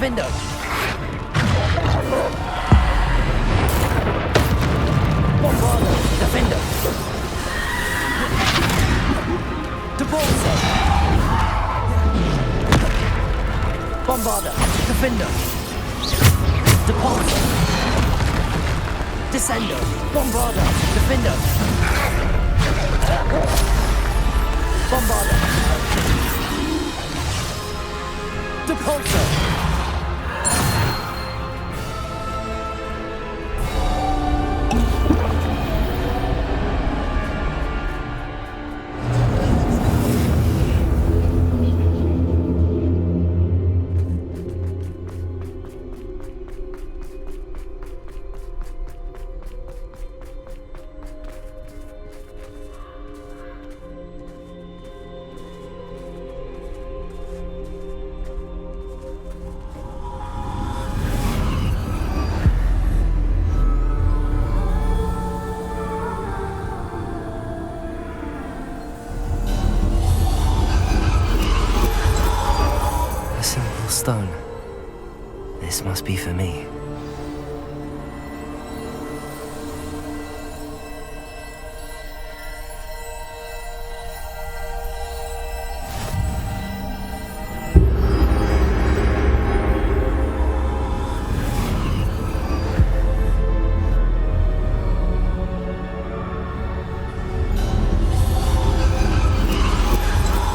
Defender! Bombarder! Defender! Depulsor! Bombarder! Defender! Depulsor! Descender! Bombarder! Defender! Bombarder! Depulsor! Stone. This must be for me.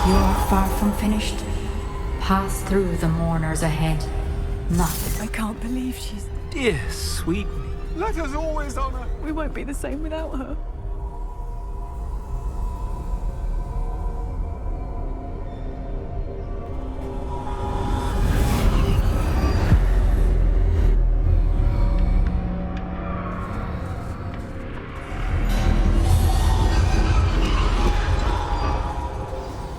You're far from finished. Pass through the mourners ahead. Nothing. I can't believe she's... Dear sweet me. Let us always honor. We won't be the same without her.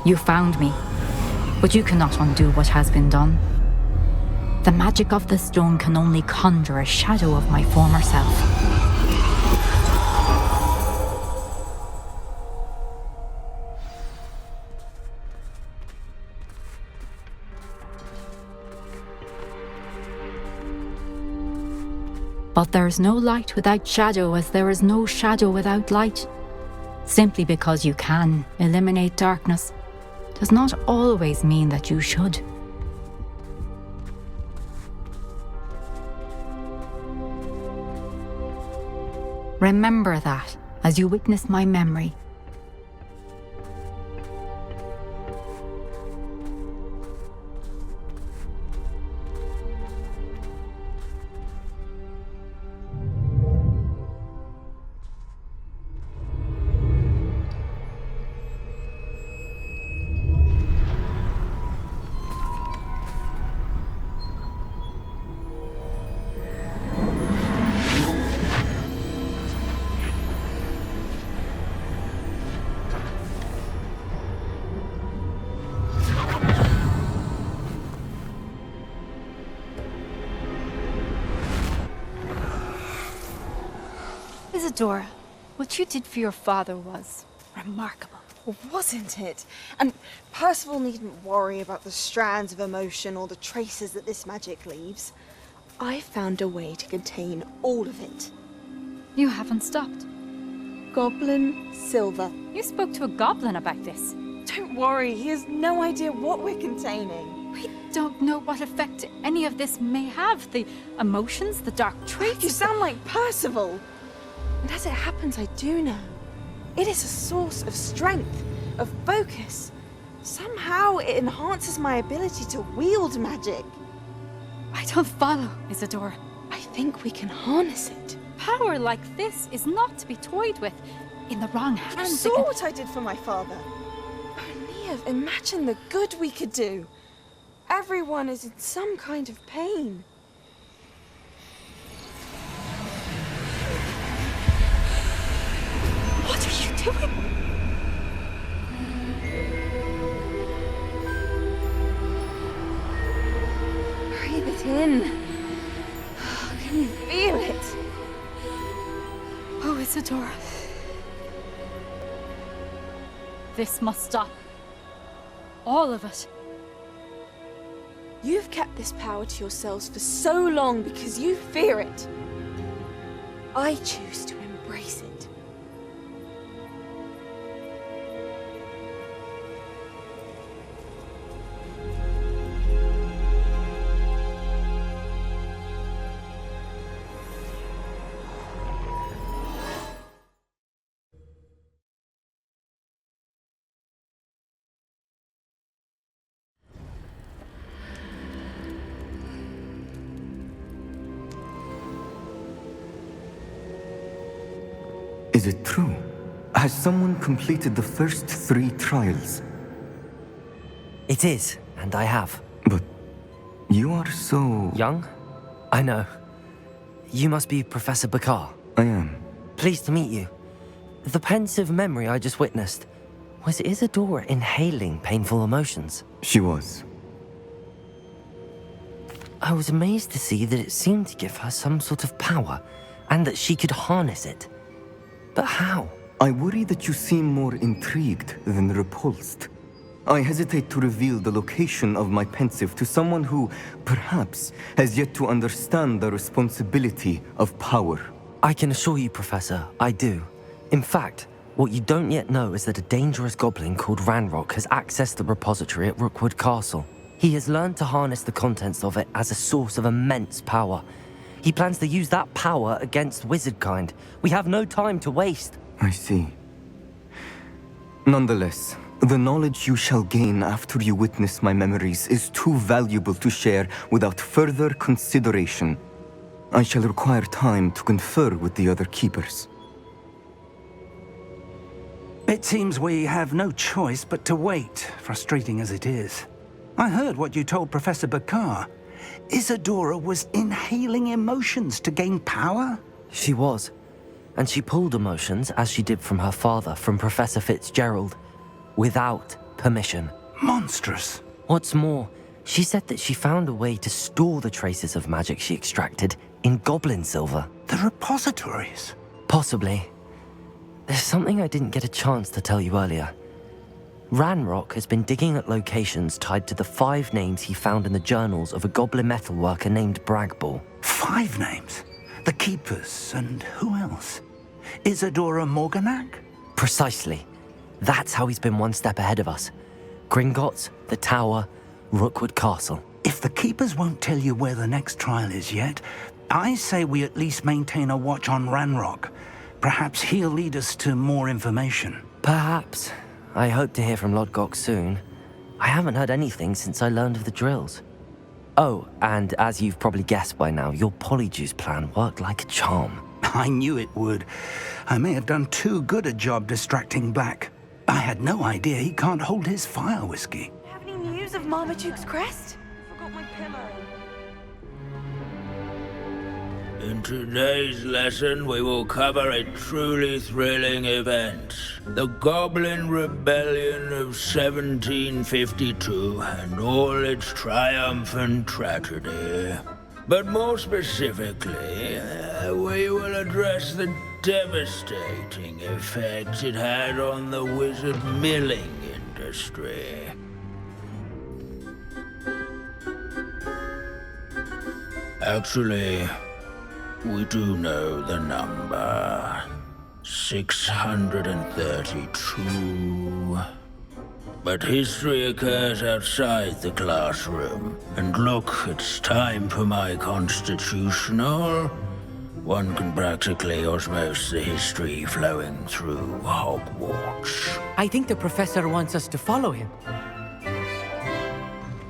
You found me, but you cannot undo what has been done. The magic of the stone can only conjure a shadow of my former self. But there is no light without shadow, as there is no shadow without light. Simply because you can eliminate darkness does not always mean that you should. Remember that as you witness my memory. Isadora, what you did for your father was remarkable. Well, wasn't it? And Percival needn't worry about the strands of emotion or the traces that this magic leaves. I found a way to contain all of it. You haven't stopped. Goblin Silver. You spoke to a goblin about this. Don't worry, he has no idea what we're containing. We don't know what effect any of this may have. The emotions, the dark traits. You sound like Percival. And as it happens, I do know. It is a source of strength, of focus. Somehow it enhances my ability to wield magic. I don't follow, Isadora. I think we can harness it. Power like this is not to be toyed with. In the wrong hands, You saw what I did for my father. Oh, Neve, imagine the good we could do. Everyone is in some kind of pain. What are you doing? Breathe it in. Can you feel it? Oh, Isadora. This must stop. All of it. You've kept this power to yourselves for so long because you fear it. I choose to embrace it. Is it true? Has someone completed the first 3 trials? It is, and I have. But you are so... Young? I know. You must be Professor Bakar. I am. Pleased to meet you. The pensive memory I just witnessed, was Isadora inhaling painful emotions? She was. I was amazed to see that it seemed to give her some sort of power, and that she could harness it. But how? I worry that you seem more intrigued than repulsed. I hesitate to reveal the location of my pensive to someone who, perhaps, has yet to understand the responsibility of power. I can assure you, Professor, I do. In fact, what you don't yet know is that a dangerous goblin called Ranrock has accessed the repository at Rookwood Castle. He has learned to harness the contents of it as a source of immense power. He plans to use that power against wizardkind. We have no time to waste. I see. Nonetheless, the knowledge you shall gain after you witness my memories is too valuable to share without further consideration. I shall require time to confer with the other keepers. It seems we have no choice but to wait, frustrating as it is. I heard what you told Professor Bakar. Isadora was inhaling emotions to gain power? She was. And she pulled emotions, as she did from her father, from Professor Fitzgerald, without permission. Monstrous. What's more, she said that she found a way to store the traces of magic she extracted in goblin silver. The repositories? Possibly. There's something I didn't get a chance to tell you earlier. Ranrock has been digging at locations tied to the 5 names he found in the journals of a goblin metalworker named Bragball. 5 names? The Keepers, and who else? Isadora Morganac? Precisely. That's how he's been one step ahead of us. Gringotts, the Tower, Rookwood Castle. If the Keepers won't tell you where the next trial is yet, I say we at least maintain a watch on Ranrock. Perhaps he'll lead us to more information. Perhaps. I hope to hear from Lodgok soon. I haven't heard anything since I learned of the drills. Oh, and as you've probably guessed by now, your polyjuice plan worked like a charm. I knew it would. I may have done too good a job distracting Black. I had no idea he can't hold his fire whiskey. Have any news of Marmaduke's crest? I forgot my pillow. In today's lesson, we will cover a truly thrilling event. The Goblin Rebellion of 1752 and all its triumphant tragedy. But more specifically, we will address the devastating effects it had on the wizard milling industry. Actually, we do know the number. 632. But history occurs outside the classroom. And look, it's time for my constitutional. One can practically osmose the history flowing through Hogwarts. I think the professor wants us to follow him.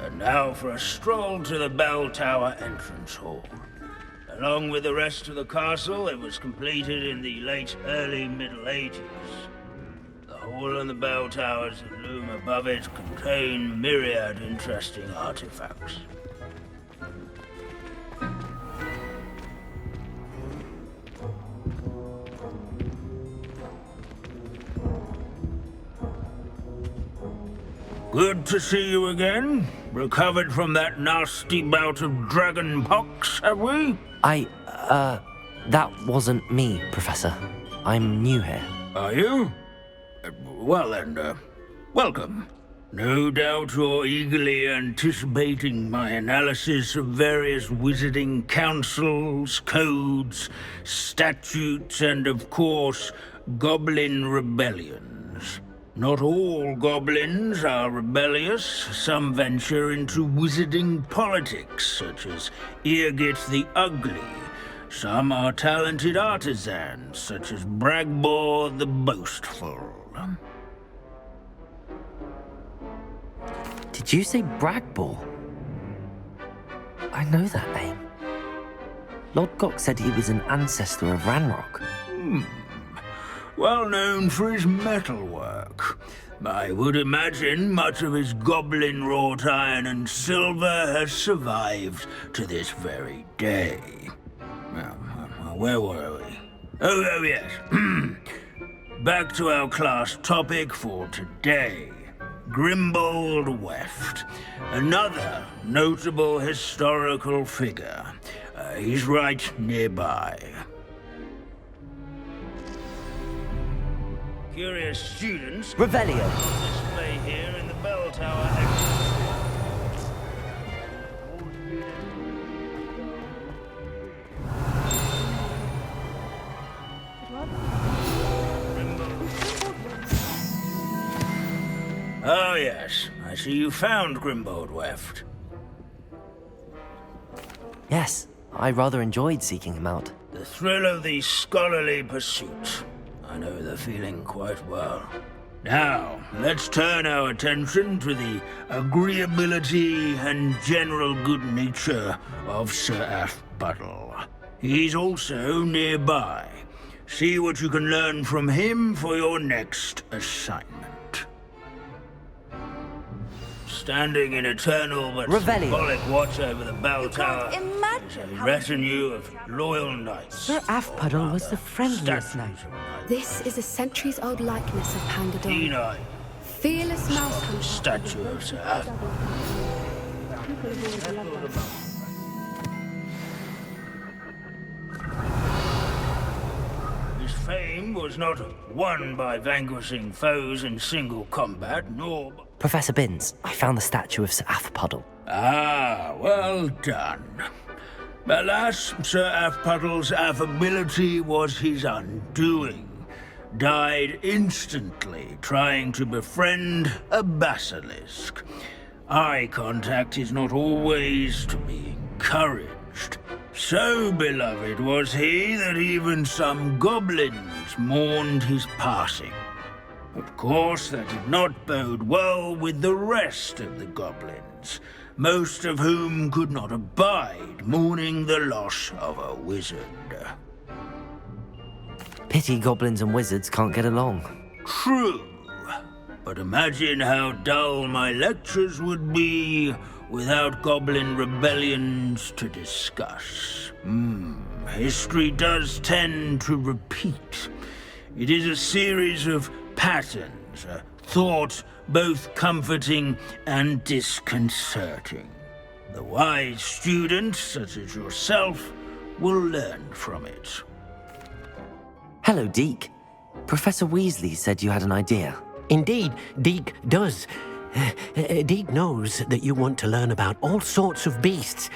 And now for a stroll to the Bell Tower entrance hall. Along with the rest of the castle, it was completed in the early Middle Ages. The hall and the bell towers that loom above it contain myriad interesting artifacts. Good to see you again. Recovered from that nasty bout of dragon pox, have we? That wasn't me, Professor. I'm new here. Are you? Well then, welcome. No doubt you're eagerly anticipating my analysis of various wizarding councils, codes, statutes, and of course, goblin rebellions. Not all goblins are rebellious. Some venture into wizarding politics, such as Eargit the Ugly. Some are talented artisans, such as Bragbor the Boastful. Did you say Bragbor? I know that name. Lodgok said he was an ancestor of Ranrock. Well known for his metalwork. I would imagine much of his goblin-wrought iron and silver has survived to this very day. Where were we? Oh yes. Back to our class topic for today. Grimbold Weft, another notable historical figure. He's right nearby. Curious students Revelio. display here in the bell tower. Oh yes, I see you found Grimbold Weft. Yes, I rather enjoyed seeking him out. The thrill of the scholarly pursuit. I know the feeling quite well. Now, let's turn our attention to the agreeability and general good nature of Sir Athbuddle. He's also nearby. See what you can learn from him for your next assignment. Standing in eternal but symbolic watch over the bell tower is a retinue of loyal knights. Sir Athbuddle was the friendliest knight. This is a centuries-old likeness of Pangadon. Deny. Fearless mouse hunter. Statue of Sir Athbuddle. His fame was not won by vanquishing foes in single combat, nor... Professor Binns, I found the statue of Sir Athbuddle. Ah, well done. Alas, Sir Athbuddle's affability was his undoing. Died instantly trying to befriend a basilisk. Eye contact is not always to be encouraged. So beloved was he that even some goblins mourned his passing. Of course, that did not bode well with the rest of the goblins, most of whom could not abide mourning the loss of a wizard. Pity goblins and wizards can't get along. True, but imagine how dull my lectures would be without goblin rebellions to discuss. History does tend to repeat. It is a series of patterns, a thought both comforting and disconcerting. The wise student, such as yourself, will learn from it. Hello, Deke. Professor Weasley said you had an idea. Indeed, Deke does. Deke knows that you want to learn about all sorts of beasts,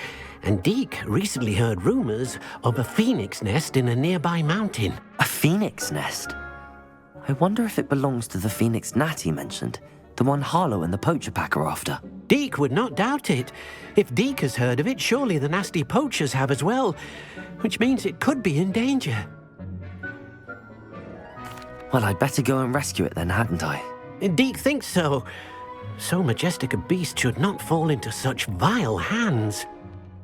and Deke recently heard rumors of a phoenix nest in a nearby mountain. A phoenix nest? I wonder if it belongs to the phoenix gnat he mentioned, the one Harlow and the poacher pack are after. Deke would not doubt it. If Deke has heard of it, surely the nasty poachers have as well, which means it could be in danger. Well, I'd better go and rescue it then, hadn't I? Deke thinks so. So majestic a beast should not fall into such vile hands.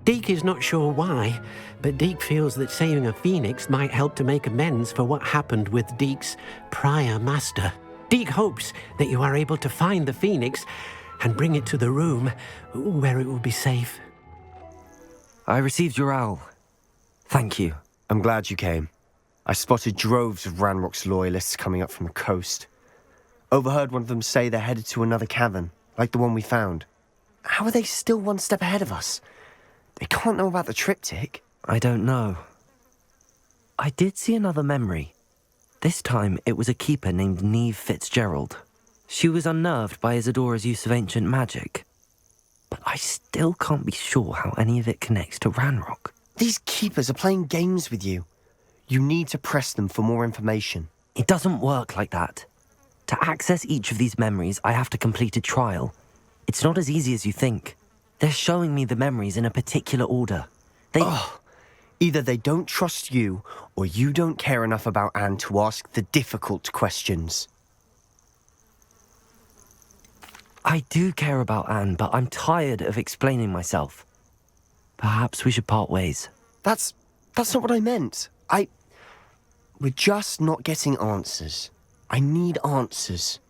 Deke is not sure why, but Deke feels that saving a phoenix might help to make amends for what happened with Deke's prior master. Deke hopes that you are able to find the phoenix and bring it to the room where it will be safe. I received your owl. Thank you. I'm glad you came. I spotted droves of Ranrock's loyalists coming up from the coast. Overheard one of them say they're headed to another cavern, like the one we found. How are they still one step ahead of us? They can't know about the triptych. I don't know. I did see another memory. This time it was a keeper named Neve Fitzgerald. She was unnerved by Isadora's use of ancient magic. But I still can't be sure how any of it connects to Ranrock. These keepers are playing games with you. You need to press them for more information. It doesn't work like that. To access each of these memories, I have to complete a trial. It's not as easy as you think. They're showing me the memories in a particular order. Either they don't trust you, or you don't care enough about Anne to ask the difficult questions. I do care about Anne, but I'm tired of explaining myself. Perhaps we should part ways. That's not what I meant. We're just not getting answers. I need answers.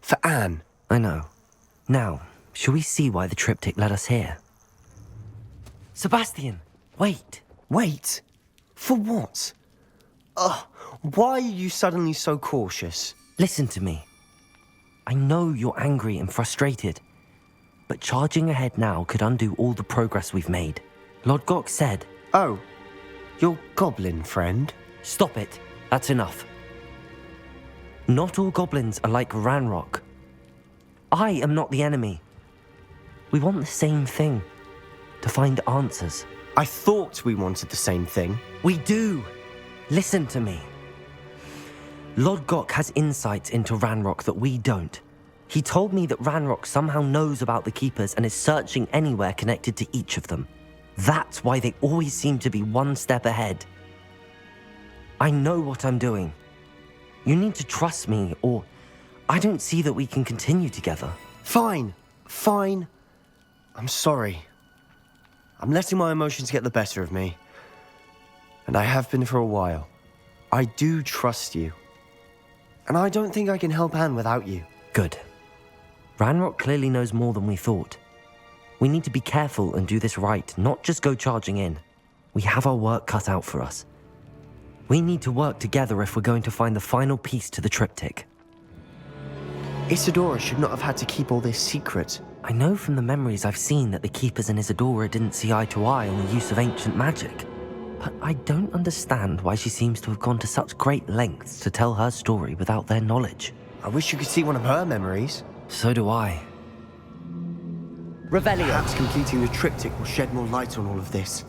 For Anne. I know. Now, shall we see why the triptych led us here? Sebastian, wait. Wait? For what? Why are you suddenly so cautious? Listen to me. I know you're angry and frustrated, but charging ahead now could undo all the progress we've made. Lodgok said... Oh, your goblin friend? Stop it. That's enough. Not all goblins are like Ranrock. I am not the enemy. We want the same thing. To find answers. I thought we wanted the same thing. We do. Listen to me. Lodgok has insights into Ranrock that we don't. He told me that Ranrock somehow knows about the Keepers and is searching anywhere connected to each of them. That's why they always seem to be one step ahead. I know what I'm doing. You need to trust me, or I don't see that we can continue together. Fine. I'm sorry. I'm letting my emotions get the better of me. And I have been for a while. I do trust you. And I don't think I can help Anne without you. Good. Ranrock clearly knows more than we thought. We need to be careful and do this right, not just go charging in. We have our work cut out for us. We need to work together if we're going to find the final piece to the triptych. Isadora should not have had to keep all this secret. I know from the memories I've seen that the Keepers and Isadora didn't see eye to eye on the use of ancient magic. But I don't understand why she seems to have gone to such great lengths to tell her story without their knowledge. I wish you could see one of her memories. So do I. Revelio. Perhaps completing the triptych will shed more light on all of this.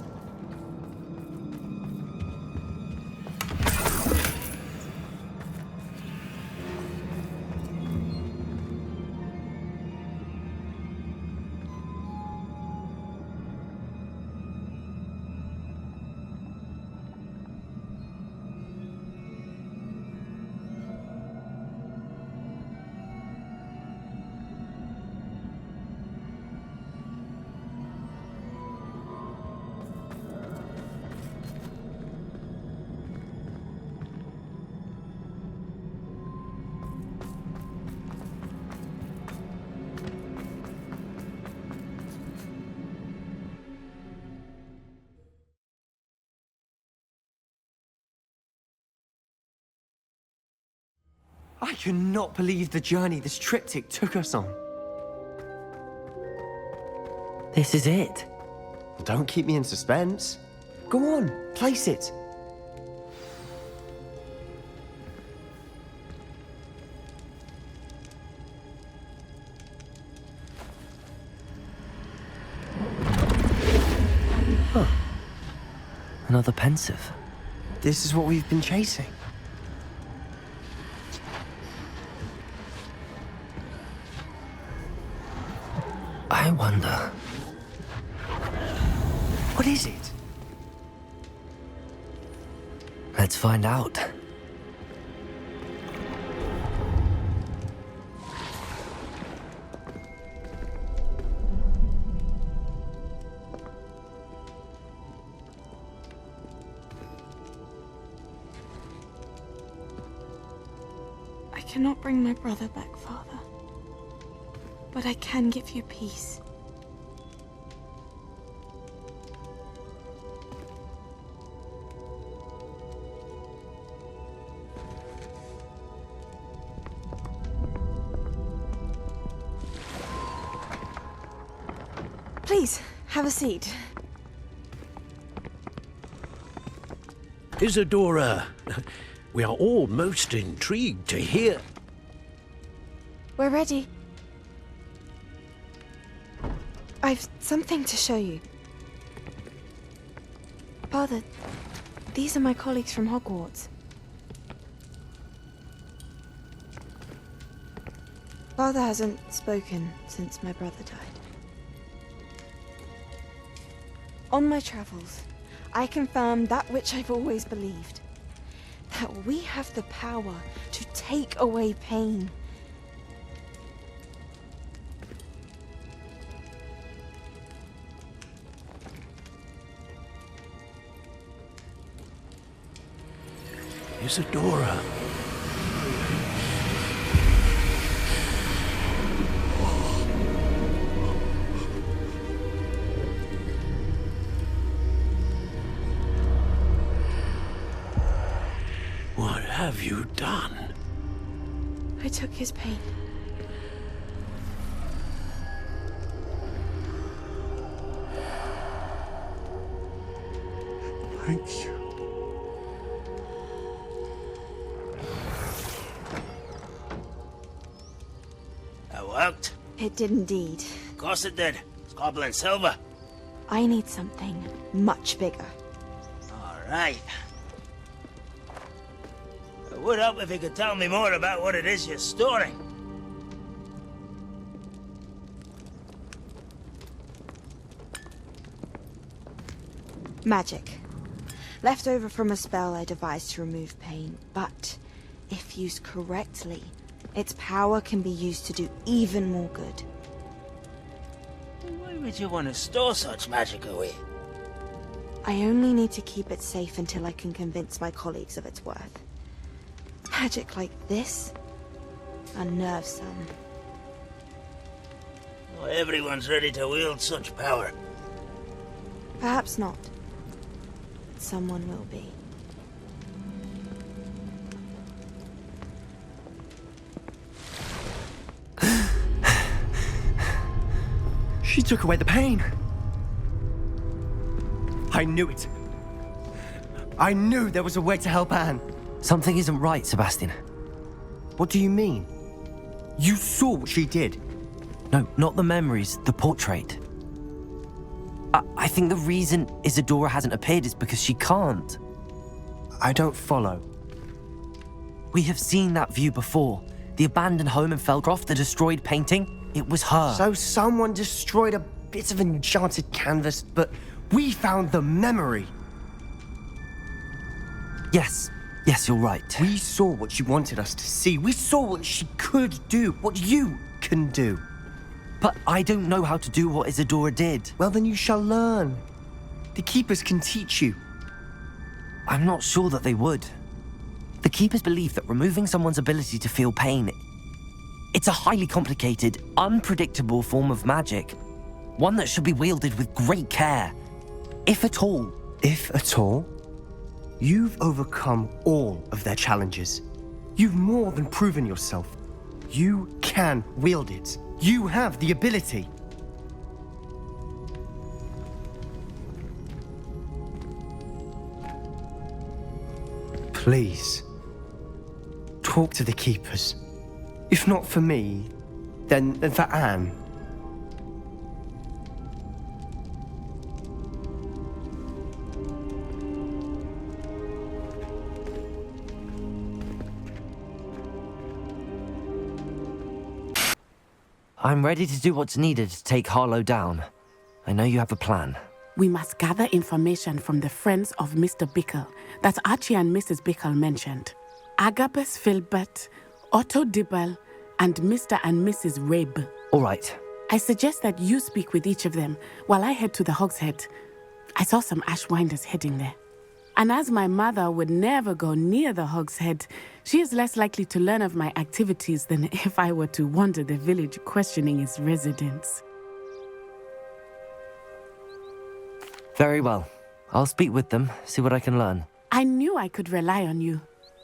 I cannot believe the journey this triptych took us on. This is it. Don't keep me in suspense. Go on, place it. Huh. Another pensive. This is what we've been chasing. I wonder... What is it? Let's find out. I cannot bring my brother back, Father. But I can give you peace. Please, have a seat. Isadora, we are all most intrigued to hear... We're ready. I've something to show you. Father, these are my colleagues from Hogwarts. Father hasn't spoken since my brother died. On my travels, I confirmed that which I've always believed. That we have the power to take away pain. Isadora. What have you done? I took his pain. Thank you. That worked? It did indeed. Of course it did. It's goblin silver. I need something much bigger. All right. It would help if you could tell me more about what it is you're storing. Magic. Left over from a spell I devised to remove pain, but if used correctly, its power can be used to do even more good. Why would you want to store such magic away? I only need to keep it safe until I can convince my colleagues of its worth. Magic like this unnerves some. Not everyone's ready to wield such power. Perhaps not. But someone will be. She took away the pain. I knew it. I knew there was a way to help Anne. Something isn't right, Sebastian. What do you mean? You saw what she did. No, not the memories, the portrait. I think the reason Isadora hasn't appeared is because she can't. I don't follow. We have seen that view before. The abandoned home in Feldcroft, the destroyed painting. It was her. So someone destroyed a bit of enchanted canvas, but we found the memory. Yes, you're right. We saw what she wanted us to see. We saw what she could do, what you can do. But I don't know how to do what Isadora did. Well, then you shall learn. The Keepers can teach you. I'm not sure that they would. The Keepers believe that removing someone's ability to feel pain, it's a highly complicated, unpredictable form of magic. One that should be wielded with great care. If at all. If at all? You've overcome all of their challenges. You've more than proven yourself. You can wield it. You have the ability. Please, talk to the Keepers. If not for me, then for Anne. I'm ready to do what's needed to take Harlow down. I know you have a plan. We must gather information from the friends of Mr. Bickle that Archie and Mrs. Bickle mentioned. Agabus Filbert, Otto Dibble, and Mr. and Mrs. Rabe. All right. I suggest that you speak with each of them while I head to the Hogshead. I saw some Ashwinders heading there. And as my mother would never go near the Hogshead, she is less likely to learn of my activities than if I were to wander the village questioning its residents. Very well. I'll speak with them, see what I can learn. I knew I could rely on you.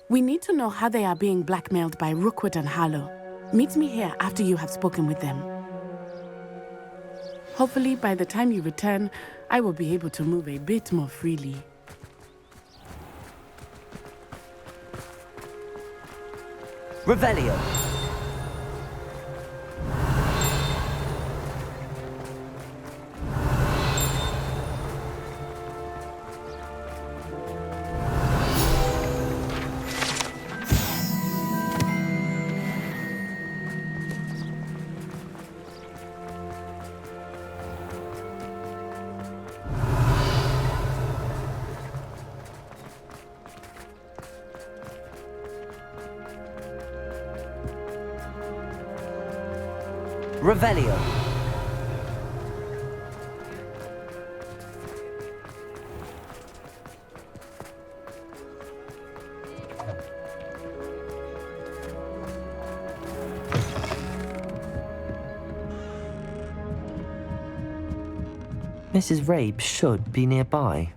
We need to know how they are being blackmailed by Rookwood and Harlow. Meet me here after you have spoken with them. Hopefully, by the time you return, I will be able to move a bit more freely. Revelio. Revelio. Mrs. Rabe should be nearby.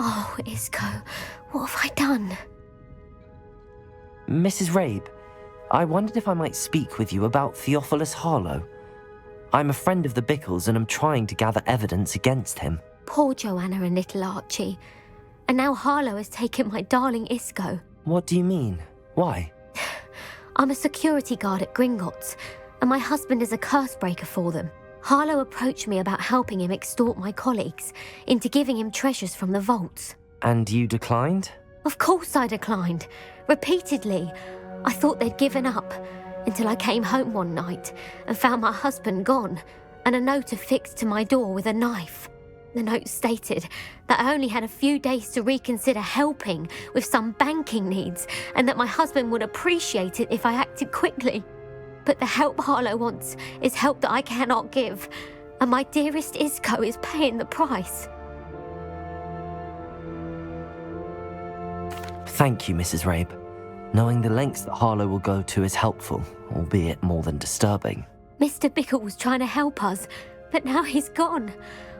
Oh, Isco, what have I done? Mrs. Rabe, I wondered if I might speak with you about Theophilus Harlow. I'm a friend of the Bickles and am trying to gather evidence against him. Poor Joanna and little Archie. And now Harlow has taken my darling Isco. What do you mean? Why? I'm a security guard at Gringotts, and my husband is a curse breaker for them. Harlow approached me about helping him extort my colleagues into giving him treasures from the vaults. And you declined? Of course I declined. Repeatedly. I thought they'd given up, until I came home one night and found my husband gone, and a note affixed to my door with a knife. The note stated that I only had a few days to reconsider helping with some banking needs, and that my husband would appreciate it if I acted quickly. But the help Harlow wants is help that I cannot give, and my dearest Isco is paying the price. Thank you, Mrs. Rabe. Knowing the lengths that Harlow will go to is helpful, albeit more than disturbing. Mr. Bickle was trying to help us, but now he's gone.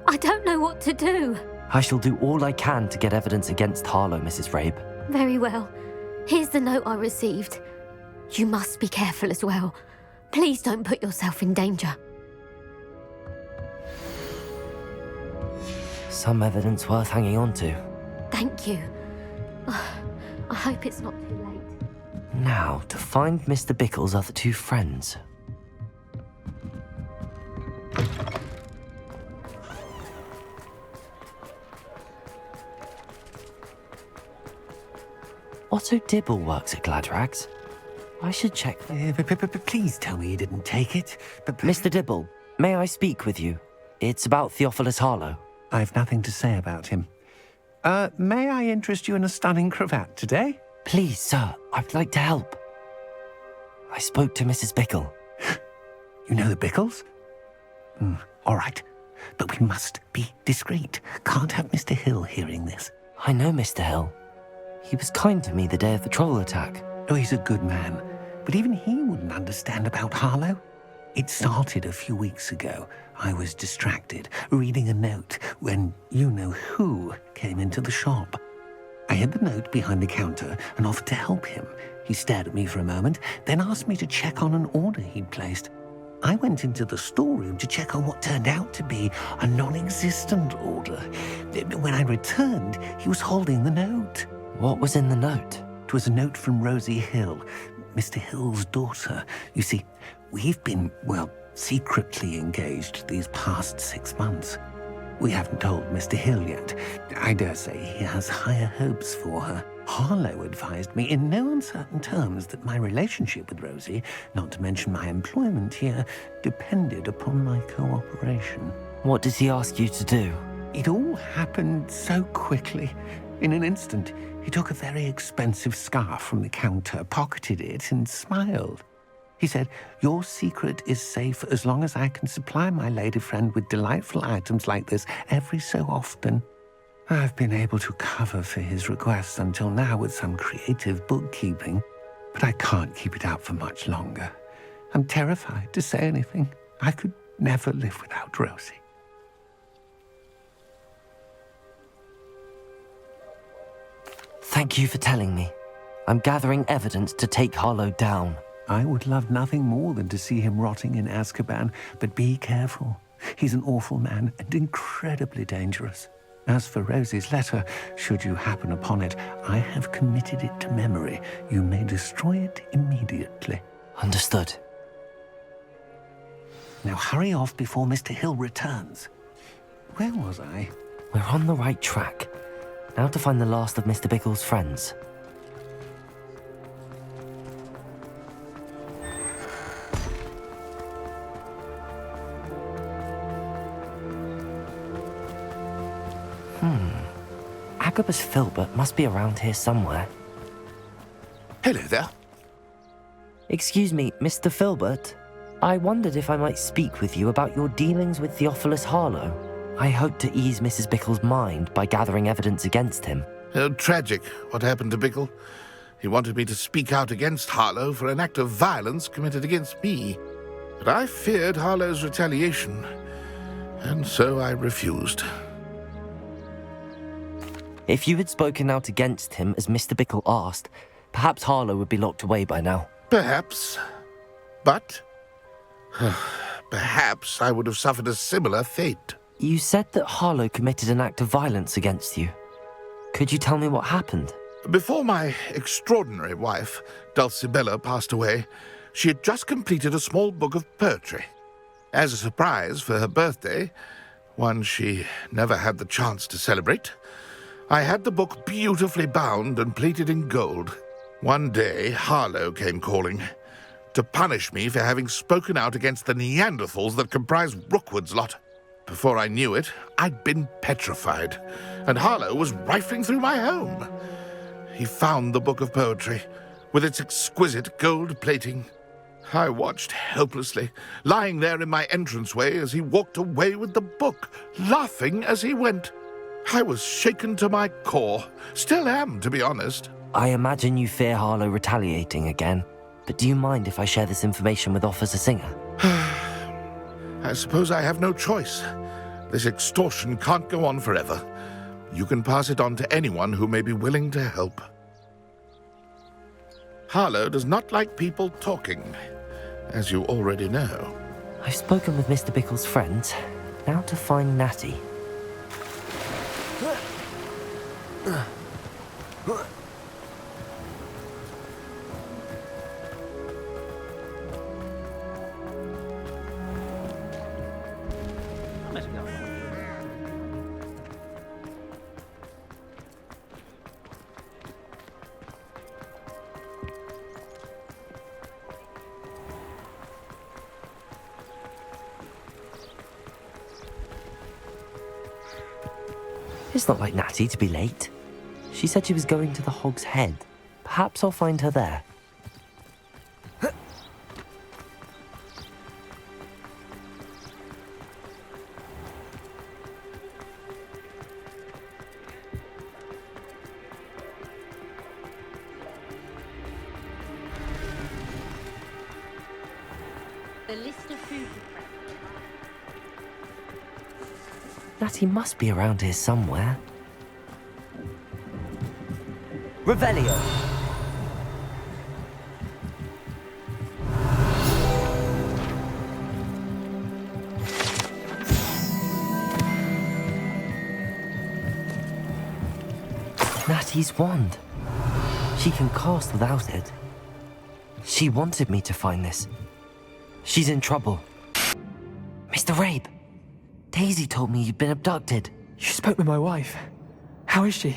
I don't know what to do. I shall do all I can to get evidence against Harlow, Mrs. Rabe. Very well. Here's the note I received. You must be careful as well. Please don't put yourself in danger. Some evidence worth hanging on to. Thank you. I hope it's not too late. Now, to find Mr. Bickle's other two friends. Otto Dibble works at Gladrags. I should check. Please tell me you didn't take it. Mr. Dibble, may I speak with you? It's about Theophilus Harlow. I've nothing to say about him. May I interest you in a stunning cravat today? Please, sir, I'd like to help. I spoke to Mrs. Bickle. You know the Bickles? All right, but we must be discreet. Can't have Mr. Hill hearing this. I know Mr. Hill. He was kind to me the day of the troll attack. Oh, he's a good man, but even he wouldn't understand about Harlow. It started a few weeks ago. I was distracted, reading a note, when you-know-who came into the shop. I hid the note behind the counter and offered to help him. He stared at me for a moment, then asked me to check on an order he'd placed. I went into the storeroom to check on what turned out to be a non-existent order. When I returned, he was holding the note. What was in the note? It was a note from Rosie Hill, Mr. Hill's daughter. You see, we've been, secretly engaged these past 6 months. We haven't told Mr. Hill yet. I dare say he has higher hopes for her. Harlow advised me in no uncertain terms that my relationship with Rosie, not to mention my employment here, depended upon my cooperation. What does he ask you to do? It all happened so quickly. In an instant, he took a very expensive scarf from the counter, pocketed it, and smiled. He said, "Your secret is safe as long as I can supply my lady friend with delightful items like this every so often." I've been able to cover for his requests until now with some creative bookkeeping, but I can't keep it up for much longer. I'm terrified to say anything. I could never live without Rosie. Thank you for telling me. I'm gathering evidence to take Harlow down. I would love nothing more than to see him rotting in Azkaban, but be careful. He's an awful man and incredibly dangerous. As for Rosie's letter, should you happen upon it, I have committed it to memory. You may destroy it immediately. Understood. Now hurry off before Mr. Hill returns. Where was I? We're on the right track. Now to find the last of Mr. Bickle's friends. Agabus Filbert must be around here somewhere. Hello there. Excuse me, Mr. Filbert. I wondered if I might speak with you about your dealings with Theophilus Harlow. I hope to ease Mrs. Bickle's mind by gathering evidence against him. Tragic, what happened to Bickle. He wanted me to speak out against Harlow for an act of violence committed against me. But I feared Harlow's retaliation, and so I refused. If you had spoken out against him as Mr. Bickle asked, perhaps Harlow would be locked away by now. Perhaps. But perhaps I would have suffered a similar fate. You said that Harlow committed an act of violence against you. Could you tell me what happened? Before my extraordinary wife, Dulcibella, passed away, she had just completed a small book of poetry. As a surprise for her birthday, one she never had the chance to celebrate, I had the book beautifully bound and plated in gold. One day, Harlow came calling to punish me for having spoken out against the Neanderthals that comprise Rookwood's lot. Before I knew it, I'd been petrified, and Harlow was rifling through my home. He found the book of poetry, with its exquisite gold plating. I watched helplessly, lying there in my entranceway as he walked away with the book, laughing as he went. I was shaken to my core. Still am, to be honest. I imagine you fear Harlow retaliating again, but do you mind if I share this information with Officer Singer? I suppose I have no choice. This extortion can't go on forever. You can pass it on to anyone who may be willing to help. Harlow does not like people talking, as you already know. I've spoken with Mr. Bickle's friends. Now to find Natty. It's not like Natty to be late. She said she was going to the Hog's Head. Perhaps I'll find her there. The list of food. Natty must be around here somewhere. Revelio! Natty's wand. She can cast without it. She wanted me to find this. She's in trouble. Mr. Rabe! Daisy told me you'd been abducted. You spoke with my wife. How is she?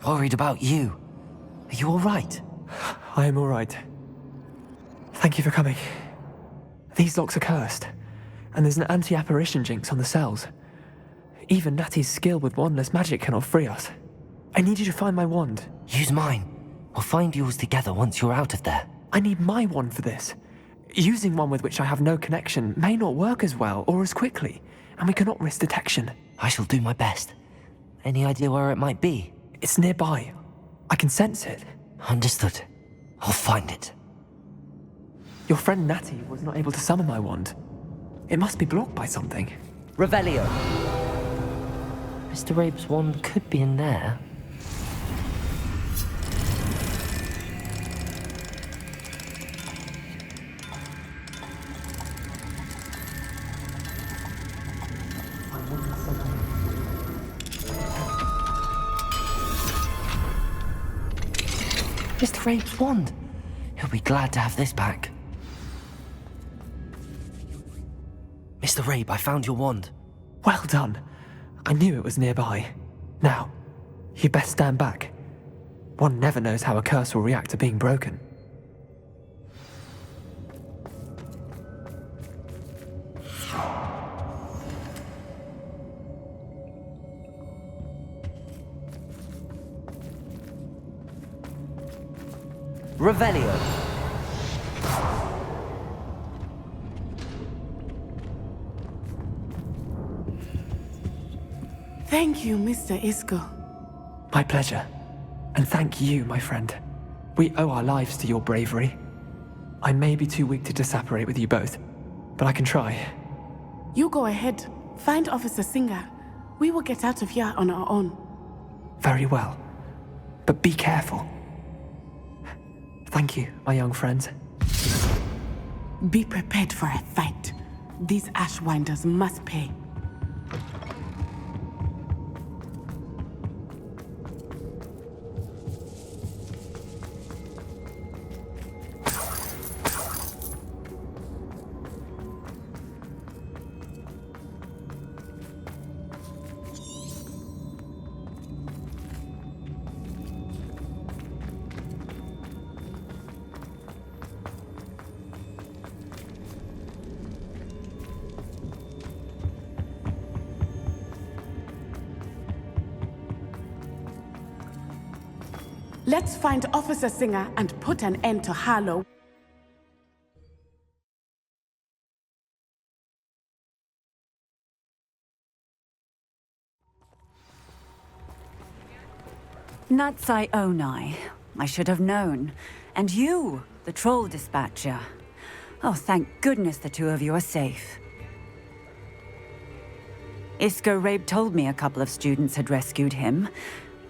Worried about you. Are you all right? I am all right. Thank you for coming. These locks are cursed, and there's an anti-apparition jinx on the cells. Even Natty's skill with wandless magic cannot free us. I need you to find my wand. Use mine. We'll find yours together once you're out of there. I need my wand for this. Using one with which I have no connection may not work as well or as quickly, and we cannot risk detection. I shall do my best. Any idea where it might be? It's nearby. I can sense it. Understood. I'll find it. Your friend Natty was not able to summon my wand. It must be blocked by something. Revelio! Mr. Rabe's wand could be in there. Mr. Rabe's wand. He'll be glad to have this back. Mr. Rabe, I found your wand. Well done. I knew it was nearby. Now, you best stand back. One never knows how a curse will react to being broken. Revelio. Thank you, Mr. Isco. My pleasure. And thank you, my friend. We owe our lives to your bravery. I may be too weak to disapparate with you both, but I can try. You go ahead. Find Officer Singer. We will get out of here on our own. Very well. But be careful. Thank you, my young friends. Be prepared for a fight. These Ashwinders must pay. Let's find Officer Singer and put an end to Harlow. Natsai Onai. I should have known. And you, the troll dispatcher. Oh, thank goodness the two of you are safe. Isco Rabe told me a couple of students had rescued him.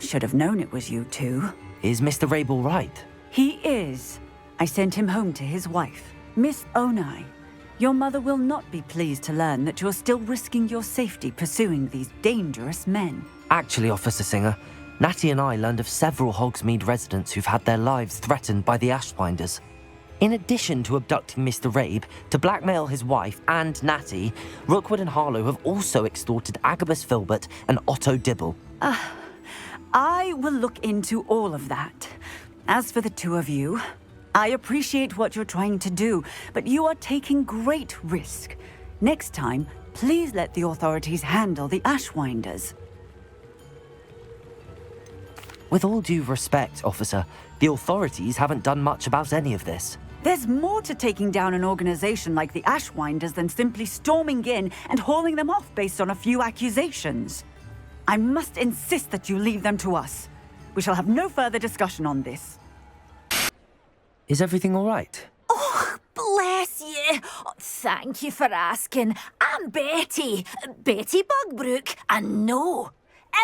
Should have known it was you two. Is Mr. Rabe all right? He is. I sent him home to his wife, Miss Onai. Your mother will not be pleased to learn that you're still risking your safety pursuing these dangerous men. Actually, Officer Singer, Natty and I learned of several Hogsmeade residents who've had their lives threatened by the Ashwinders. In addition to abducting Mr. Rabe to blackmail his wife and Natty, Rookwood and Harlow have also extorted Agabus Filbert and Otto Dibble. I will look into all of that. As for the two of you, I appreciate what you're trying to do, but you are taking great risk. Next time, please let the authorities handle the Ashwinders. With all due respect, officer, the authorities haven't done much about any of this. There's more to taking down an organization like the Ashwinders than simply storming in and hauling them off based on a few accusations. I must insist that you leave them to us. We shall have no further discussion on this. Is everything all right? Oh, bless you. Oh, thank you for asking. I'm Betty. Betty Bugbrook. And no,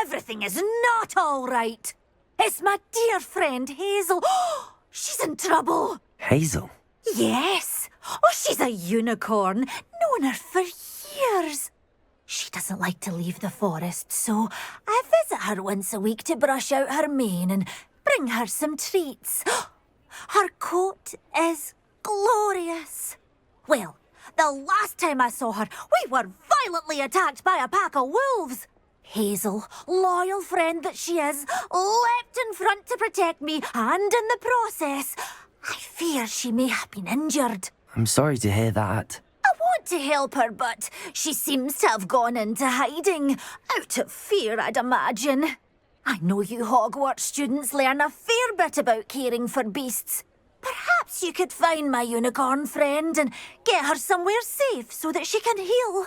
everything is not all right. It's my dear friend Hazel. Oh, she's in trouble. Hazel? Yes. Oh, she's a unicorn. Known her for years. She doesn't like to leave the forest, so I visit her once a week to brush out her mane and bring her some treats. Her coat is glorious. Well, the last time I saw her, we were violently attacked by a pack of wolves. Hazel, loyal friend that she is, leapt in front to protect me, and in the process, I fear she may have been injured. I'm sorry to hear that. I want to help her, but she seems to have gone into hiding. Out of fear, I'd imagine. I know you Hogwart students learn a fair bit about caring for beasts. Perhaps you could find my unicorn friend and get her somewhere safe so that she can heal.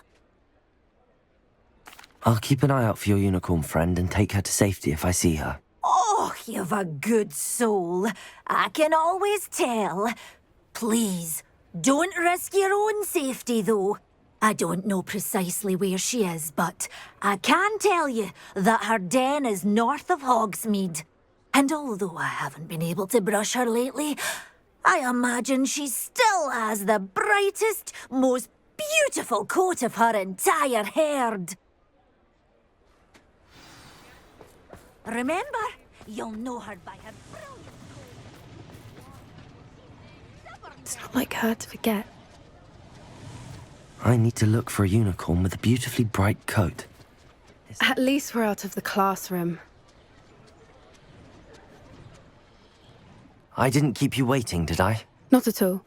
I'll keep an eye out for your unicorn friend and take her to safety if I see her. Oh, you've a good soul. I can always tell. Please, don't risk your own safety, though. I don't know precisely where she is, but I can tell you that her den is north of Hogsmeade. And although I haven't been able to brush her lately, I imagine she still has the brightest, most beautiful coat of her entire herd. Remember, you'll know her by her brilliant... It's not like her to forget. I need to look for a unicorn with a beautifully bright coat. At least we're out of the classroom. I didn't keep you waiting, did I? Not at all.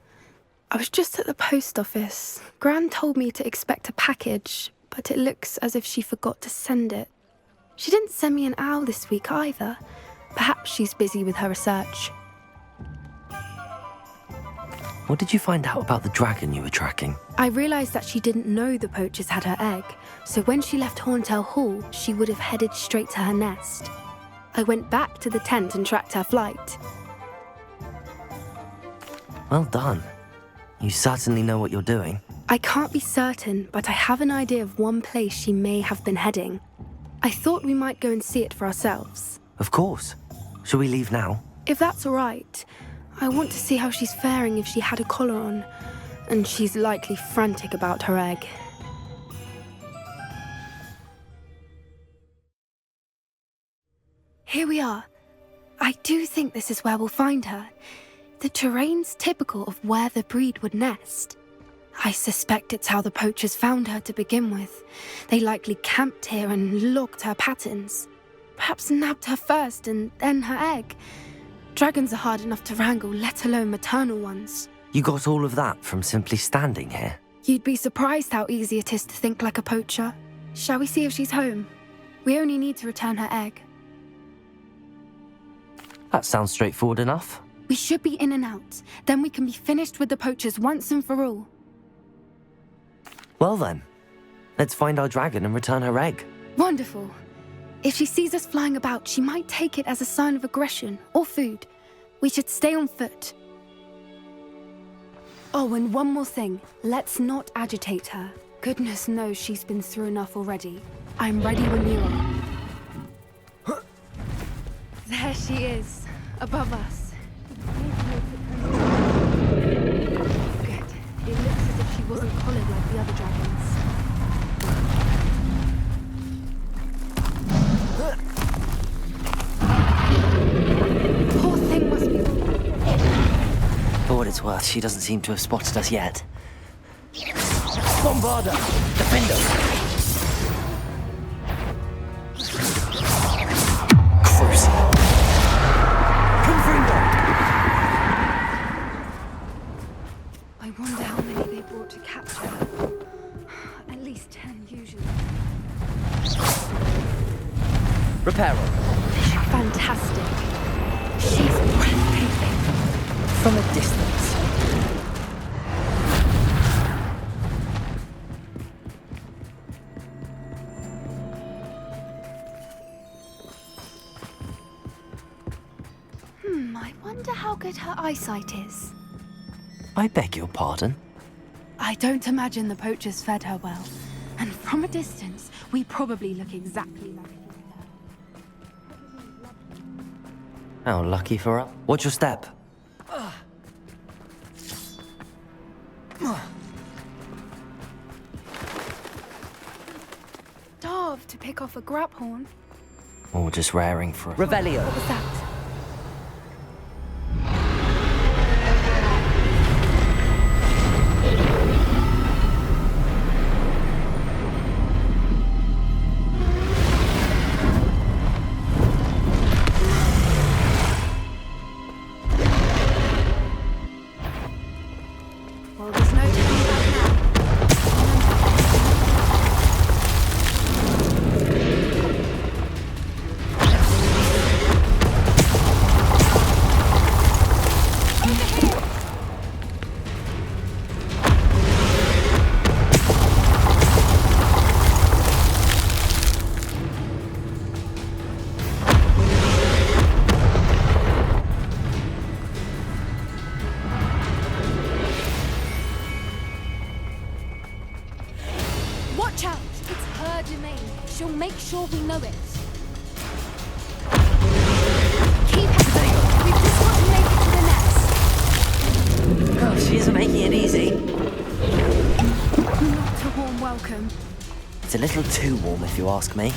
I was just at the post office. Gran told me to expect a package, but it looks as if she forgot to send it. She didn't send me an owl this week either. Perhaps she's busy with her research. What did you find out about the dragon you were tracking? I realised that she didn't know the poachers had her egg, so when she left Horntail Hall, she would have headed straight to her nest. I went back to the tent and tracked her flight. Well done. You certainly know what you're doing. I can't be certain, but I have an idea of one place she may have been heading. I thought we might go and see it for ourselves. Of course. Shall we leave now? If that's all right, I want to see how she's faring if she had a collar on, and she's likely frantic about her egg. Here we are. I do think this is where we'll find her. The terrain's typical of where the breed would nest. I suspect it's how the poachers found her to begin with. They likely camped here and logged her patterns. Perhaps nabbed her first and then her egg. Dragons are hard enough to wrangle, let alone maternal ones. You got all of that from simply standing here? You'd be surprised how easy it is to think like a poacher. Shall we see if she's home? We only need to return her egg. That sounds straightforward enough. We should be in and out. Then we can be finished with the poachers once and for all. Well then, let's find our dragon and return her egg. Wonderful. If she sees us flying about, she might take it as a sign of aggression or food. We should stay on foot. Oh, and one more thing. Let's not agitate her. Goodness knows she's been through enough already. I'm ready when you are. There she is, above us. Good. It looks as if she wasn't collared like the other dragons. Poor thing must be... For what it's worth, she doesn't seem to have spotted us yet. Bombarda! Defender! Cruise! Confringo! I wonder how many they brought to capture her. At least 10 usually. Reparo. Fantastic. She's breathtaking. From a distance. I wonder how good her eyesight is. I beg your pardon? I don't imagine the poachers fed her well. And from a distance, we probably look exactly like her. How lucky for us. Watch your step. Starved to pick off a grabhorn. Or just raring for a... Revelio. What was that? Well, there's no turning back now. Watch out! It's her domain. She'll make sure we know it. Keep heading. We've just got to make it to the nest. Oh, she isn't making it easy. Not a warm welcome. It's a little too warm, if you ask me.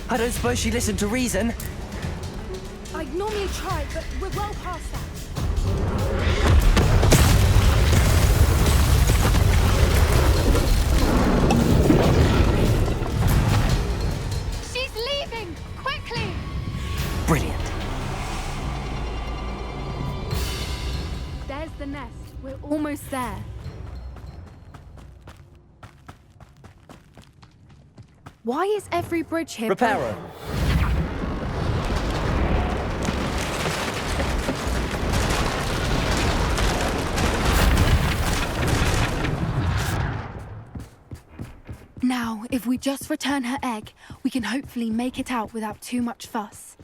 I don't suppose she listened to reason. I'd normally try, but we're well past that. She's leaving! Quickly! Brilliant. There's the nest. We're almost there. Why is every bridge here Reparo. broken? Now, if we just return her egg, we can hopefully make it out without too much fuss.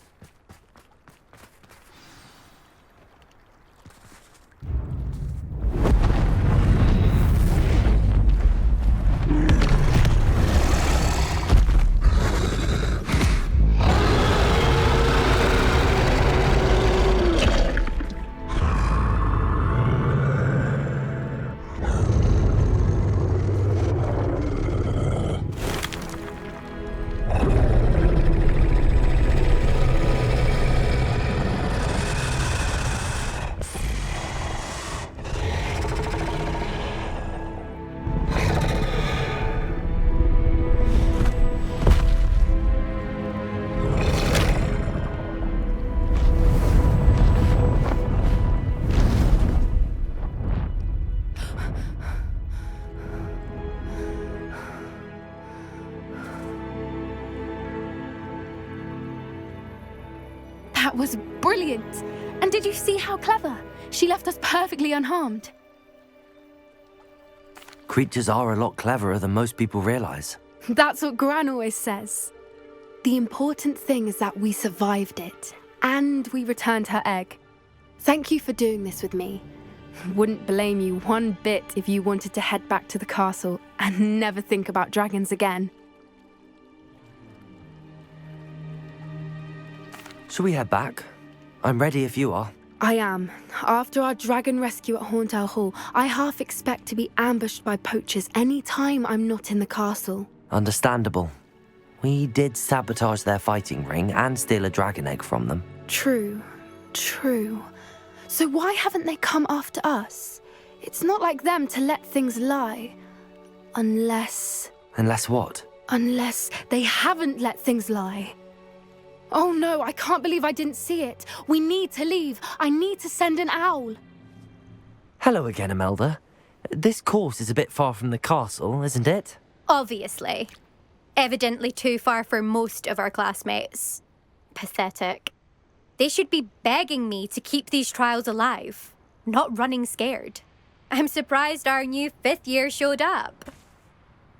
That was brilliant! And did you see how clever? She left us perfectly unharmed. Creatures are a lot cleverer than most people realize. That's what Gran always says. The important thing is that we survived it, and we returned her egg. Thank you for doing this with me. Wouldn't blame you one bit if you wanted to head back to the castle and never think about dragons again. Shall we head back? I'm ready if you are. I am. After our dragon rescue at Hauntel Hall, I half expect to be ambushed by poachers any time I'm not in the castle. Understandable. We did sabotage their fighting ring and steal a dragon egg from them. True. So why haven't they come after us? It's not like them to let things lie. Unless what? Unless they haven't let things lie. Oh no, I can't believe I didn't see it. We need to leave. I need to send an owl. Hello again, Imelda. This course is a bit far from the castle, isn't it? Obviously. Evidently too far for most of our classmates. Pathetic. They should be begging me to keep these trials alive, not running scared. I'm surprised our new 5th year showed up.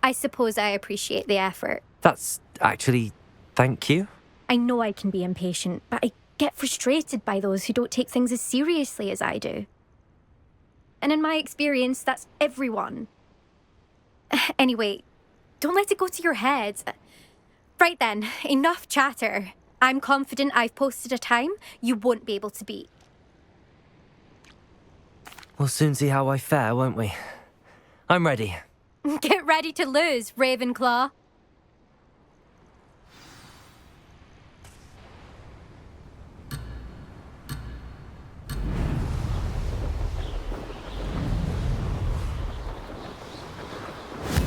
I suppose I appreciate the effort. That's actually... thank you. I know I can be impatient, but I get frustrated by those who don't take things as seriously as I do. And in my experience, that's everyone. Anyway, don't let it go to your head. Right then, enough chatter. I'm confident I've posted a time you won't be able to beat. We'll soon see how I fare, won't we? I'm ready. Get ready to lose, Ravenclaw.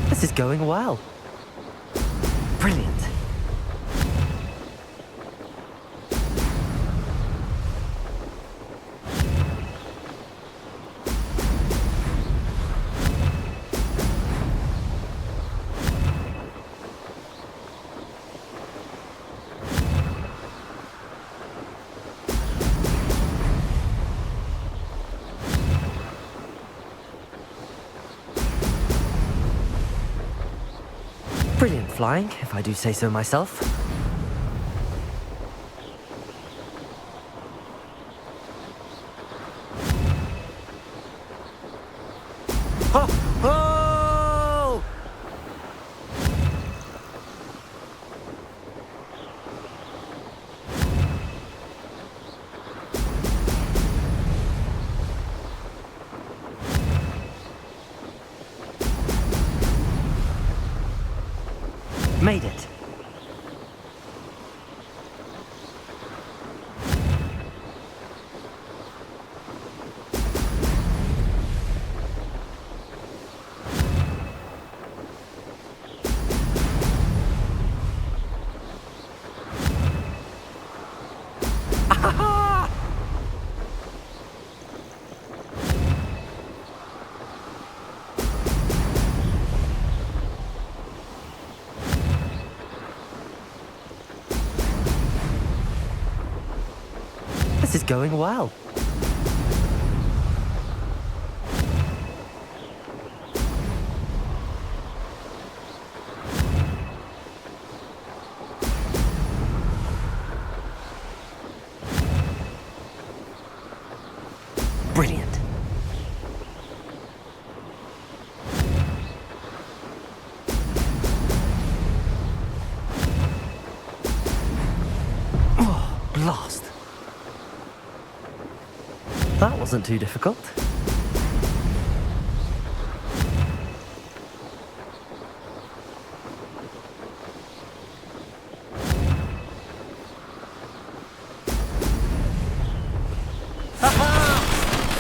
This is going well. Brilliant. Brilliant flying, if I do say so myself. Oh! Oh! Made it. This is going well. wasn't too difficult.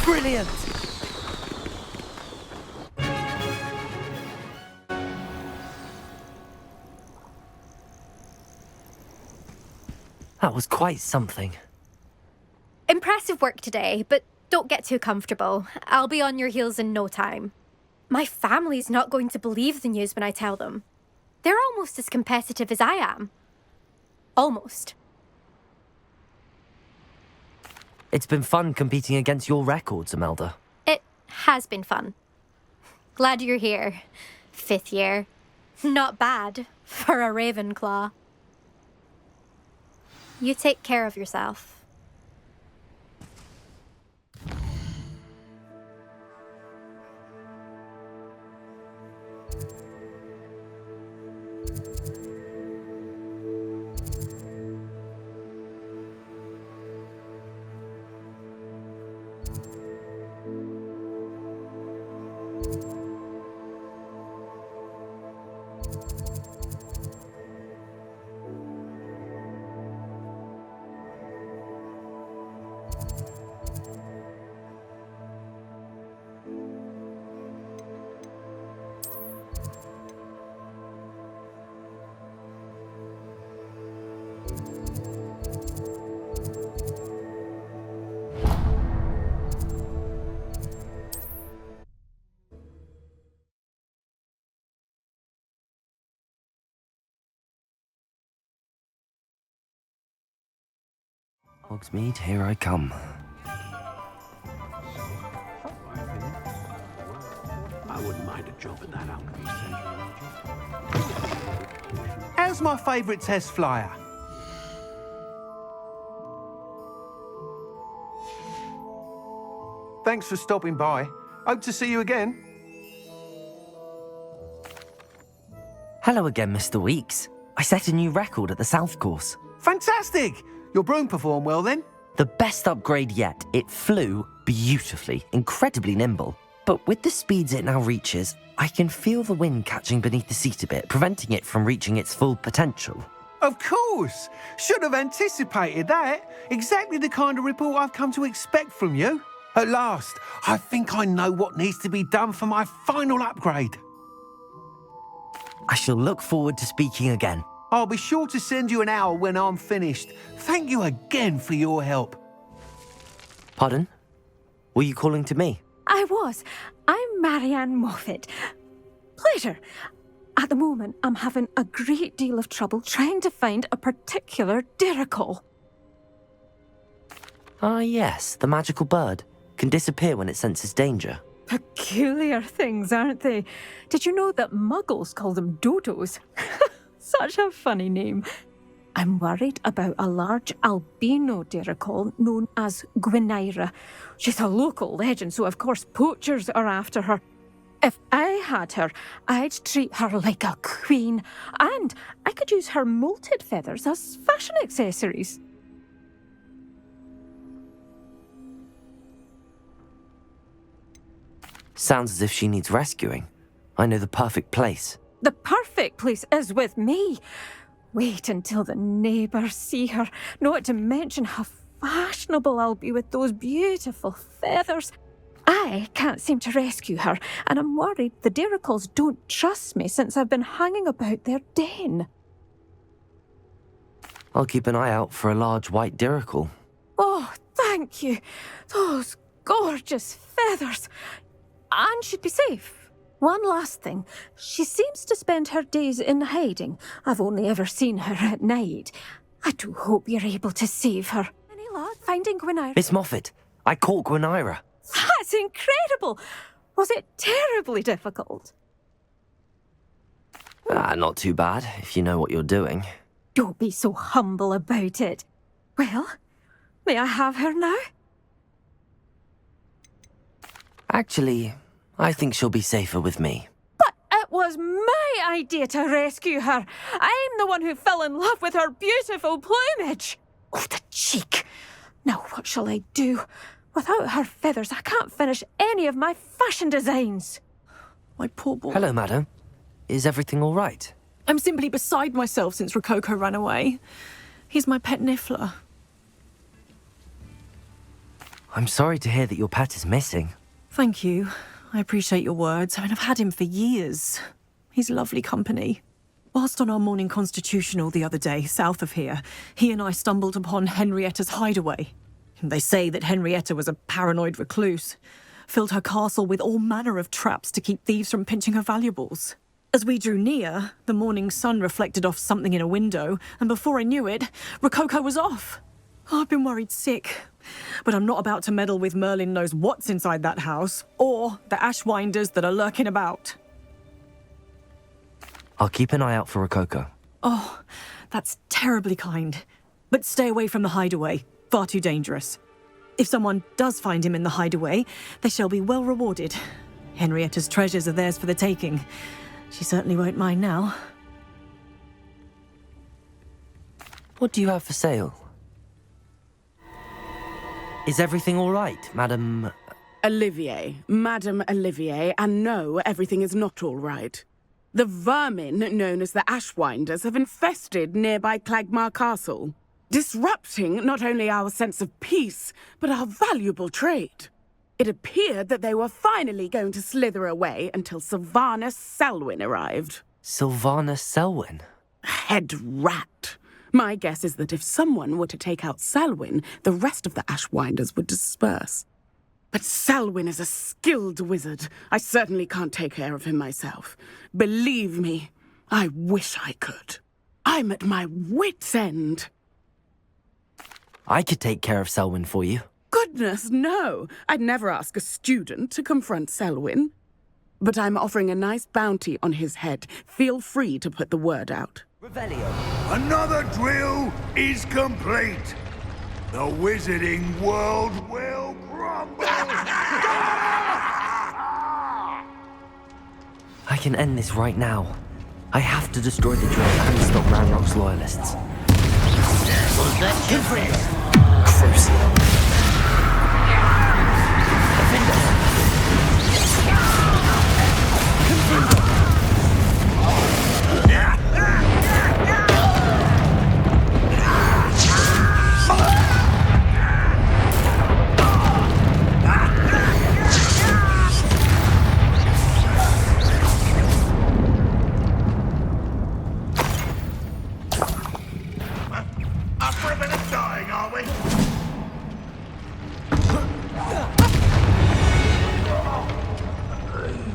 Brilliant! That was quite something. Impressive work today, but don't get too comfortable. I'll be on your heels in no time. My family's not going to believe the news when I tell them. They're almost as competitive as I am. Almost. It's been fun competing against your records, Imelda. It has been fun. Glad you're here. 5th year. Not bad for a Ravenclaw. You take care of yourself. Hogsmeade, here I come. I wouldn't mind a job at that alchemy centre. How's my favourite test flyer? Thanks for stopping by. Hope to see you again. Hello again, Mr. Weeks. I set a new record at the South Course. Fantastic! Your broom performed well then? The best upgrade yet. It flew beautifully, incredibly nimble. But with the speeds it now reaches, I can feel the wind catching beneath the seat a bit, preventing it from reaching its full potential. Of course! Should have anticipated that. Exactly the kind of report I've come to expect from you. At last, I think I know what needs to be done for my final upgrade. I shall look forward to speaking again. I'll be sure to send you an hour when I'm finished. Thank you again for your help. Pardon? Were you calling to me? I was. I'm Marianne Moffat. Pleasure. At the moment, I'm having a great deal of trouble trying to find a particular dirical. Ah, yes, the magical bird. Can disappear when it senses danger. Peculiar things, aren't they? Did you know that muggles call them dodos? Such a funny name. I'm worried about a large albino dirical known as Gwynaira. She's a local legend, so of course poachers are after her. If I had her, I'd treat her like a queen, and I could use her molted feathers as fashion accessories. Sounds as if she needs rescuing. I know the perfect place. The perfect place is with me. Wait until the neighbours see her, not to mention how fashionable I'll be with those beautiful feathers. I can't seem to rescue her, and I'm worried the diricals don't trust me since I've been hanging about their den. I'll keep an eye out for a large white dirical. Oh, thank you. Those gorgeous feathers. And she'd be safe. One last thing. She seems to spend her days in hiding. I've only ever seen her at night. I do hope you're able to save her. Any luck finding Gwynaira? Miss Moffat, I caught Gwynaira. That's incredible! Was it terribly difficult? Not too bad, if you know what you're doing. Don't be so humble about it. Well, may I have her now? Actually, I think she'll be safer with me. But it was my idea to rescue her. I'm the one who fell in love with her beautiful plumage. Oh, the cheek. Now what shall I do? Without her feathers, I can't finish any of my fashion designs. My poor boy. Hello, madam. Is everything all right? I'm simply beside myself since Rococo ran away. He's my pet niffler. I'm sorry to hear that your pet is missing. Thank you. I appreciate your words. I mean, I've had him for years. He's lovely company. Whilst on our morning constitutional the other day, south of here, he and I stumbled upon Henrietta's hideaway. They say that Henrietta was a paranoid recluse, filled her castle with all manner of traps to keep thieves from pinching her valuables. As we drew near, the morning sun reflected off something in a window, and before I knew it, Rococo was off. Oh, I've been worried sick. But I'm not about to meddle with Merlin knows what's inside that house, or the ashwinders that are lurking about. I'll keep an eye out for Rococo. Oh, that's terribly kind. But stay away from the hideaway. Far too dangerous. If someone does find him in the hideaway, they shall be well rewarded. Henrietta's treasures are theirs for the taking. She certainly won't mind now. What do you have for sale? Is everything all right, Madam... Olivier, Madame Olivier, and no, everything is not all right. The vermin known as the Ashwinders have infested nearby Clagmar Castle, disrupting not only our sense of peace, but our valuable trade. It appeared that they were finally going to slither away until Sylvanus Selwyn arrived. Sylvanus Selwyn? Head rat. My guess is that if someone were to take out Selwyn, the rest of the Ashwinders would disperse. But Selwyn is a skilled wizard. I certainly can't take care of him myself. Believe me, I wish I could. I'm at my wit's end. I could take care of Selwyn for you. Goodness, no. I'd never ask a student to confront Selwyn. But I'm offering a nice bounty on his head. Feel free to put the word out. Another drill is complete. The wizarding world will crumble. I can end this right now. I have to destroy the drill and stop Ranrock's loyalists. Crucial.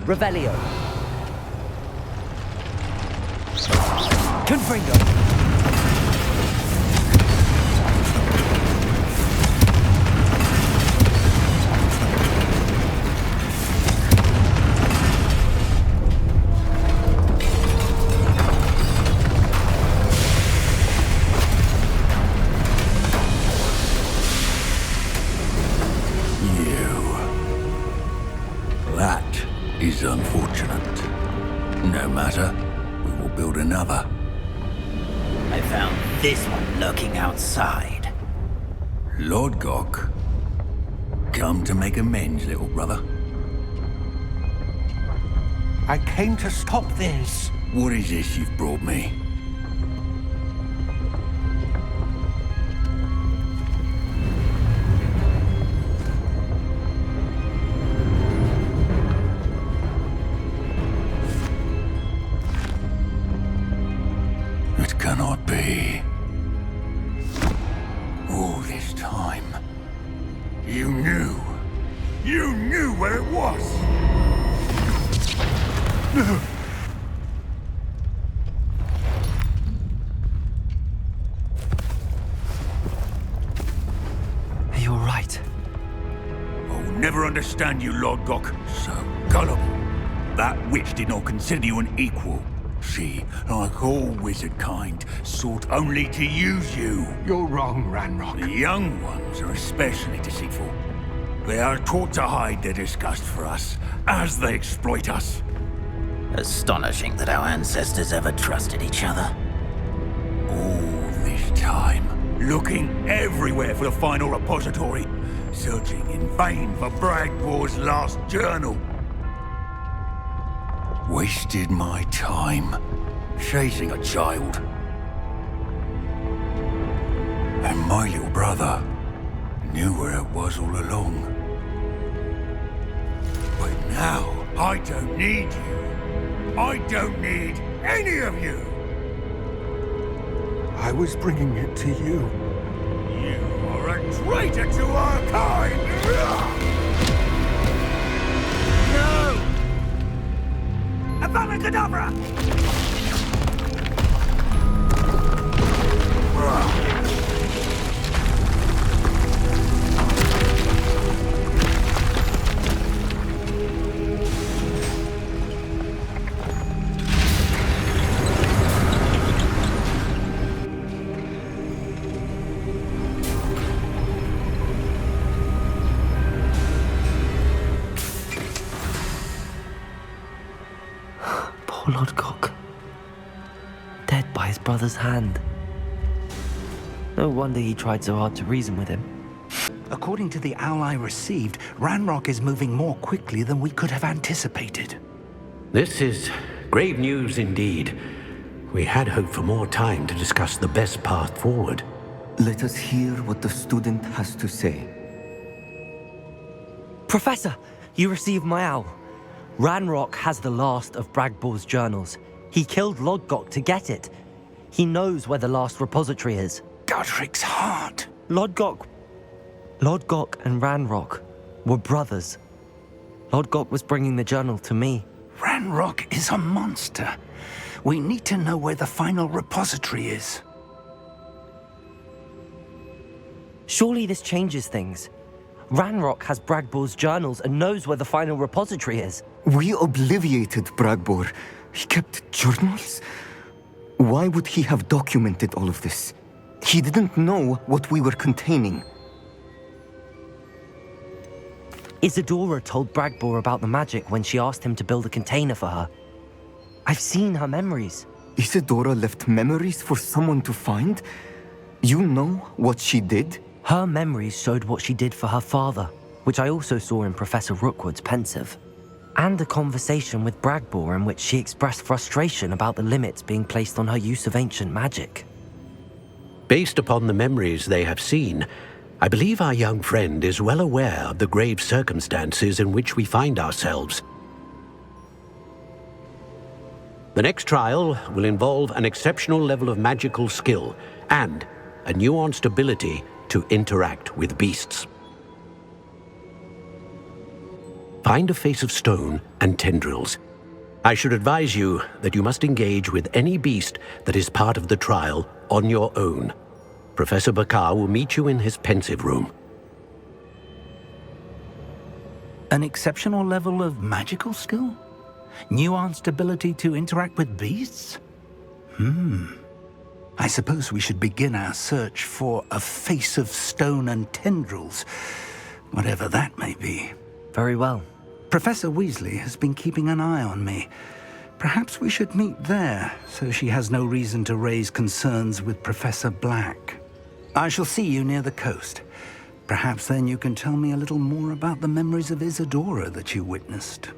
Revelio. Confringo. Is unfortunate. No matter, we will build another. I found this one lurking outside. Lord Gok, come to make amends, little brother. I came to stop this. What is this you've brought me? Cannot be. All this time, you knew where it was. No. Are you all right? I'll never understand you, Lord Gok. So gullible. That witch did not consider you an equal. She, like all wizard kind, sought only to use you. You're wrong, Ranrock. The young ones are especially deceitful. They are taught to hide their disgust for us, as they exploit us. Astonishing that our ancestors ever trusted each other. All this time, looking everywhere for the final repository, searching in vain for Bragbor's last journal. Wasted my time chasing a child. And my little brother knew where it was all along. But now, I don't need you. I don't need any of you. I was bringing it to you. You are a traitor to our kind! No! Avada Kedavra! Poor Lodgok. Dead by his brother's hand. No wonder he tried so hard to reason with him. According to the owl I received, Ranrock is moving more quickly than we could have anticipated. This is grave news indeed. We had hoped for more time to discuss the best path forward. Let us hear what the student has to say. Professor, you received my owl. Ranrock has the last of Bragbor's journals. He killed Lodgok to get it. He knows where the last repository is. Godric's heart. Lodgok and Ranrock were brothers. Lodgok was bringing the journal to me. Ranrock is a monster. We need to know where the final repository is. Surely this changes things. Ranrock has Bragbor's journals and knows where the final repository is. We obliviated Bragbor. He kept journals? Why would he have documented all of this? He didn't know what we were containing. Isadora told Bragbor about the magic when she asked him to build a container for her. I've seen her memories. Isadora left memories for someone to find? You know what she did? Her memories showed what she did for her father, which I also saw in Professor Rookwood's pensive. And a conversation with Bragbor in which she expressed frustration about the limits being placed on her use of ancient magic. Based upon the memories they have seen, I believe our young friend is well aware of the grave circumstances in which we find ourselves. The next trial will involve an exceptional level of magical skill and a nuanced ability to interact with beasts. Find a face of stone and tendrils. I should advise you that you must engage with any beast that is part of the trial on your own. Professor Bakar will meet you in his pensive room. An exceptional level of magical skill? Nuanced ability to interact with beasts? I suppose we should begin our search for a face of stone and tendrils, whatever that may be. Very well. Professor Weasley has been keeping an eye on me. Perhaps we should meet there, so she has no reason to raise concerns with Professor Black. I shall see you near the coast. Perhaps then you can tell me a little more about the memories of Isadora that you witnessed.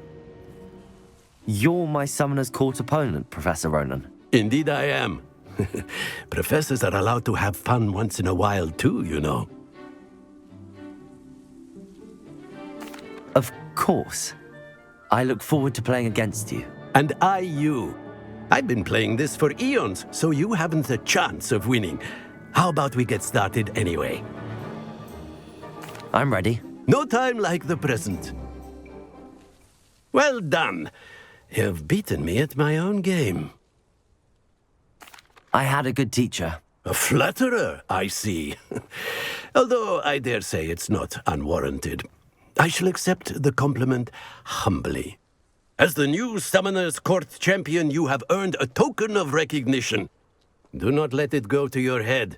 You're my Summoner's Court opponent, Professor Ronan. Indeed I am. Professors are allowed to have fun once in a while too, you know. Of course. I look forward to playing against you. And I you. I've been playing this for eons, so you haven't a chance of winning. How about we get started anyway? I'm ready. No time like the present. Well done. You've beaten me at my own game. I had a good teacher. A flatterer, I see. Although I dare say it's not unwarranted. I shall accept the compliment humbly. As the new Summoner's Court champion, you have earned a token of recognition. Do not let it go to your head.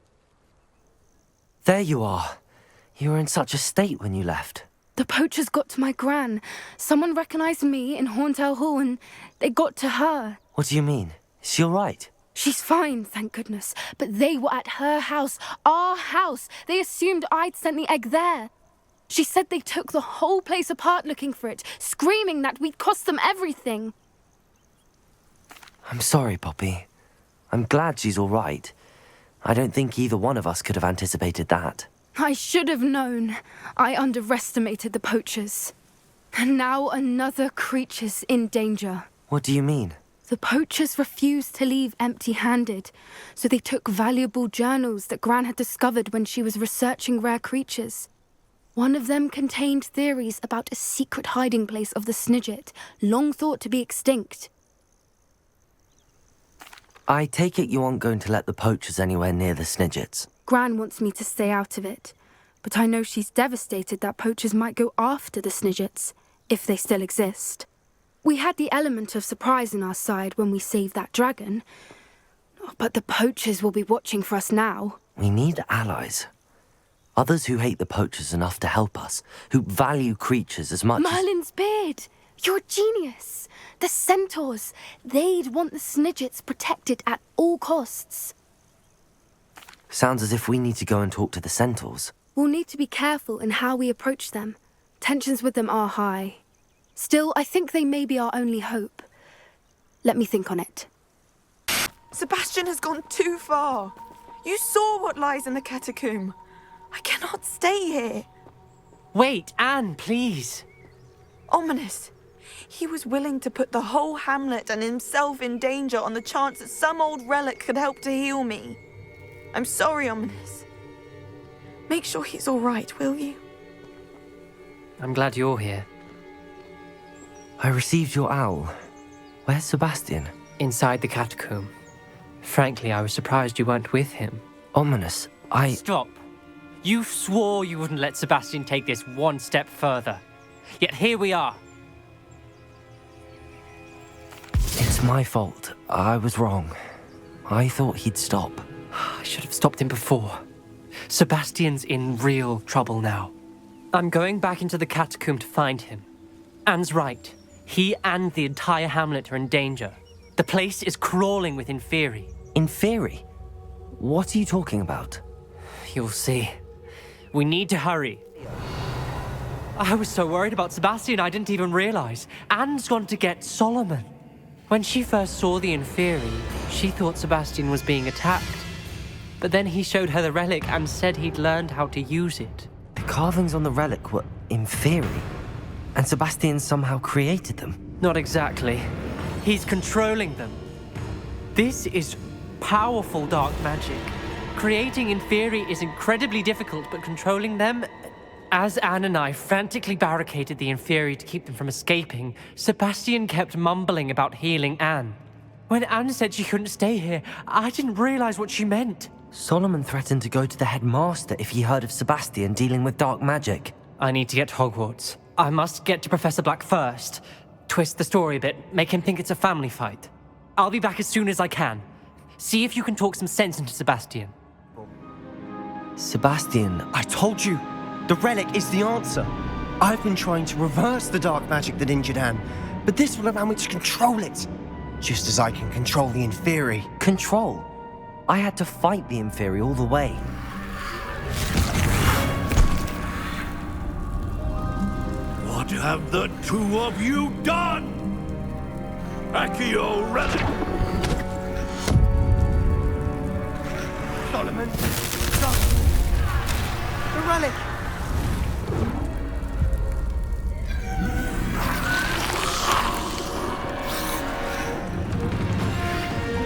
There you are. You were in such a state when you left. The poachers got to my gran. Someone recognized me in Horntail Hall and they got to her. What do you mean? Is she all right? She's fine, thank goodness. But they were at her house, our house. They assumed I'd sent the egg there. She said they took the whole place apart looking for it, screaming that we'd cost them everything. I'm sorry, Poppy. I'm glad she's all right. I don't think either one of us could have anticipated that. I should have known. I underestimated the poachers. And now another creature's in danger. What do you mean? The poachers refused to leave empty-handed, so they took valuable journals that Gran had discovered when she was researching rare creatures. One of them contained theories about a secret hiding place of the Snidget, long thought to be extinct. I take it you aren't going to let the poachers anywhere near the Snidgets. Gran wants me to stay out of it, but I know she's devastated that poachers might go after the Snidgets, if they still exist. We had the element of surprise on our side when we saved that dragon, but the poachers will be watching for us now. We need allies. Others who hate the poachers enough to help us, who value creatures as much Merlin's beard! You're a genius! The centaurs! They'd want the Snidgets protected at all costs. Sounds as if we need to go and talk to the centaurs. We'll need to be careful in how we approach them. Tensions with them are high. Still, I think they may be our only hope. Let me think on it. Sebastian has gone too far. You saw what lies in the catacomb. I cannot stay here. Wait, Anne, please. Ominous. He was willing to put the whole hamlet and himself in danger on the chance that some old relic could help to heal me. I'm sorry, Ominous. Make sure he's all right, will you? I'm glad you're here. I received your owl. Where's Sebastian? Inside the catacomb. Frankly, I was surprised you weren't with him. Ominous, Stop. You swore you wouldn't let Sebastian take this one step further. Yet here we are. It's my fault. I was wrong. I thought he'd stop. I should have stopped him before. Sebastian's in real trouble now. I'm going back into the catacomb to find him. Anne's right. He and the entire hamlet are in danger. The place is crawling with Inferi. Inferi? What are you talking about? You'll see. We need to hurry. I was so worried about Sebastian I didn't even realize. Anne's gone to get Solomon. When she first saw the Inferi, she thought Sebastian was being attacked. But then he showed her the relic and said he'd learned how to use it. The carvings on the relic were Inferi, and Sebastian somehow created them. Not exactly. He's controlling them. This is powerful dark magic. Creating Inferi is incredibly difficult, but controlling them... As Anne and I frantically barricaded the Inferi to keep them from escaping, Sebastian kept mumbling about healing Anne. When Anne said she couldn't stay here, I didn't realize what she meant. Solomon threatened to go to the headmaster if he heard of Sebastian dealing with dark magic. I need to get to Hogwarts. I must get to Professor Black first. Twist the story a bit, make him think it's a family fight. I'll be back as soon as I can. See if you can talk some sense into Sebastian. Sebastian, I told you! The relic is the answer. I've been trying to reverse the dark magic that injured Anne, but this will allow me to control it. Just as I can control the Inferi. Control? I had to fight the Inferi all the way. What have the two of you done? Accio relic! Solomon, stop! The relic!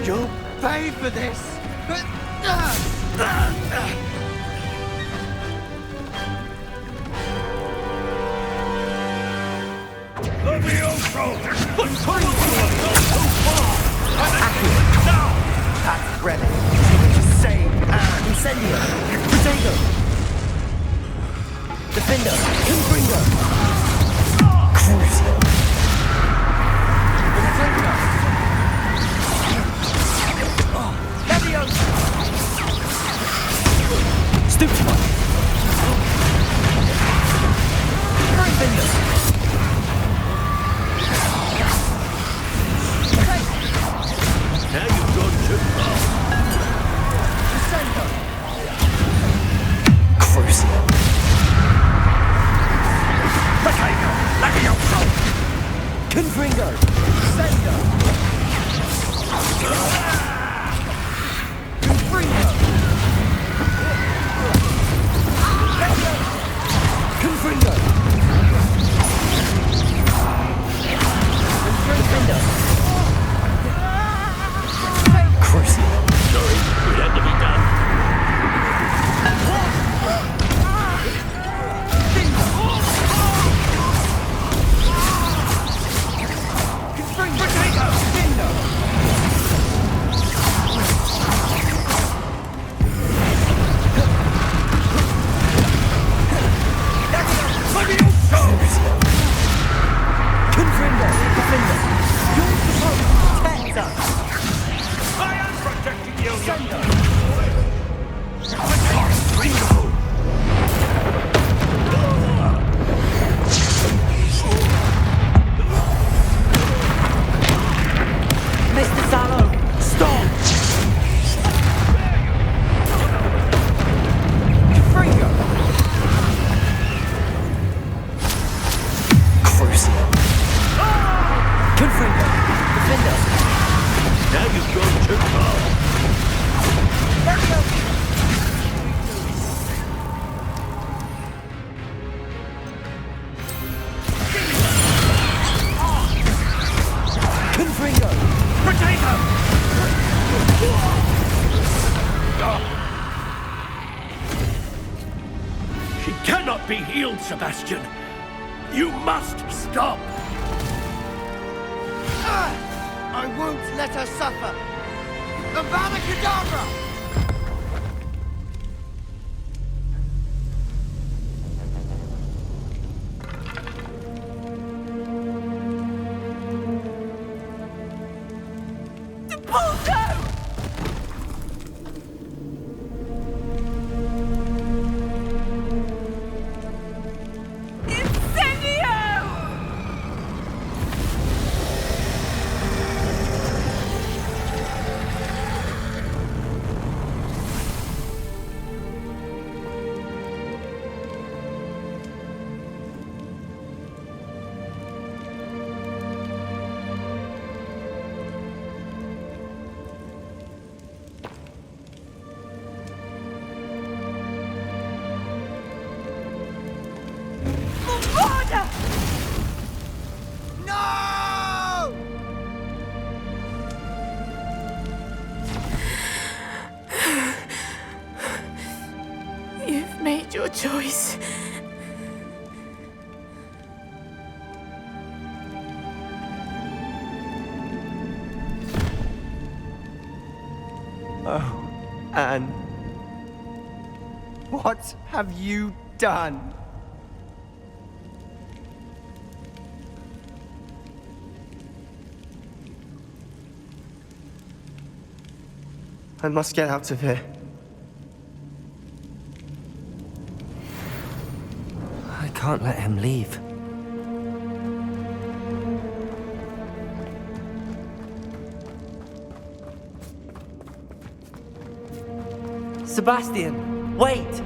You'll pay for this! That's relic. Just save Anne. Incendio! Potato! Defender! Imbringer! Cruiser! Leviosa! Stupefy! Defender! Now you've gone too far. Descendo! Cruiser! Mr. Sallow, stop! Confringo! Crucial. Confringo, defend us! Now you've gone too far. Confringo! Potato! She cannot be healed, Sebastian. You must stop. I won't let her suffer! Avada Kedavra! You've made your choice. Oh, Anne. What have you done? I must get out of here. I can't let him leave. Sebastian, wait!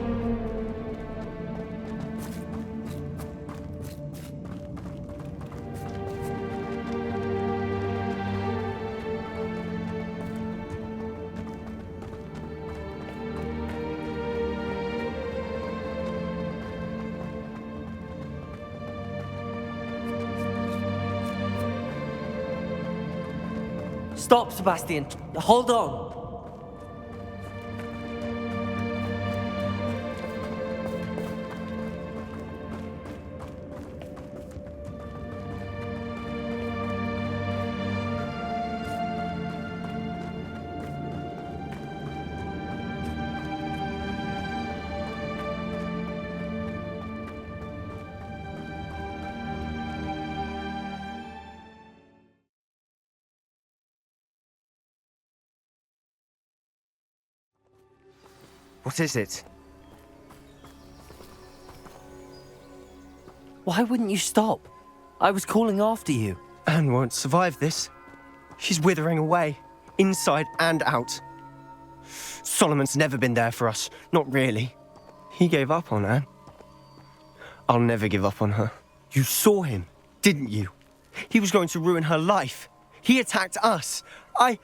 Stop, Sebastian. Hold on. What is it? Why wouldn't you stop? I was calling after you. Anne won't survive this. She's withering away, inside and out. Solomon's never been there for us, not really. He gave up on Anne. I'll never give up on her. You saw him, didn't you? He was going to ruin her life. He attacked us. I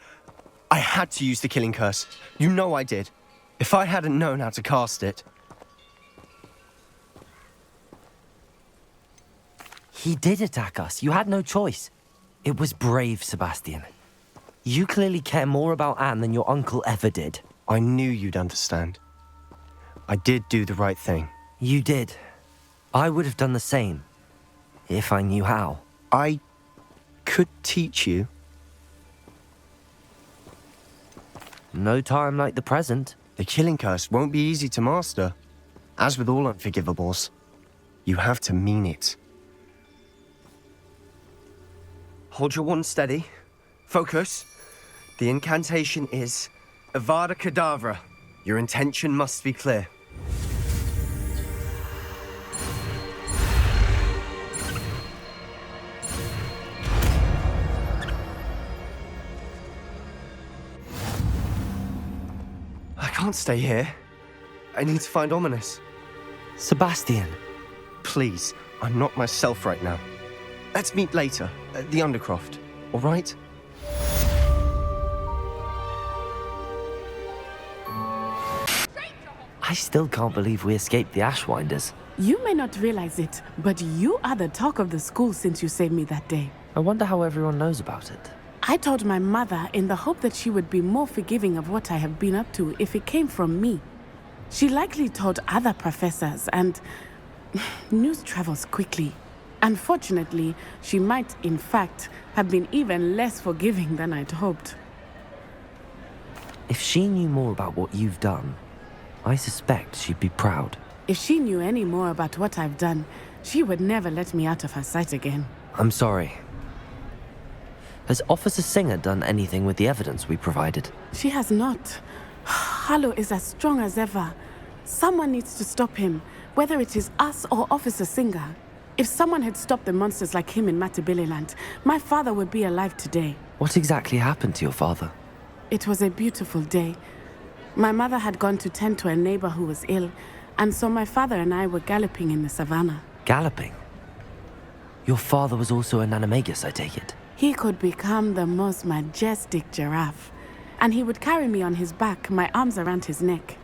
had to use the killing curse. You know I did. If I hadn't known how to cast it... He did attack us. You had no choice. It was brave, Sebastian. You clearly care more about Anne than your uncle ever did. I knew you'd understand. I did do the right thing. You did. I would have done the same, if I knew how. I could teach you. No time like the present. The killing curse won't be easy to master. As with all unforgivables, you have to mean it. Hold your wand steady. Focus. The incantation is Avada Kedavra. Your intention must be clear. I can't stay here. I need to find Ominous. Sebastian. Please, I'm not myself right now. Let's meet later, at the Undercroft, all right? I still can't believe we escaped the Ashwinders. You may not realize it, but you are the talk of the school since you saved me that day. I wonder how everyone knows about it. I told my mother in the hope that she would be more forgiving of what I have been up to if it came from me. She likely told other professors, and news travels quickly. Unfortunately, she might, in fact, have been even less forgiving than I'd hoped. If she knew more about what you've done, I suspect she'd be proud. If she knew any more about what I've done, she would never let me out of her sight again. I'm sorry. Has Officer Singer done anything with the evidence we provided? She has not. Harlow is as strong as ever. Someone needs to stop him, whether it is us or Officer Singer. If someone had stopped the monsters like him in Matabeleland, my father would be alive today. What exactly happened to your father? It was a beautiful day. My mother had gone to tend to a neighbor who was ill, and so my father and I were galloping in the savannah. Galloping? Your father was also an animagus, I take it? He could become the most majestic giraffe, and he would carry me on his back, my arms around his neck.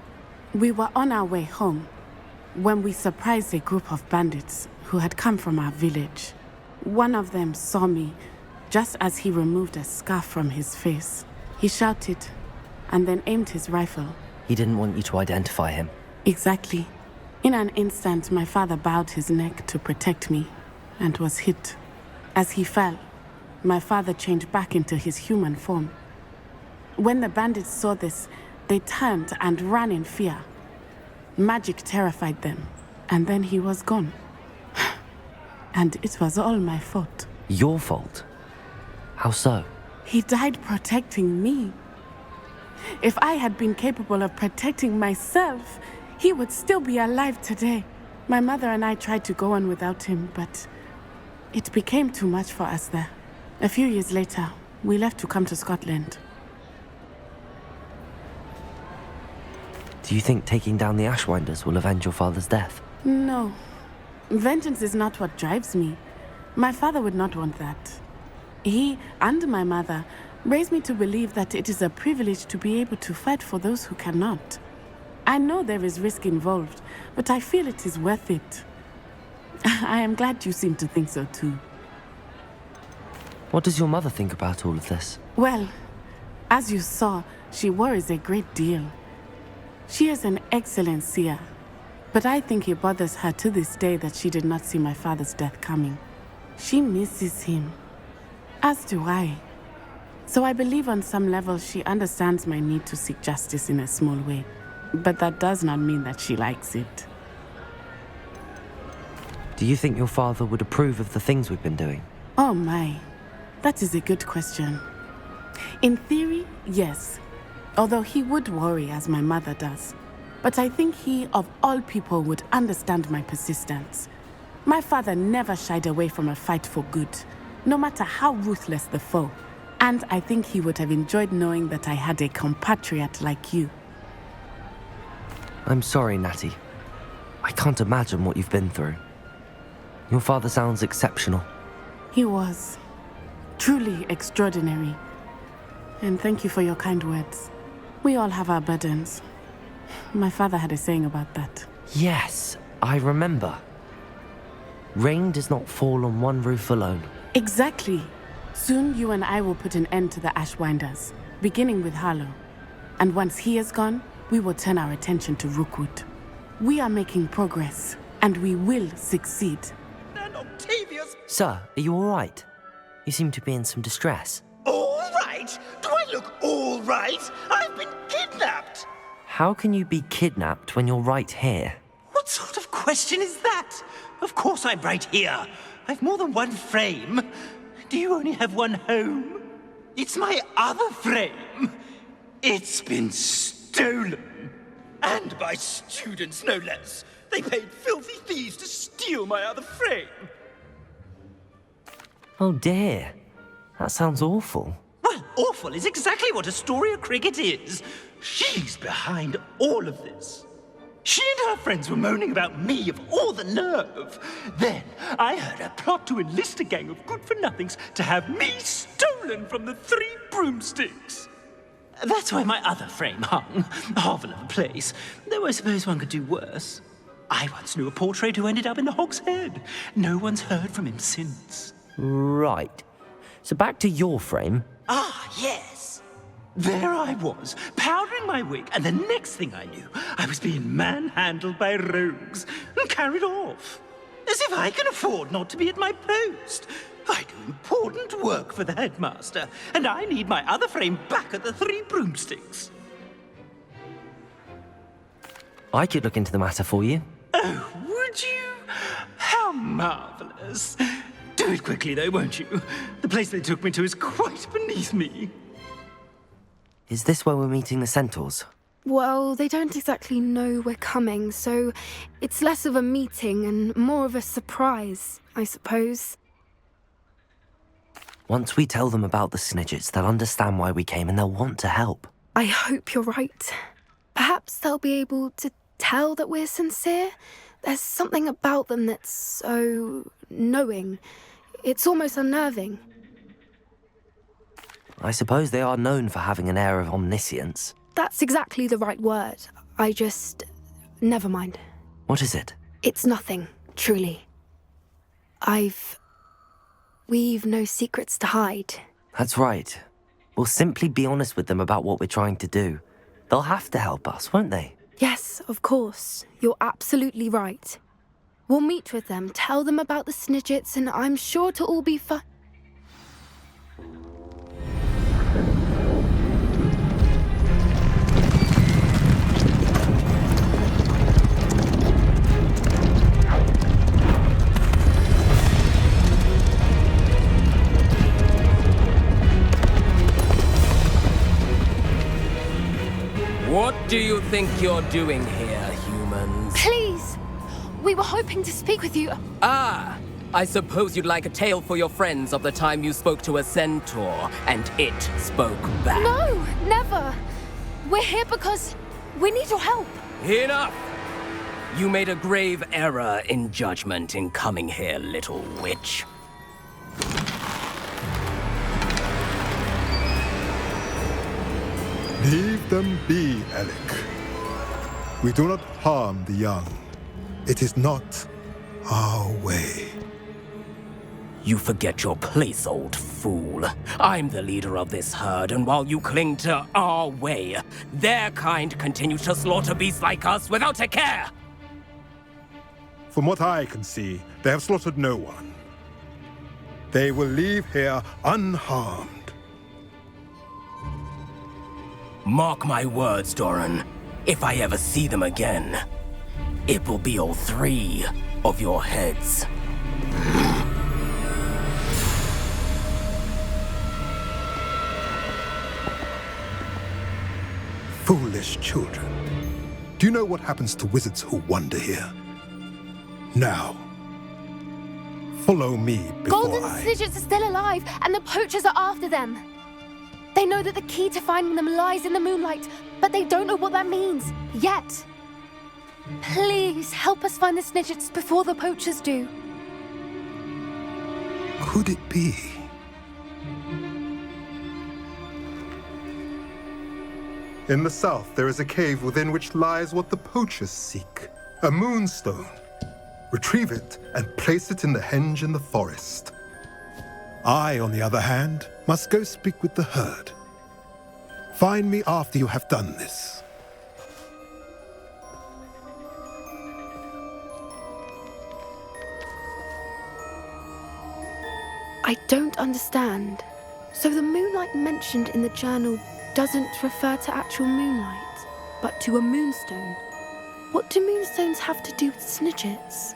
We were on our way home when we surprised a group of bandits who had come from our village. One of them saw me just as he removed a scarf from his face. He shouted and then aimed his rifle. He didn't want you to identify him. Exactly. In an instant, my father bowed his neck to protect me and was hit. As he fell, my father changed back into his human form. When the bandits saw this, they turned and ran in fear. Magic terrified them, and then he was gone. And it was all my fault. Your fault? How so? He died protecting me. If I had been capable of protecting myself, he would still be alive today. My mother and I tried to go on without him, but it became too much for us there. A few years later, we left to come to Scotland. Do you think taking down the Ashwinders will avenge your father's death? No. Vengeance is not what drives me. My father would not want that. He and my mother raised me to believe that it is a privilege to be able to fight for those who cannot. I know there is risk involved, but I feel it is worth it. I am glad you seem to think so too. What does your mother think about all of this? Well, as you saw, she worries a great deal. She is an excellent seer, but I think it bothers her to this day that she did not see my father's death coming. She misses him, as do I. So I believe on some level she understands my need to seek justice in a small way, but that does not mean that she likes it. Do you think your father would approve of the things we've been doing? Oh my, that is a good question. In theory, yes. Although he would worry as my mother does. But I think he, of all people, would understand my persistence. My father never shied away from a fight for good, no matter how ruthless the foe. And I think he would have enjoyed knowing that I had a compatriot like you. I'm sorry, Natty. I can't imagine what you've been through. Your father sounds exceptional. He was. Truly extraordinary. And thank you for your kind words. We all have our burdens. My father had a saying about that. Yes, I remember. Rain does not fall on one roof alone. Exactly. Soon you and I will put an end to the Ashwinders, beginning with Harlow. And once he is gone, we will turn our attention to Rookwood. We are making progress, and we will succeed. Sir, are you all right? You seem to be in some distress. All right? Do I look all right? I've been kidnapped! How can you be kidnapped when you're right here? What sort of question is that? Of course I'm right here. I've more than one frame. Do you only have one home? It's my other frame. It's been stolen. And by students, no less. They paid filthy thieves to steal my other frame. Oh dear. That sounds awful. Well, awful is exactly what Astoria Cricket is. She's behind all of this. She and her friends were moaning about me of all the nerve. Then I heard her plot to enlist a gang of good-for-nothings to have me stolen from the Three Broomsticks. That's where my other frame hung. A hovel of a place. Though I suppose one could do worse. I once knew a portrait who ended up in the Hog's Head. No one's heard from him since. Right. So back to your frame. Ah, yes. There I was, powdering my wig, and the next thing I knew, I was being manhandled by rogues and carried off. As if I can afford not to be at my post. I do important work for the headmaster, and I need my other frame back at the Three Broomsticks. I could look into the matter for you. Oh, would you? How marvelous. Do it quickly, though, won't you? The place they took me to is quite beneath me. Is this where we're meeting the centaurs? Well, they don't exactly know we're coming, so it's less of a meeting and more of a surprise, I suppose. Once we tell them about the Snidgets, they'll understand why we came and they'll want to help. I hope you're right. Perhaps they'll be able to tell that we're sincere. There's something about them that's so knowing. It's almost unnerving. I suppose they are known for having an air of omniscience. That's exactly the right word. Never mind. What is it? It's nothing, truly. We've no secrets to hide. That's right. We'll simply be honest with them about what we're trying to do. They'll have to help us, won't they? Yes, of course. You're absolutely right. We'll meet with them, tell them about the Snidgets, and I'm sure to all be fine. What do you think you're doing here, humans? Please! We were hoping to speak with you. Ah! I suppose you'd like a tale for your friends of the time you spoke to a centaur, and it spoke back. No, never! We're here because we need your help. Enough! You made a grave error in judgment in coming here, little witch. Leave them be, Alec. We do not harm the young. It is not our way. You forget your place, old fool. I'm the leader of this herd, and while you cling to our way, their kind continue to slaughter beasts like us without a care! From what I can see, they have slaughtered no one. They will leave here unharmed. Mark my words, Doran. If I ever see them again, it will be all three of your heads. Foolish children. Do you know what happens to wizards who wander here? Now, follow me before Golden Snidgets are still alive, and the poachers are after them. They know that the key to finding them lies in the moonlight, but they don't know what that means, yet. Please, help us find the Snidgets before the poachers do. Could it be? In the south, there is a cave within which lies what the poachers seek. A moonstone. Retrieve it and place it in the henge in the forest. I, on the other hand, must go speak with the herd. Find me after you have done this. I don't understand. So the moonlight mentioned in the journal doesn't refer to actual moonlight, but to a moonstone. What do moonstones have to do with Snidgets?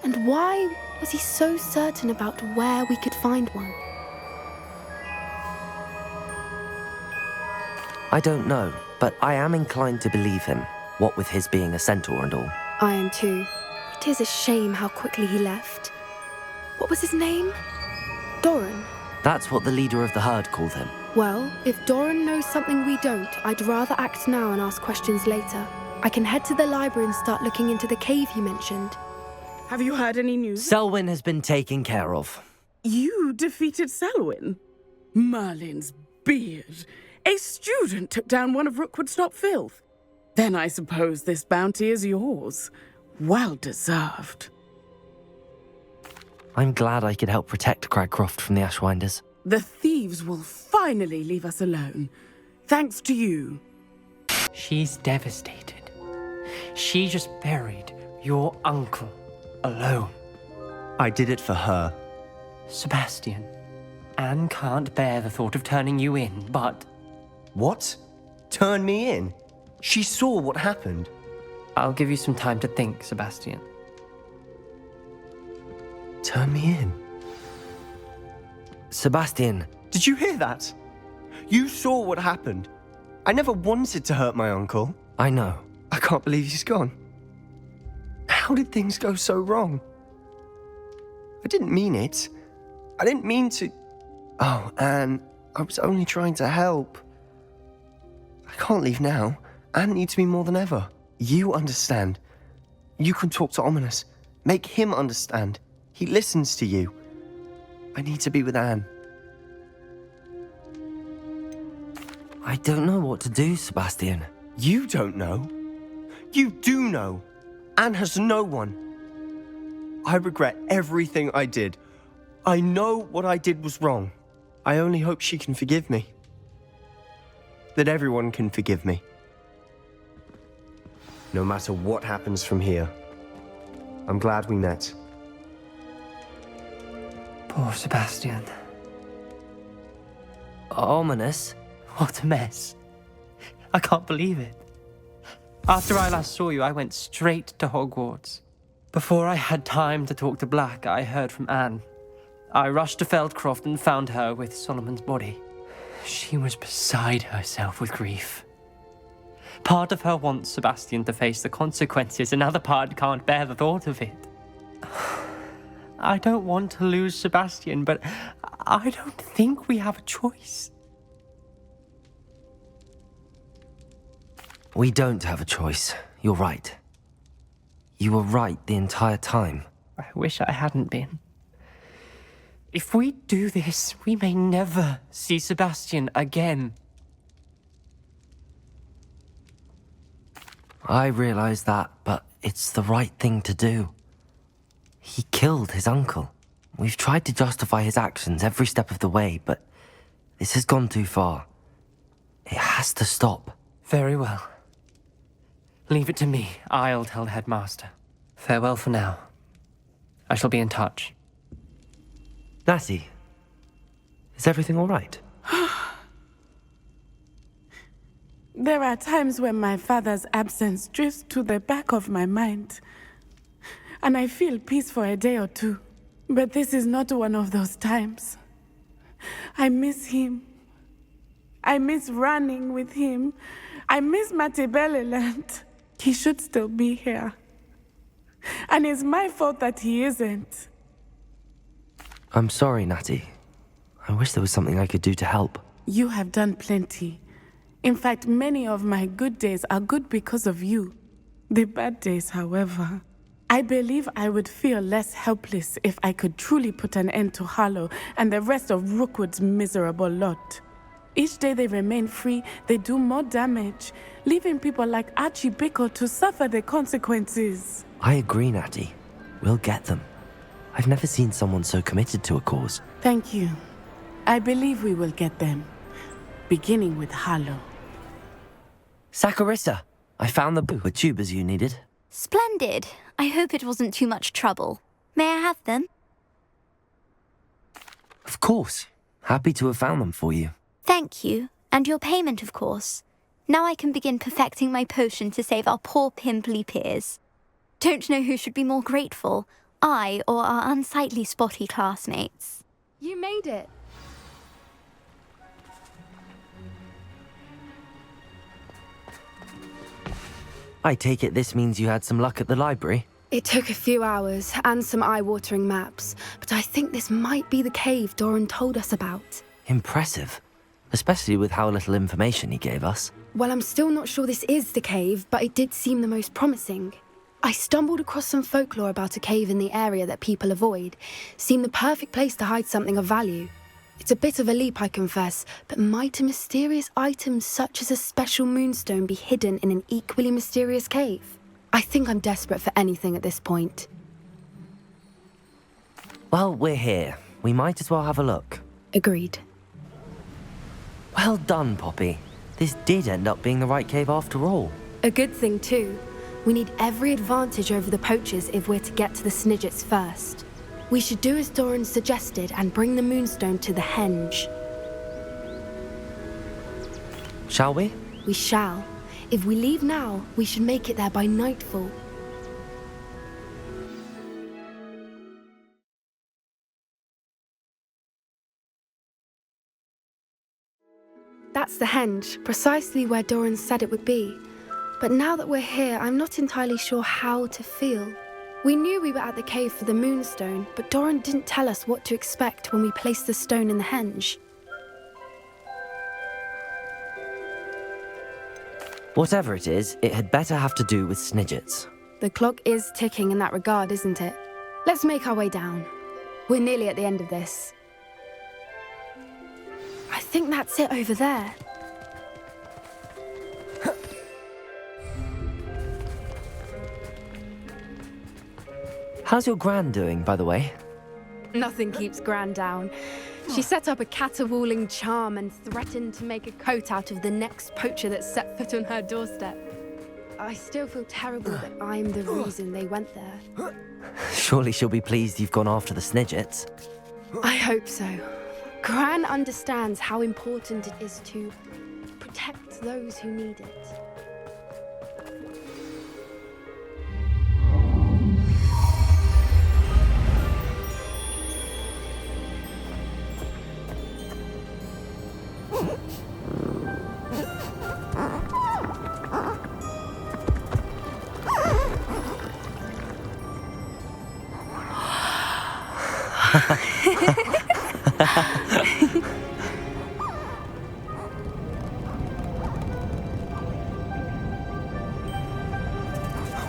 And why was he so certain about where we could find one? I don't know, but I am inclined to believe him, what with his being a centaur and all. I am too. It is a shame how quickly he left. What was his name? Doran. That's what the leader of the herd called him. Well, if Doran knows something we don't, I'd rather act now and ask questions later. I can head to the library and start looking into the cave you mentioned. Have you heard any news? Selwyn has been taken care of. You defeated Selwyn? Merlin's beard. A student took down one of Rookwood's top filth. Then I suppose this bounty is yours. Well deserved. I'm glad I could help protect Cragcroft from the Ashwinders. The thieves will finally leave us alone. Thanks to you. She's devastated. She just buried your uncle alone. I did it for her. Sebastian, Anne can't bear the thought of turning you in, but... What? Turn me in? She saw what happened. I'll give you some time to think, Sebastian. Turn me in? Sebastian. Did you hear that? You saw what happened. I never wanted to hurt my uncle. I know. I can't believe he's gone. How did things go so wrong? I didn't mean it. I didn't mean to... Oh, Anne, I was only trying to help. I can't leave now. Anne needs me more than ever. You understand. You can talk to Ominous. Make him understand. He listens to you. I need to be with Anne. I don't know what to do, Sebastian. You don't know. You do know. Anne has no one. I regret everything I did. I know what I did was wrong. I only hope she can forgive me. That everyone can forgive me. No matter what happens from here. I'm glad we met. Poor Sebastian. Ominous? What a mess. I can't believe it. After I last saw you, I went straight to Hogwarts. Before I had time to talk to Black, I heard from Anne. I rushed to Feldcroft and found her with Solomon's body. She was beside herself with grief. Part of her wants Sebastian to face the consequences, another part can't bear the thought of it. I don't want to lose Sebastian, but I don't think we have a choice. We don't have a choice. You're right. You were right the entire time. I wish I hadn't been. If we do this, we may never see Sebastian again. I realize that, but it's the right thing to do. He killed his uncle. We've tried to justify his actions every step of the way, but this has gone too far. It has to stop. Very well. Leave it to me. I'll tell the headmaster. Farewell for now. I shall be in touch. Natty, is everything all right? There are times when my father's absence drifts to the back of my mind, and I feel peace for a day or two. But this is not one of those times. I miss him. I miss running with him. I miss Mattibeleland. He should still be here. And it's my fault that he isn't. I'm sorry, Natty. I wish there was something I could do to help. You have done plenty. In fact, many of my good days are good because of you. The bad days, however. I believe I would feel less helpless if I could truly put an end to Harlow and the rest of Rookwood's miserable lot. Each day they remain free, they do more damage, leaving people like Archie Bickle to suffer the consequences. I agree, Natty. We'll get them. I've never seen someone so committed to a cause. Thank you. I believe we will get them, beginning with Harlow. Saccharissa, I found the tubers you needed. Splendid. I hope it wasn't too much trouble. May I have them? Of course. Happy to have found them for you. Thank you. And your payment, of course. Now I can begin perfecting my potion to save our poor pimply peers. Don't know who should be more grateful, I or our unsightly spotty classmates. You made it. I take it this means you had some luck at the library? It took a few hours and some eye-watering maps, but I think this might be the cave Doran told us about. Impressive. Especially with how little information he gave us. Well, I'm still not sure this is the cave, but it did seem the most promising. I stumbled across some folklore about a cave in the area that people avoid. Seemed the perfect place to hide something of value. It's a bit of a leap, I confess, but might a mysterious item such as a special moonstone be hidden in an equally mysterious cave? I think I'm desperate for anything at this point. Well, we're here. We might as well have a look. Agreed. Well done, Poppy. This did end up being the right cave after all. A good thing, too. We need every advantage over the poachers if we're to get to the Snidgets first. We should do as Doran suggested and bring the moonstone to the henge. Shall we? We shall. If we leave now, we should make it there by nightfall. That's the henge, precisely where Doran said it would be. But now that we're here, I'm not entirely sure how to feel. We knew we were at the cave for the moonstone, but Doran didn't tell us what to expect when we placed the stone in the henge. Whatever it is, it had better have to do with Snidgets. The clock is ticking in that regard, isn't it? Let's make our way down. We're nearly at the end of this. I think that's it over there. How's your gran doing, by the way? Nothing keeps Gran down. She set up a caterwauling charm and threatened to make a coat out of the next poacher that set foot on her doorstep. I still feel terrible that I'm the reason they went there. Surely she'll be pleased you've gone after the Snidgets. I hope so. Gran understands how important it is to protect those who need it.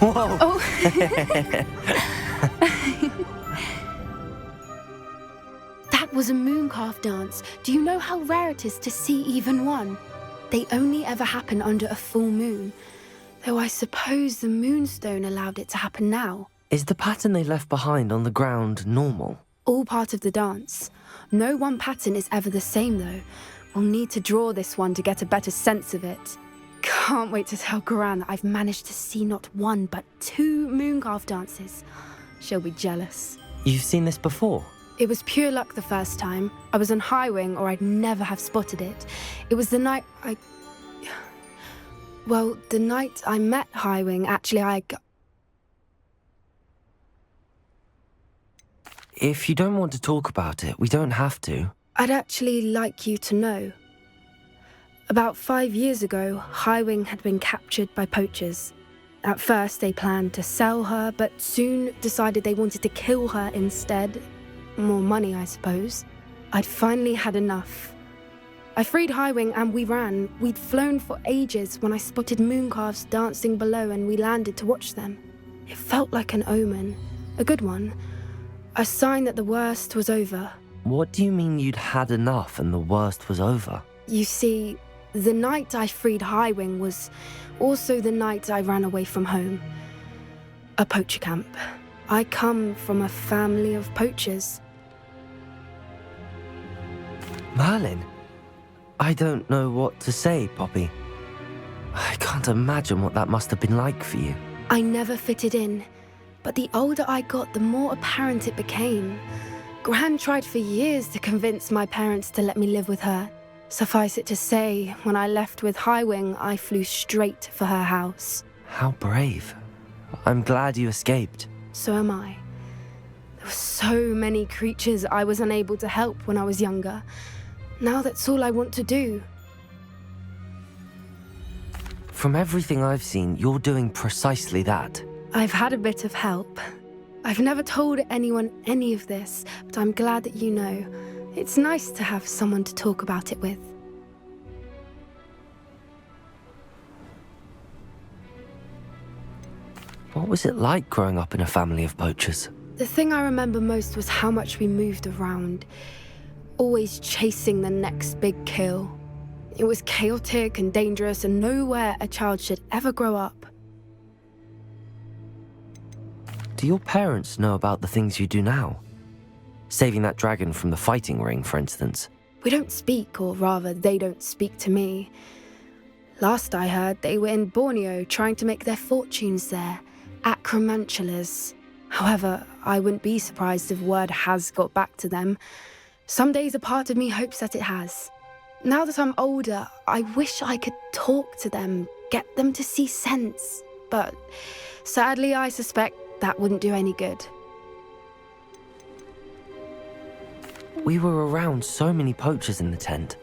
Whoa! Oh. That was a mooncalf dance. Do you know how rare it is to see even one? They only ever happen under a full moon. Though I suppose the moonstone allowed it to happen now. Is the pattern they left behind on the ground normal? All part of the dance. No one pattern is ever the same, though. We'll need to draw this one to get a better sense of it. Can't wait to tell Gran that I've managed to see not one, but 2 mooncalf dances. She'll be jealous. You've seen this before? It was pure luck the first time. I was on Highwing, or I'd never have spotted it. It was the night Well, the night I met Highwing, actually, If you don't want to talk about it, we don't have to. I'd actually like you to know. About 5 years ago, Highwing had been captured by poachers. At first, they planned to sell her, but soon decided they wanted to kill her instead. More money, I suppose. I'd finally had enough. I freed Highwing and we ran. We'd flown for ages when I spotted mooncalves dancing below and we landed to watch them. It felt like an omen. A good one. A sign that the worst was over. What do you mean you'd had enough and the worst was over? You see, the night I freed Highwing was also the night I ran away from home. A poacher camp. I come from a family of poachers. Merlin? I don't know what to say, Poppy. I can't imagine what that must have been like for you. I never fitted in, but the older I got, the more apparent it became. Gran tried for years to convince my parents to let me live with her. Suffice it to say, when I left with Highwing, I flew straight for her house. How brave. I'm glad you escaped. So am I. There were so many creatures I was unable to help when I was younger. Now that's all I want to do. From everything I've seen, you're doing precisely that. I've had a bit of help. I've never told anyone any of this, but I'm glad that you know. It's nice to have someone to talk about it with. What was it like growing up in a family of poachers? The thing I remember most was how much we moved around, always chasing the next big kill. It was chaotic and dangerous, and nowhere a child should ever grow up. Do your parents know about the things you do now? Saving that dragon from the fighting ring, for instance. We don't speak, or rather, they don't speak to me. Last I heard, they were in Borneo trying to make their fortunes there, acromantulas. However, I wouldn't be surprised if word has got back to them. Some days a part of me hopes that it has. Now that I'm older, I wish I could talk to them, get them to see sense. But sadly, I suspect that wouldn't do any good. We were around so many poachers in the tent.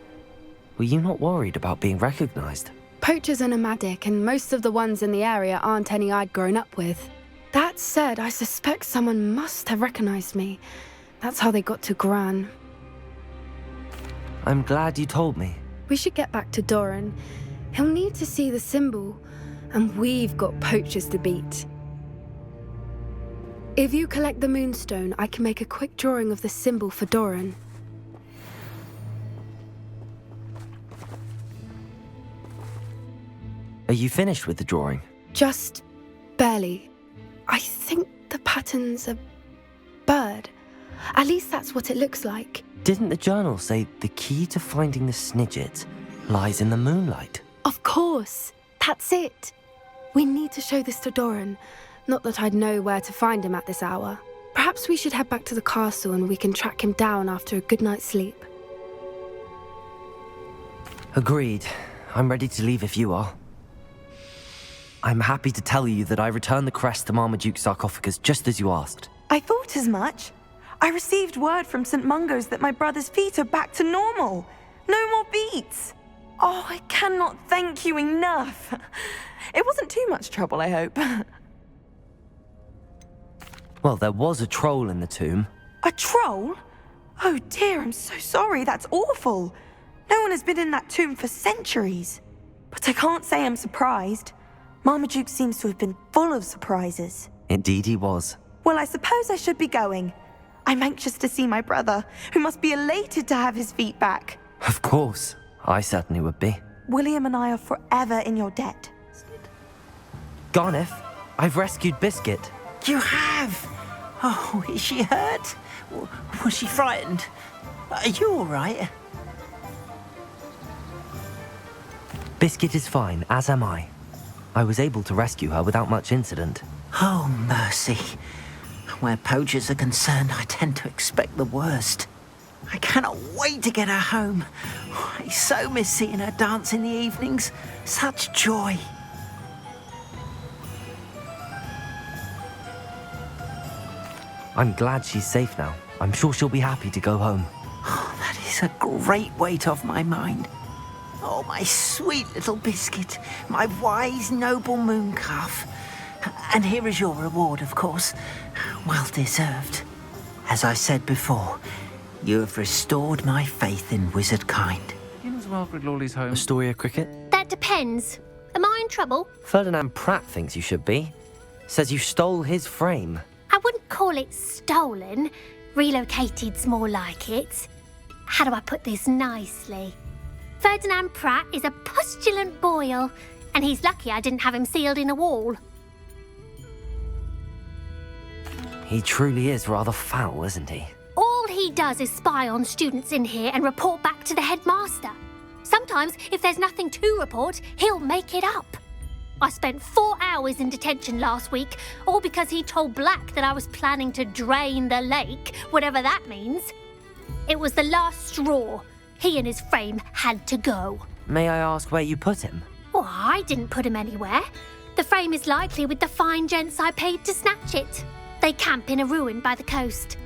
Were you not worried about being recognized? Poachers are nomadic, and most of the ones in the area aren't any I'd grown up with. That said, I suspect someone must have recognized me. That's how they got to Gran. I'm glad you told me. We should get back to Doran. He'll need to see the symbol, and we've got poachers to beat. If you collect the moonstone, I can make a quick drawing of the symbol for Doran. Are you finished with the drawing? Just barely. I think the pattern's a bird. At least that's what it looks like. Didn't the journal say the key to finding the Snidget lies in the moonlight? Of course. That's it. We need to show this to Doran. Not that I'd know where to find him at this hour. Perhaps we should head back to the castle and we can track him down after a good night's sleep. Agreed. I'm ready to leave if you are. I'm happy to tell you that I returned the crest to Marmaduke's sarcophagus just as you asked. I thought as much. I received word from St. Mungo's that my brother's feet are back to normal. No more beats. Oh, I cannot thank you enough. It wasn't too much trouble, I hope. Well, there was a troll in the tomb. A troll? Oh dear, I'm so sorry. That's awful. No one has been in that tomb for centuries. But I can't say I'm surprised. Marmaduke seems to have been full of surprises. Indeed he was. Well, I suppose I should be going. I'm anxious to see my brother, who must be elated to have his feet back. Of course. I certainly would be. William and I are forever in your debt. Garneth, I've rescued Biscuit. You have? Oh, is she hurt? Was she frightened? Are you all right? Biscuit is fine, as am I. I was able to rescue her without much incident. Oh, mercy. Where poachers are concerned, I tend to expect the worst. I cannot wait to get her home. I so miss seeing her dance in the evenings. Such joy. I'm glad she's safe now. I'm sure she'll be happy to go home. Oh, that is a great weight off my mind. Oh, my sweet little Biscuit, my wise, noble mooncalf. And here is your reward, of course. Well deserved. As I said before, you have restored my faith in wizard kind. Astoria Cricket? That depends. Am I in trouble? Ferdinand Pratt thinks you should be. Says you stole his frame. I wouldn't call it stolen. Relocated's more like it. How do I put this nicely? Ferdinand Pratt is a postulant boil, and he's lucky I didn't have him sealed in a wall. He truly is rather foul, isn't he? All he does is spy on students in here and report back to the headmaster. Sometimes, if there's nothing to report, he'll make it up. I spent 4 hours in detention last week, all because he told Black that I was planning to drain the lake, whatever that means. It was the last straw. He and his frame had to go. May I ask where you put him? Well, I didn't put him anywhere. The frame is likely with the fine gents I paid to snatch it. They camp in a ruin by the coast.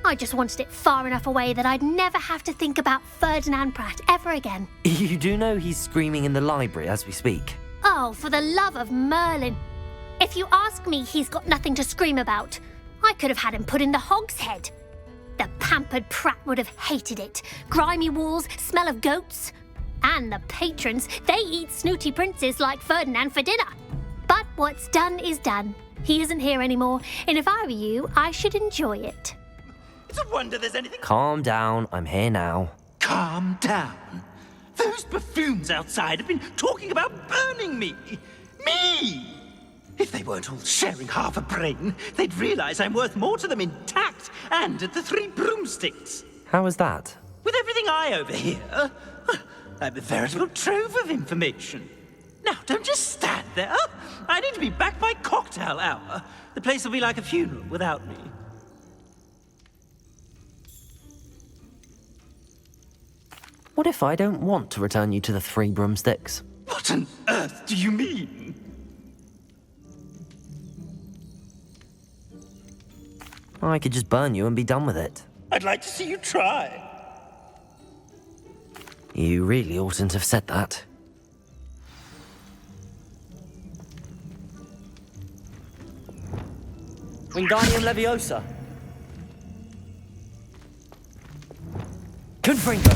I just wanted it far enough away that I'd never have to think about Ferdinand Pratt ever again. You do know he's screaming in the library as we speak? Oh, for the love of Merlin. If you ask me, he's got nothing to scream about. I could have had him put in the Hogshead. The pampered prat would have hated it. Grimy walls, smell of goats. And the patrons, they eat snooty princes like Ferdinand for dinner. But what's done is done. He isn't here anymore, and if I were you, I should enjoy it. It's a wonder there's anything... Calm down, I'm here now. Calm down. Those buffoons outside have been talking about burning me. Me! If they weren't all sharing half a brain, they'd realize I'm worth more to them intact and at the Three Broomsticks. How was that? With everything I overhear, I'm a veritable trove of information. Now, don't just stand there. I need to be back by cocktail hour. The place will be like a funeral without me. What if I don't want to return you to the Three Broomsticks? What on earth do you mean? I could just burn you and be done with it. I'd like to see you try. You really oughtn't have said that. Wingardium Leviosa. Confringo.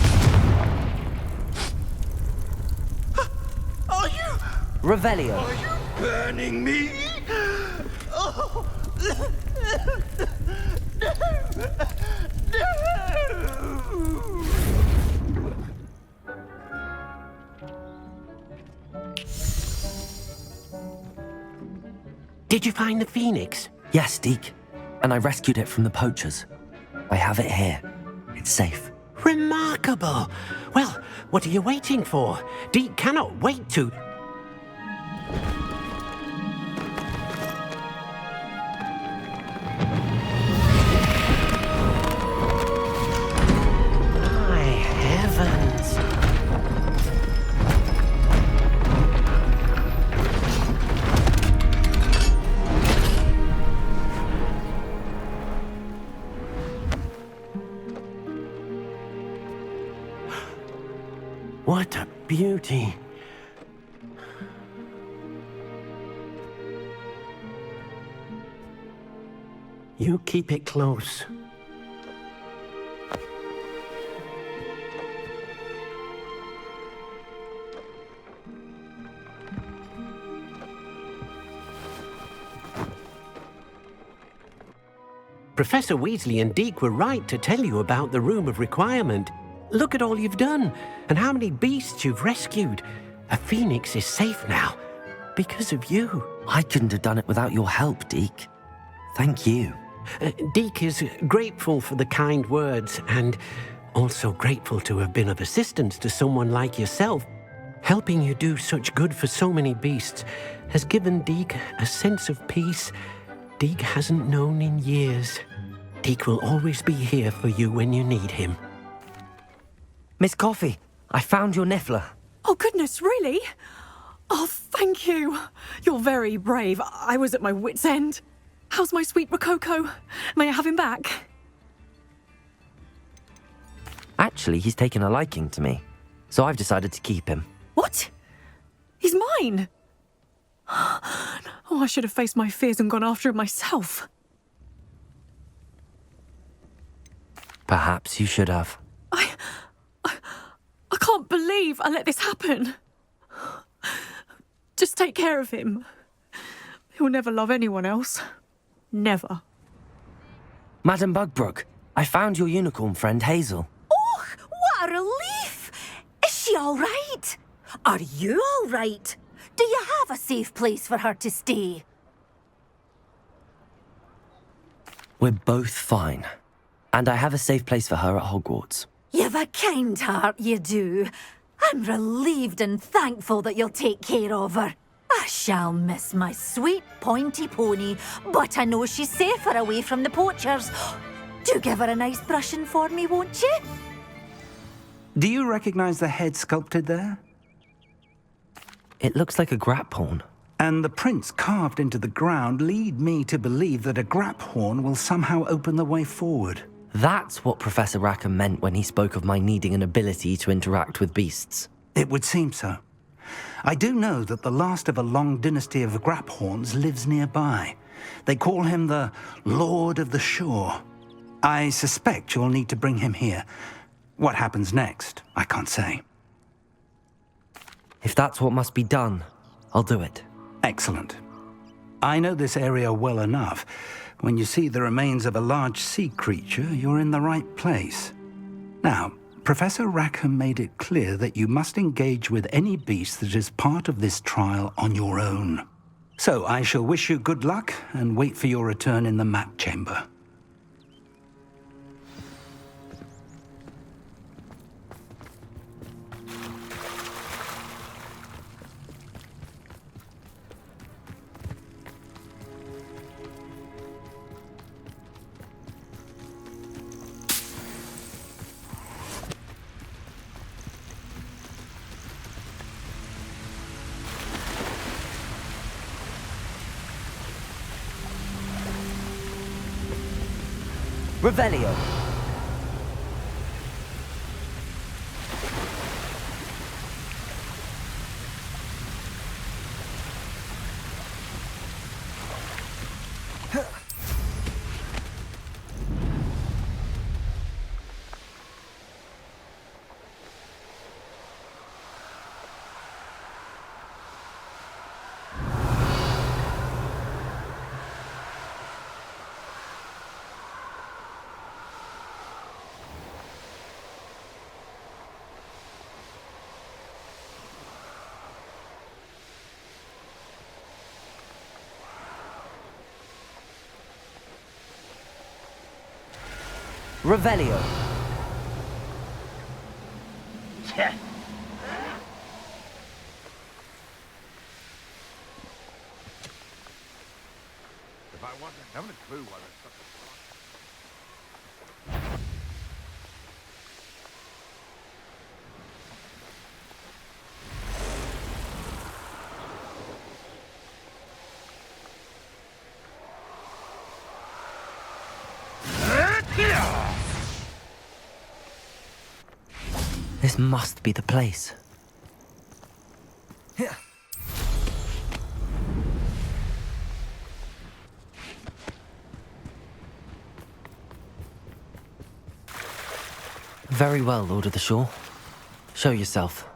Are you... Revelio. Are you burning me? Oh. No! Did you find the phoenix? Yes, Deke. And I rescued it from the poachers. I have it here. It's safe. Remarkable. Well, what are you waiting for? Deke cannot wait to... My heavens. What a beauty. You keep it close. Professor Weasley and Deke were right to tell you about the Room of Requirement. Look at all you've done, and how many beasts you've rescued. A phoenix is safe now, because of you. I couldn't have done it without your help, Deke. Thank you. Deke is grateful for the kind words, and also grateful to have been of assistance to someone like yourself. Helping you do such good for so many beasts has given Deke a sense of peace Deke hasn't known in years. Deke will always be here for you when you need him. Miss Coffee, I found your Niffler. Oh, goodness, really? Oh, thank you. You're very brave. I was at my wit's end. How's my sweet Rococo? May I have him back? Actually, he's taken a liking to me, so I've decided to keep him. What? He's mine? Oh, I should have faced my fears and gone after him myself. Perhaps you should have. I can't believe I let this happen. Just take care of him. He'll never love anyone else. Never. Madam Bugbrook, I found your unicorn friend Hazel. Oh, what a relief! Is she all right? Are you all right? Do you have a safe place for her to stay? We're both fine. And I have a safe place for her at Hogwarts. You've a kind heart, you do. I'm relieved and thankful that you'll take care of her. I shall miss my sweet pointy pony, but I know she's safer away from the poachers. Do give her a nice brushing for me, won't you? Do you recognize the head sculpted there? It looks like a graphorn. And the prints carved into the ground lead me to believe that a graphorn will somehow open the way forward. That's what Professor Rackham meant when he spoke of my needing an ability to interact with beasts. It would seem so. I do know that the last of a long dynasty of Graphorns lives nearby. They call him the Lord of the Shore. I suspect you'll need to bring him here. What happens next, I can't say. If that's what must be done, I'll do it. Excellent. I know this area well enough. When you see the remains of a large sea creature, you're in the right place. Now, Professor Rackham made it clear that you must engage with any beast that is part of this trial on your own. So I shall wish you good luck and wait for your return in the map chamber. Revelio. Revelio. Yeah. If I wasn't having a clue why there's such This must be the place. Very well, Lord of the Shore. Show yourself.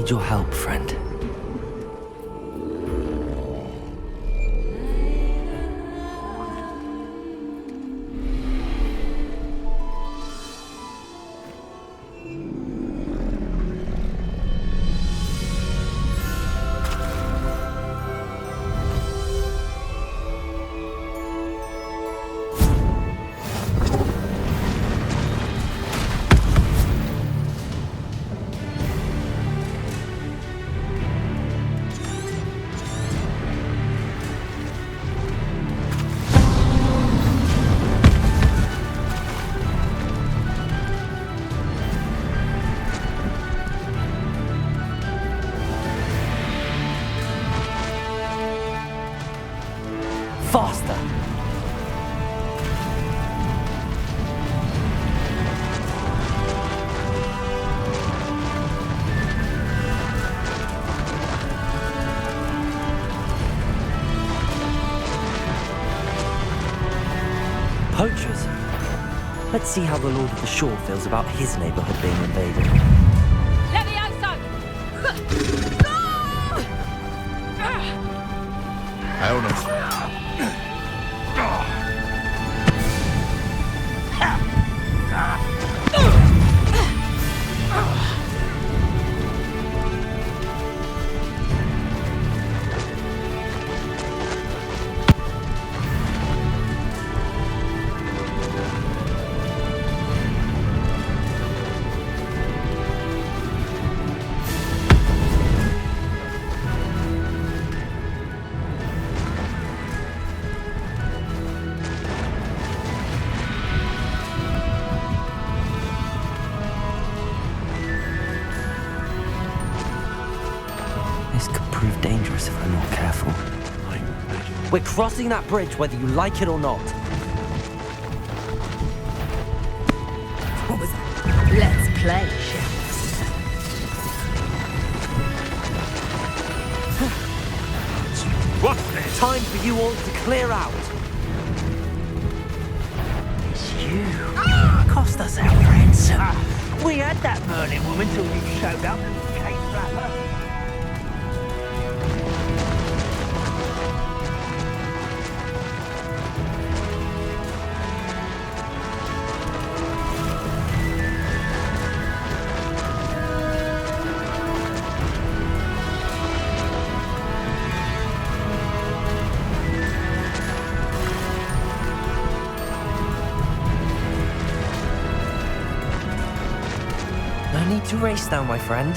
need your help, friend. Faster! Poachers? Let's see how the Lord of the Shore feels about his neighborhood being invaded. I don't know. This could prove dangerous if we're not careful. We're crossing that bridge whether you like it or not. What was that? Let's play, shall What's this? Time for you all to clear out. It's you. Cost us our ransom. We had that Merlin woman till you showed up and came rapper. No need to race now, my friend.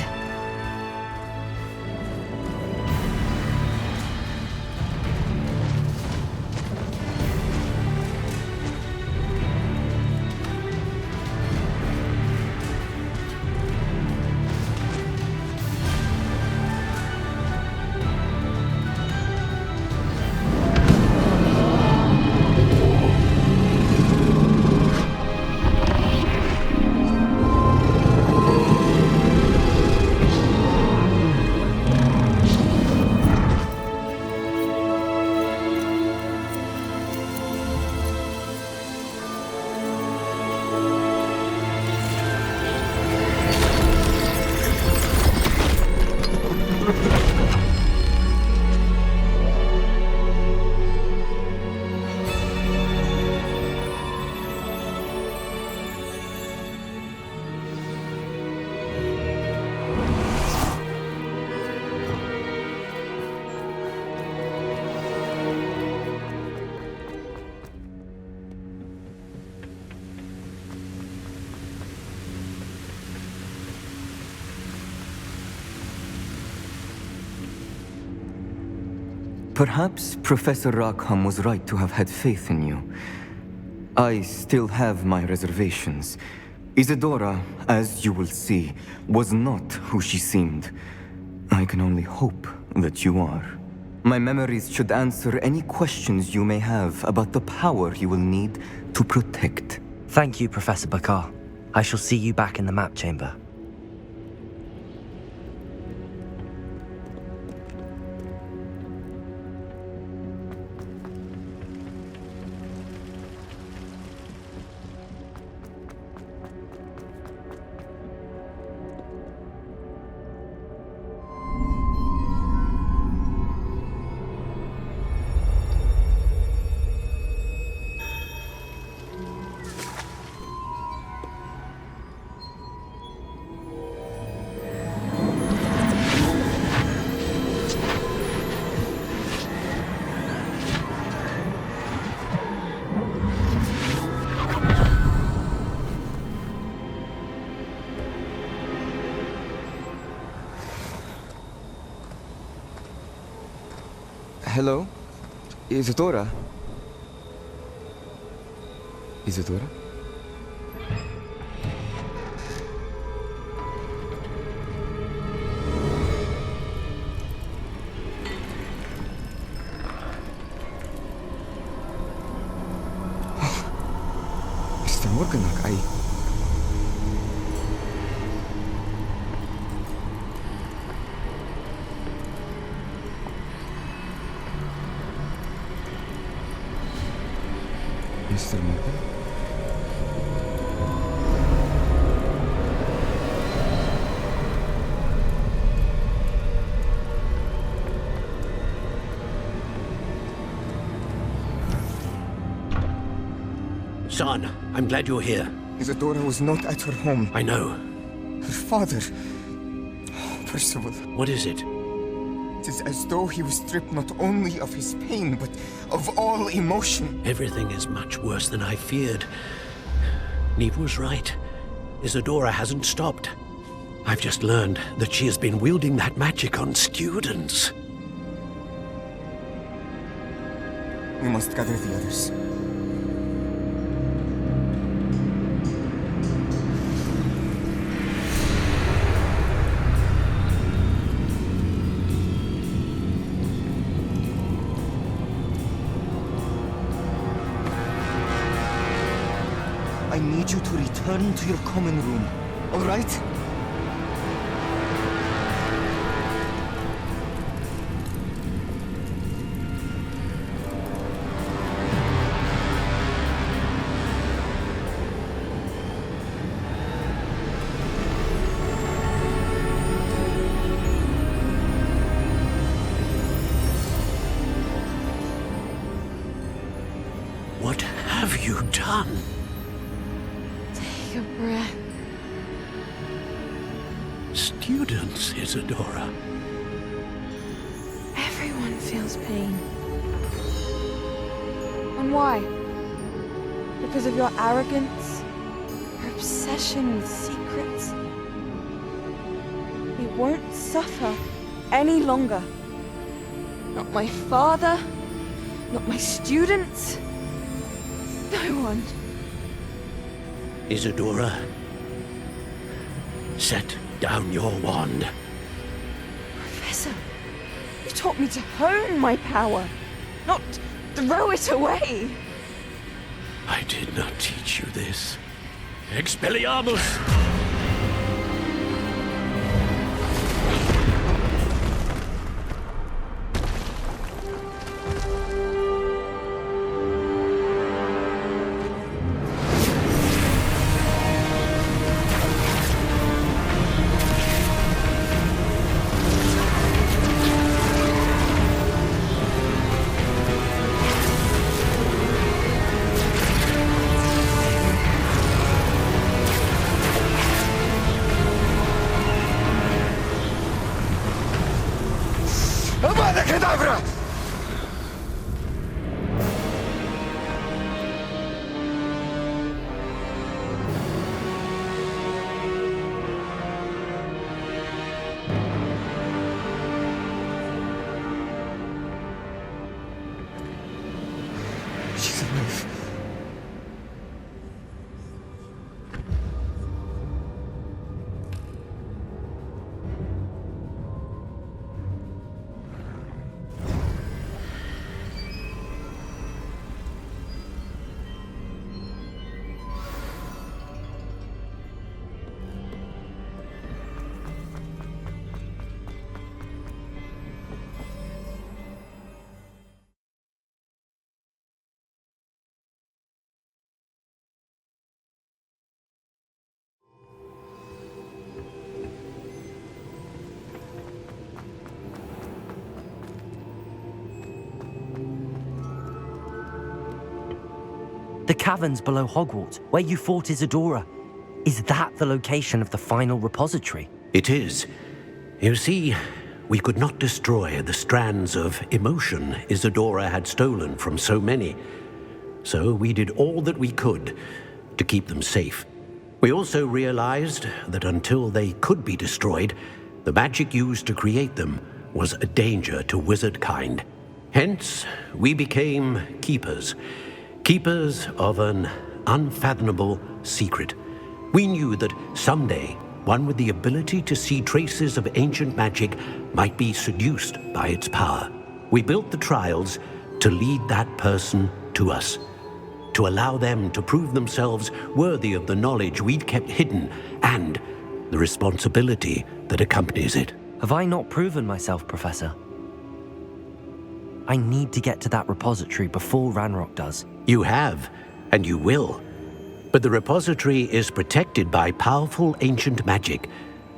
Perhaps Professor Rackham was right to have had faith in you. I still have my reservations. Isadora, as you will see, was not who she seemed. I can only hope that you are. My memories should answer any questions you may have about the power you will need to protect. Thank you, Professor Bakar. I shall see you back in the map chamber. Hello? Isadora? Isadora? Mr. Morganach, Mr. Morgan? Son, I'm glad you're here. Isadora was not at her home. I know. Her father... Percival. What is it? It is as though he was stripped not only of his pain, but of all emotion. Everything is much worse than I feared. Neve was right. Isadora hasn't stopped. I've just learned that she has been wielding that magic on students. We must gather the others. I need you to return to your common room, all right? What have you done? Take a breath. Students, Isadora. Everyone feels pain. And why? Because of your arrogance? Your obsession with secrets? We won't suffer any longer. Not my father, not my students, no one. Isadora, set down your wand. Professor, you taught me to hone my power, not throw it away. I did not teach you this. Expelliarmus! Avada Kedavra! She's alive. The caverns below Hogwart, where you fought Isadora. Is that the location of the final repository? It is. You see, we could not destroy the strands of emotion Isadora had stolen from so many. So we did all that we could to keep them safe. We also realized that until they could be destroyed, the magic used to create them was a danger to wizard kind. Hence, we became keepers. Keepers of an unfathomable secret. We knew that someday, one with the ability to see traces of ancient magic might be seduced by its power. We built the trials to lead that person to us, to allow them to prove themselves worthy of the knowledge we'd kept hidden and the responsibility that accompanies it. Have I not proven myself, Professor? I need to get to that repository before Ranrock does. You have, and you will. But the repository is protected by powerful ancient magic.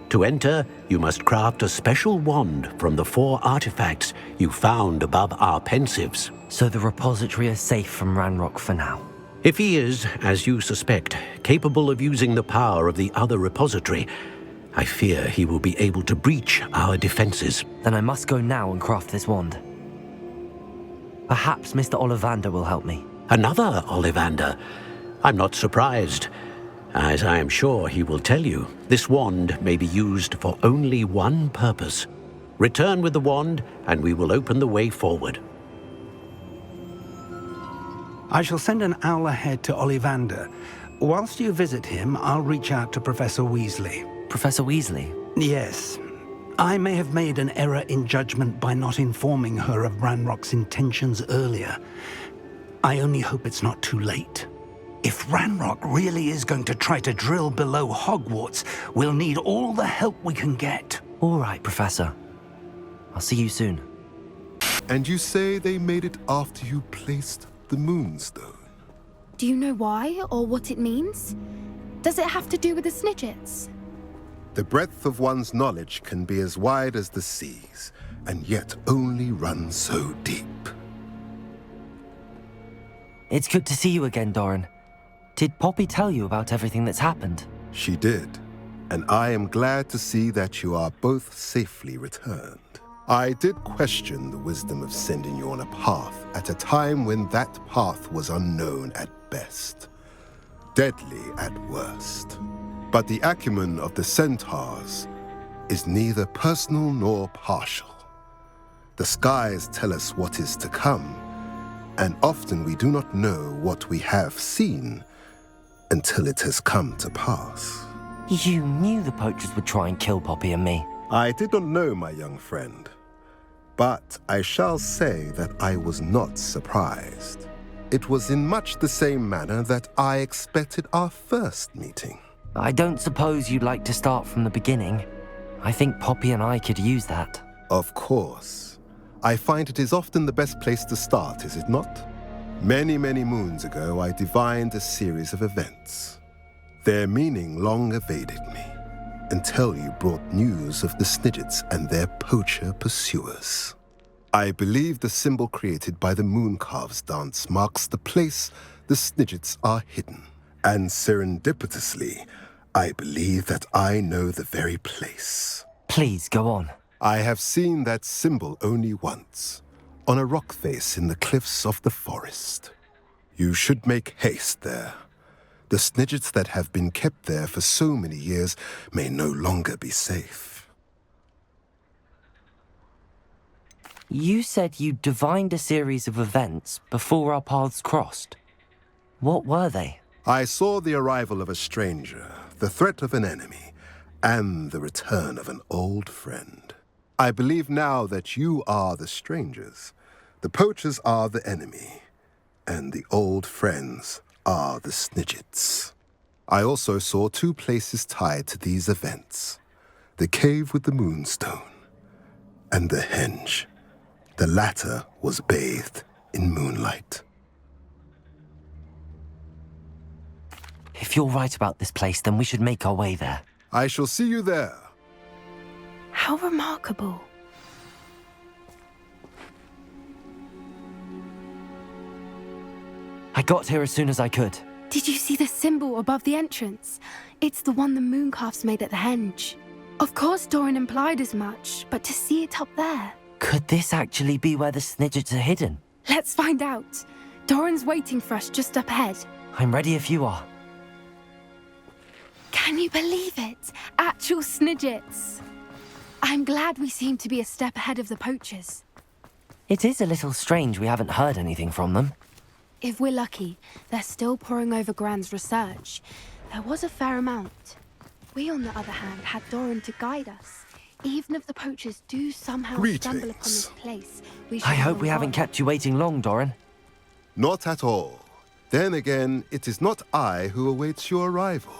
To enter, you must craft a special wand from the 4 artifacts you found above our pensives. So the repository is safe from Ranrock for now. If he is, as you suspect, capable of using the power of the other repository, I fear he will be able to breach our defenses. Then I must go now and craft this wand. Perhaps Mr. Ollivander will help me. Another Ollivander? I'm not surprised. As I am sure he will tell you, this wand may be used for only one purpose. Return with the wand, and we will open the way forward. I shall send an owl ahead to Ollivander. Whilst you visit him, I'll reach out to Professor Weasley. Professor Weasley? Yes. I may have made an error in judgment by not informing her of Ranrock's intentions earlier. I only hope it's not too late. If Ranrock really is going to try to drill below Hogwarts, we'll need all the help we can get. All right, Professor. I'll see you soon. And you say they made it after you placed the Moonstone? Do you know why or what it means? Does it have to do with the Snidgets? The breadth of one's knowledge can be as wide as the seas, and yet only run so deep. It's good to see you again, Doran. Did Poppy tell you about everything that's happened? She did, and I am glad to see that you are both safely returned. I did question the wisdom of sending you on a path at a time when that path was unknown at best, deadly at worst. But the acumen of the centaurs is neither personal nor partial. The skies tell us what is to come, and often we do not know what we have seen until it has come to pass. You knew the poachers would try and kill Poppy and me. I did not know, my young friend, but I shall say that I was not surprised. It was in much the same manner that I expected our first meeting. I don't suppose you'd like to start from the beginning. I think Poppy and I could use that. Of course. I find it is often the best place to start, is it not? Many, many moons ago, I divined a series of events. Their meaning long evaded me, until you brought news of the Snidgets and their poacher pursuers. I believe the symbol created by the Mooncalves dance marks the place the Snidgets are hidden. And serendipitously, I believe that I know the very place. Please, go on. I have seen that symbol only once, on a rock face in the cliffs of the forest. You should make haste there. The Snidgets that have been kept there for so many years may no longer be safe. You said you divined a series of events before our paths crossed. What were they? I saw the arrival of a stranger, the threat of an enemy, and the return of an old friend. I believe now that you are the strangers, the poachers are the enemy, and the old friends are the Snidgets. I also saw 2 places tied to these events: the cave with the Moonstone and the henge. The latter was bathed in moonlight. If you're right about this place, then we should make our way there. I shall see you there. How remarkable. I got here as soon as I could. Did you see the symbol above the entrance? It's the one the Mooncalves made at the henge. Of course Doran implied as much, but to see it up there... Could this actually be where the Snidgets are hidden? Let's find out. Doran's waiting for us just up ahead. I'm ready if you are. Can you believe it? Actual Snidgets. I'm glad we seem to be a step ahead of the poachers. It is a little strange we haven't heard anything from them. If we're lucky, they're still poring over Gran's research. There was a fair amount. We, on the other hand, had Doran to guide us. Even if the poachers do somehow stumble upon this place, we should I hope move we haven't on. kept you waiting long, Doran. Not at all. Then again, it is not I who awaits your arrival.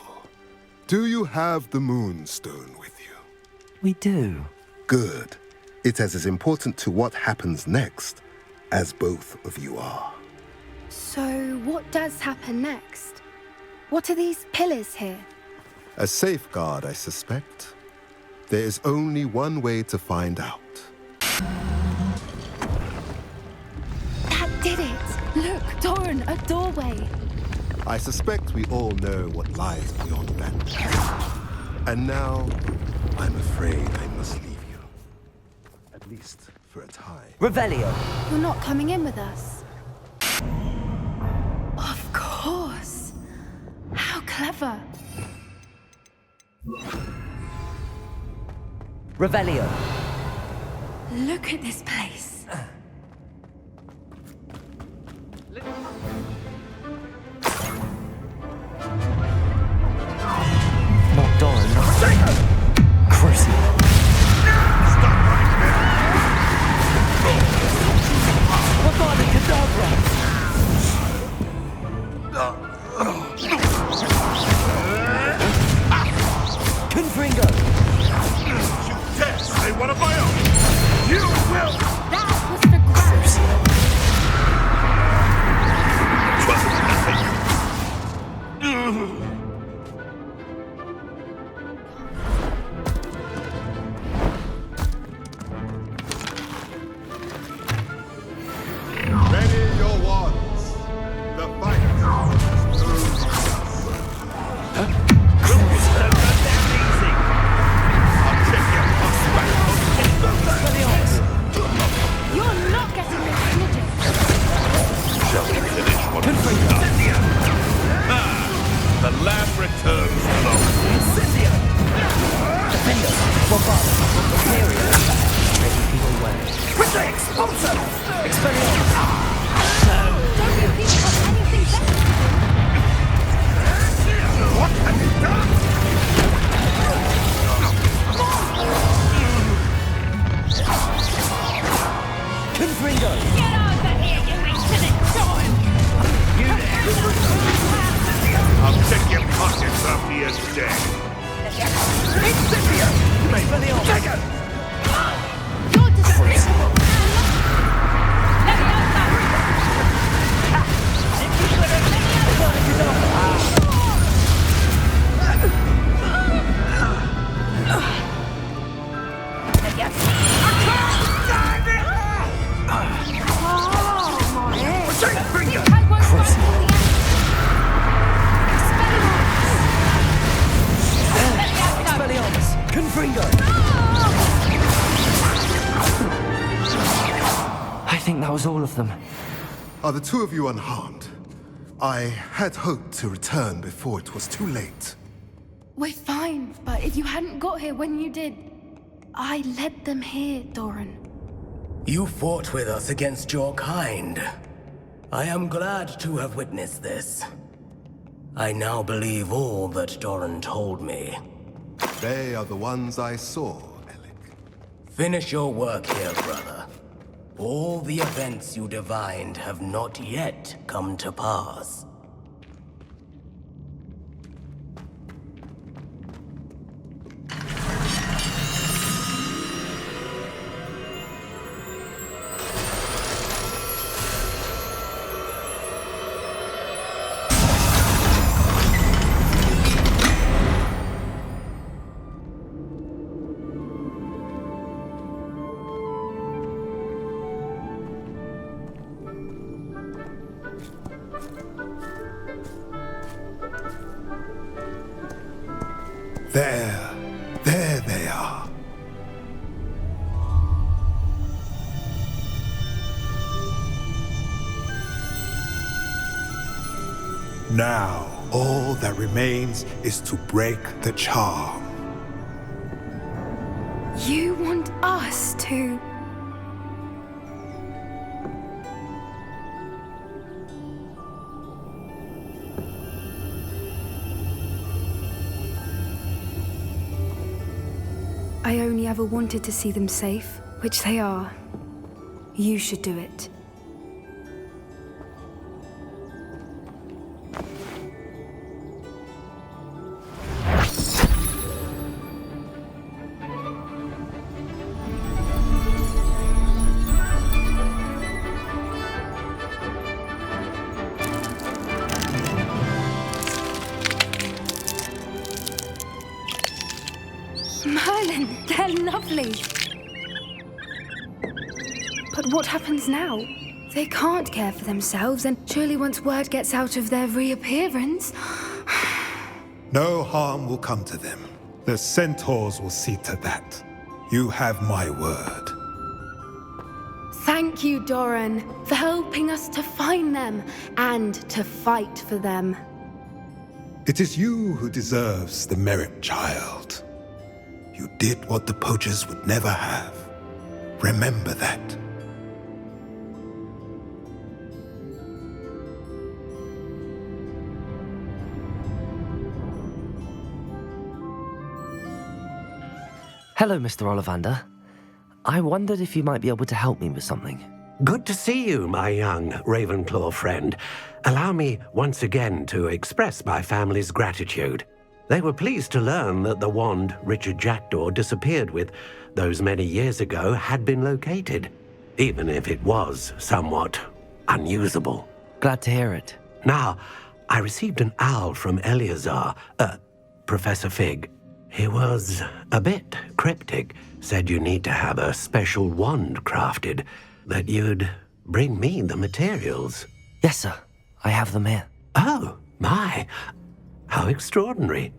Do you have the Moonstone with you? We do. Good. It is as important to what happens next as both of you are. So, what does happen next? What are these pillars here? A safeguard, I suspect. There is only one way to find out. That did it! Look, Doran, a doorway! I suspect we all know what lies beyond that. And now, I'm afraid I must leave you. At least for a time. Revelio! You're not coming in with us? Of course! How clever! Revelio! Look at this place. Not Doran, not... Crucible. Avada Kedavra! Confringo! You dare say one of my own! You will! That was the grouse! Ready your wands. The fight You're not getting this snitches! Shall we finish what we started? The lab returns alone. Incendio! Defender! Bombard! Materia! Ready people away. With the expulsor! Expelliarmus! Don't you think you've got anything better to do? What have you done? Confringo! Get out of here, you insolent dog! You I'll check your pockets after you're dead. Incendio! Expelliarmus! Take it! You're despicable! Expelliarmus! Confringo! I think that was all of them. Are the two of you unharmed? I had hoped to return before it was too late. We're fine, but if you hadn't got here when you did, I led them here, Doran. You fought with us against your kind. I am glad to have witnessed this. I now believe all that Doran told me. They are the ones I saw. Finish your work here, brother. All the events you divined have not yet come to pass. There they are. Now, all that remains is to break the charm. You want us to... ever wanted to see them safe, which they are, you should do it. Merlin, they're lovely. But what happens now? They can't care for themselves, and surely once word gets out of their reappearance... No harm will come to them. The centaurs will see to that. You have my word. Thank you, Doran, for helping us to find them and to fight for them. It is you who deserves the merit, child. You did what the poachers would never have. Remember that. Hello, Mr. Ollivander. I wondered if you might be able to help me with something. Good to see you, my young Ravenclaw friend. Allow me once again to express my family's gratitude. They were pleased to learn that the wand Richard Jackdaw disappeared with those many years ago had been located, even if it was somewhat unusable. Glad to hear it. Now, I received an owl from Eleazar, Professor Fig. He was a bit cryptic, said you need to have a special wand crafted, that you'd bring me the materials. Yes, sir. I have them here. Oh, my. How extraordinary.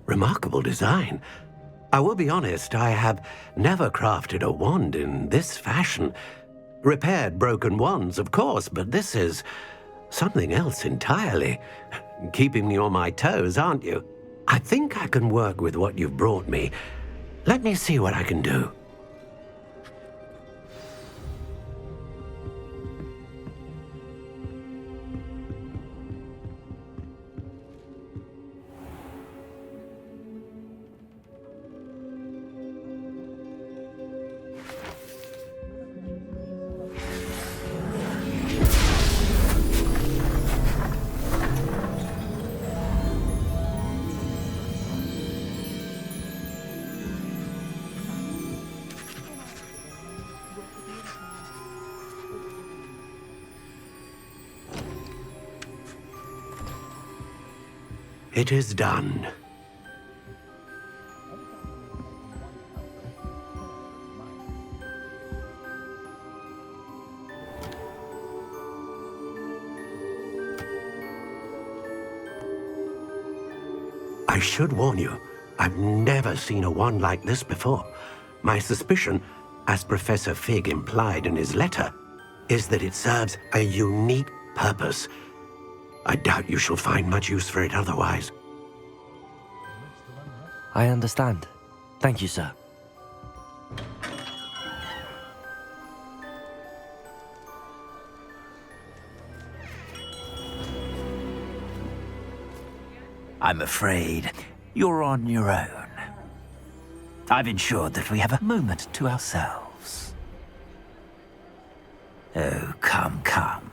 Remarkable design. I will be honest, I have never crafted a wand in this fashion. Repaired broken wands, of course, but this is something else entirely. Keeping me on my toes, aren't you? I think I can work with what you've brought me. Let me see what I can do. It is done. I should warn you, I've never seen a wand like this before. My suspicion, as Professor Fig implied in his letter, is that it serves a unique purpose. I doubt you shall find much use for it otherwise. I understand. Thank you, sir. I'm afraid you're on your own. I've ensured that we have a moment to ourselves. Oh, come, come.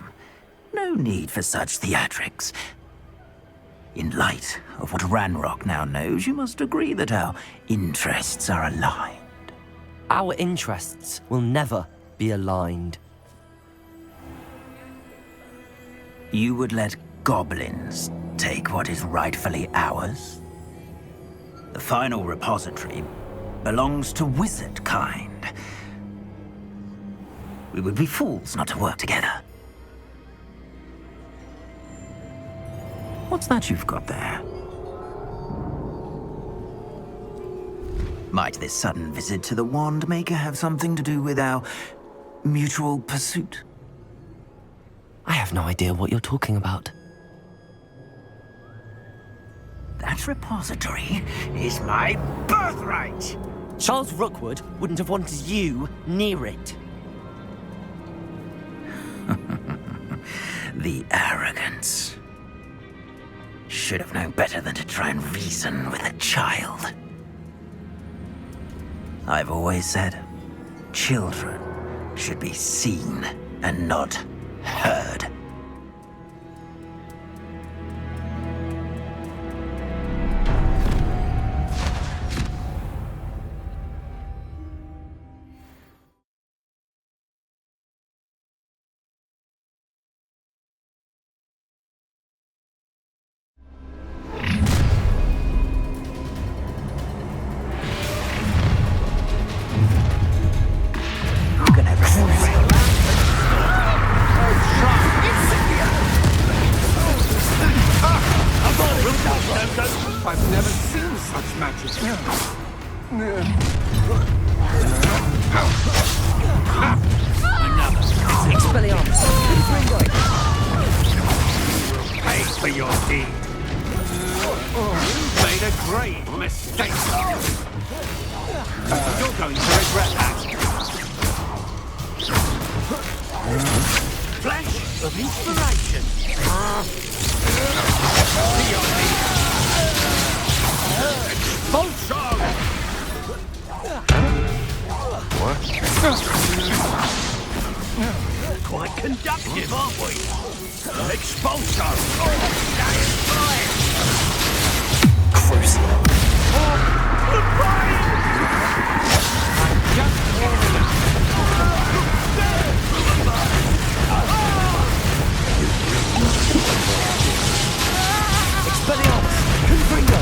No need for such theatrics. In light of what Ranrock now knows, you must agree that our interests are aligned. Our interests will never be aligned. You would let goblins take what is rightfully ours? The final repository belongs to wizard kind. We would be fools not to work together. What's that you've got there? Might this sudden visit to the Wand Maker have something to do with our mutual pursuit? I have no idea what you're talking about. That repository is my birthright! Charles Rookwood wouldn't have wanted you near it. The arrogance. Should have known better than to try and reason with a child. I've always said, children should be seen and not heard. I've never seen such magic. Expelliarmus! Pay for your deed. You made a great mistake. You're going to regret that. Flash of inspiration. Expulsion! What? Quite conductive, aren't we? Expulsion! Crucible. Expelliarmus! Confringo!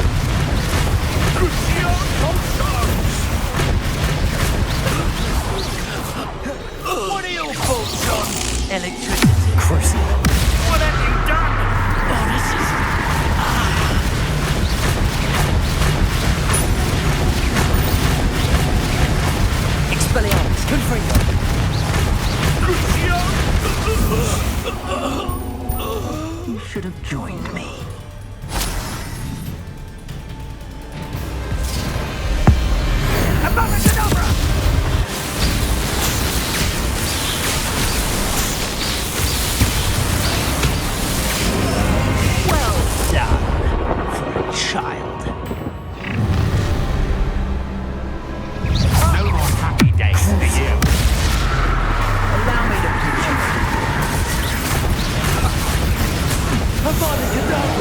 What are your thoughts on electricity? Crucible. What have you done? Oh, this is... Expelliarmus! Confringo! You should have joined me. Well done for a child. No more happy days for you. Allow me to teach you. Avada Kedavra!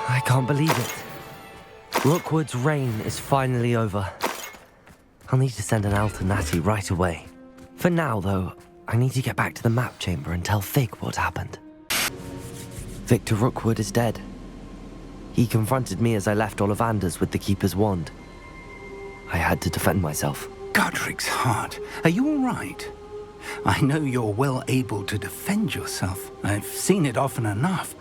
I can't believe it. Rookwood's reign is finally over. I'll need to send an owl to Natty right away. For now, though, I need to get back to the map chamber and tell Fig what happened. Victor Rookwood is dead. He confronted me as I left Ollivanders with the Keeper's wand. I had to defend myself. Godric's heart. Are you all right? I know you're well able to defend yourself. I've seen it often enough.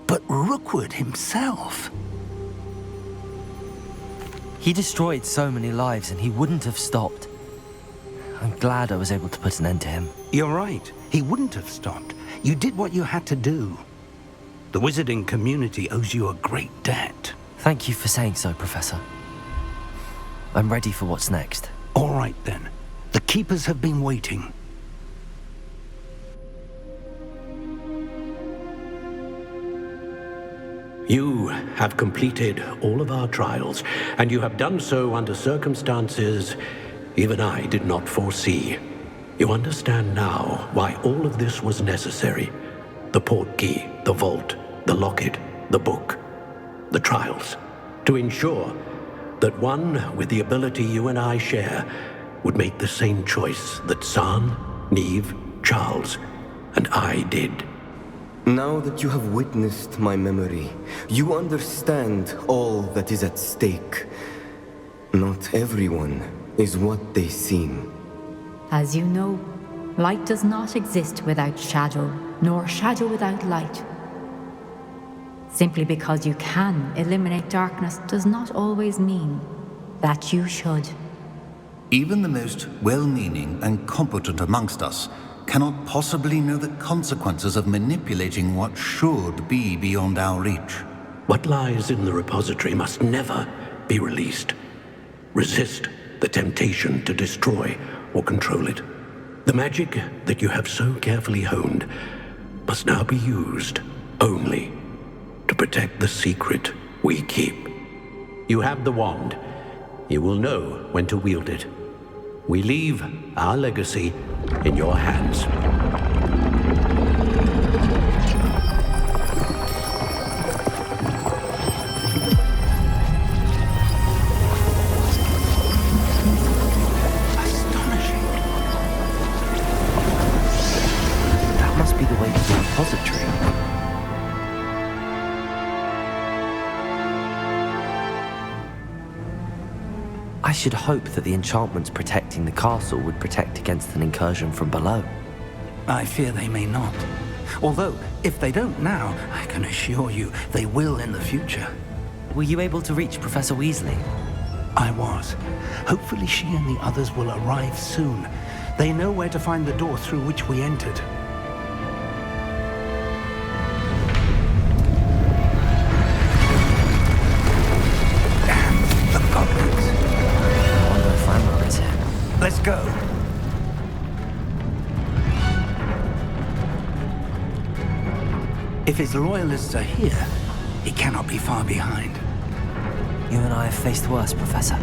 But Rookwood himself... He destroyed so many lives and he wouldn't have stopped. I'm glad I was able to put an end to him. You're right. He wouldn't have stopped. You did what you had to do. The wizarding community owes you a great debt. Thank you for saying so, Professor. I'm ready for what's next. All right, then. The Keepers have been waiting. You have completed all of our trials, and you have done so under circumstances even I did not foresee. You understand now why all of this was necessary. The portkey, the vault, the locket, the book, the trials. To ensure that one with the ability you and I share would make the same choice that San, Neve, Charles, and I did. Now that you have witnessed my memory, you understand all that is at stake. Not everyone is what they seem. As you know, light does not exist without shadow, nor shadow without light. Simply because you can eliminate darkness does not always mean that you should. Even the most well-meaning and competent amongst us cannot possibly know the consequences of manipulating what should be beyond our reach. What lies in the repository must never be released. Resist the temptation to destroy or control it. The magic that you have so carefully honed must now be used only to protect the secret we keep. You have the wand. You will know when to wield it. We leave our legacy in your hands. That must be the way to the repository. I should hope that the enchantments protecting the castle would protect against an incursion from below. I fear they may not. Although, if they don't now, I can assure you they will in the future. Were you able to reach Professor Weasley? I was. Hopefully she and the others will arrive soon. They know where to find the door through which we entered. And the goblins. I wonder if Ranrock is here. Let's go. If his loyalists are here, he cannot be far behind. You and I have faced worse, Professor.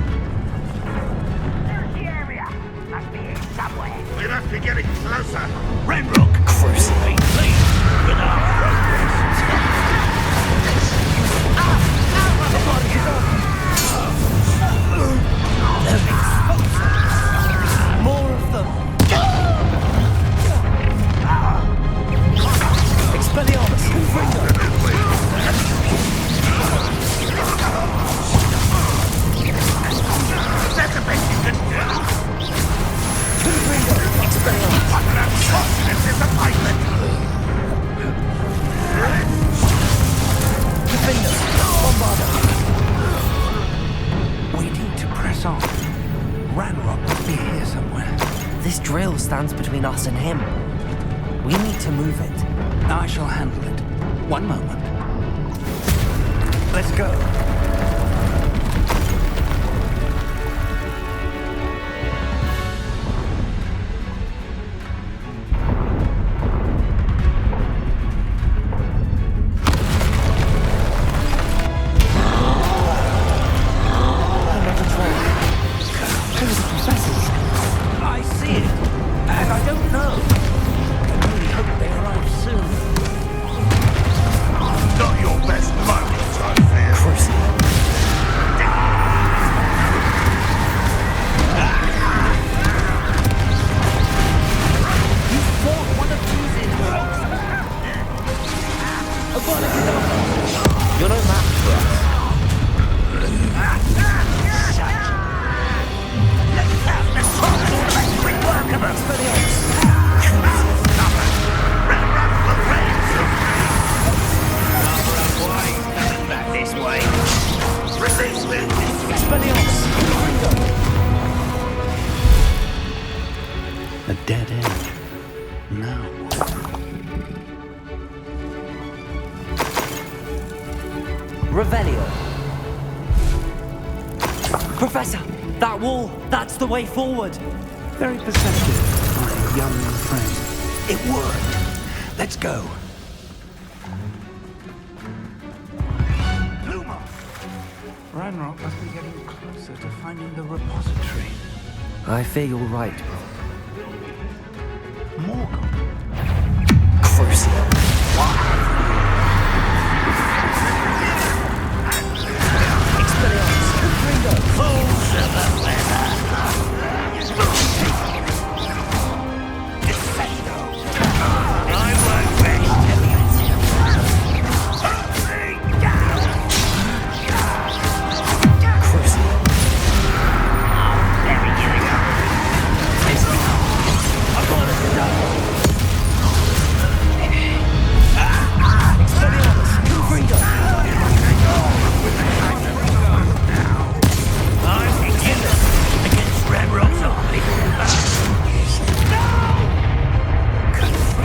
We must be getting closer. Ranrock! Crucially. Please, with our progress. More of them! Expelliarmus! That's the best you can do. Expelliarmus! What an unfortunate disappointment! We need to press on. Ranrock must be here somewhere. This drill stands between us and him. We need to move it. I shall handle it. One moment. Let's go. I see it, and I don't know. I really hope they arrive soon. Not your best moments, I fear. You fought one of these in You're no match for us. Back this way. Release me. A dead end. Now. Revelio. Professor, that wall, that's the way forward. Very perceptive, my young friend. It worked. Let's go. Ranrock must be getting closer to finding the repository. I fear you're right. More Crucial.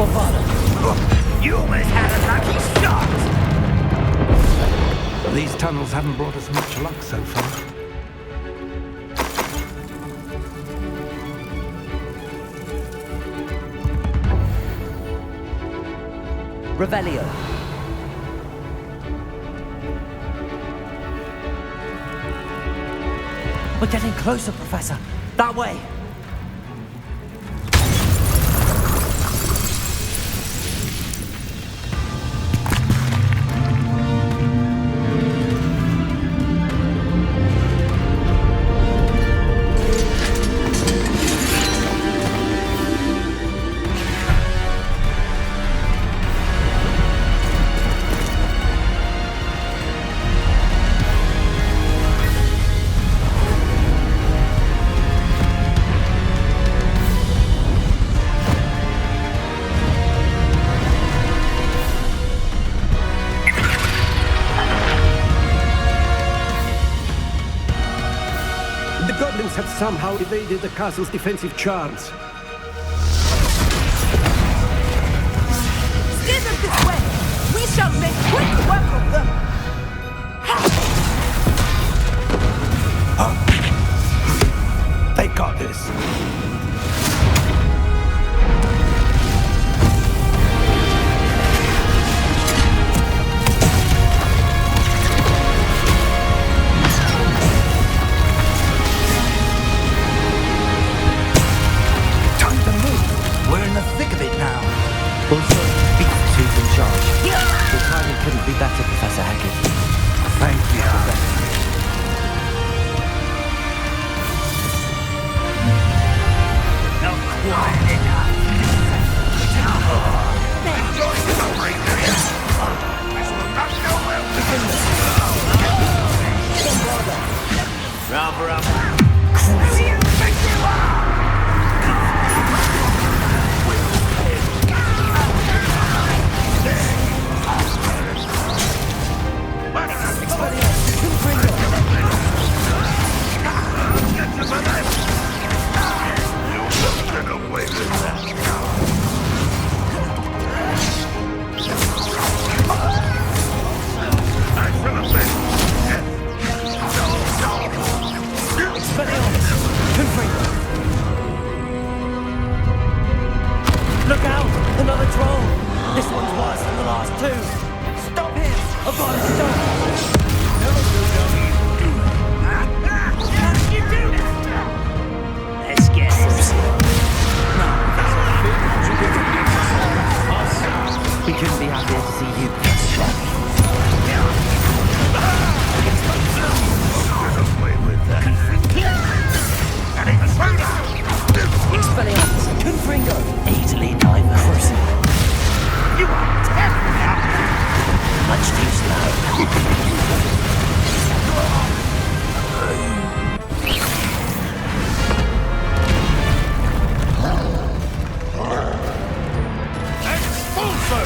your father. You almost had a lucky shot! These tunnels haven't brought us much luck so far. Revelio. We're getting closer, Professor. That way. Have somehow evaded the castle's defensive charms. Steer them this way! We shall make quick work of them! They've got this. Also, Beast 2's in charge. Your timing couldn't be better, Professor Hackett. Thank you, Professor. Not quite enough. Rather up. Look out! Another troll! This one's worse than the last two! Stop him! Avon, stop! How did you do that? Let's get some. We couldn't be happier to see you, Professor Schlepp. Expelliarmus, Confringo, easily diverse. You are terribly out there. Much too slow. Expulso!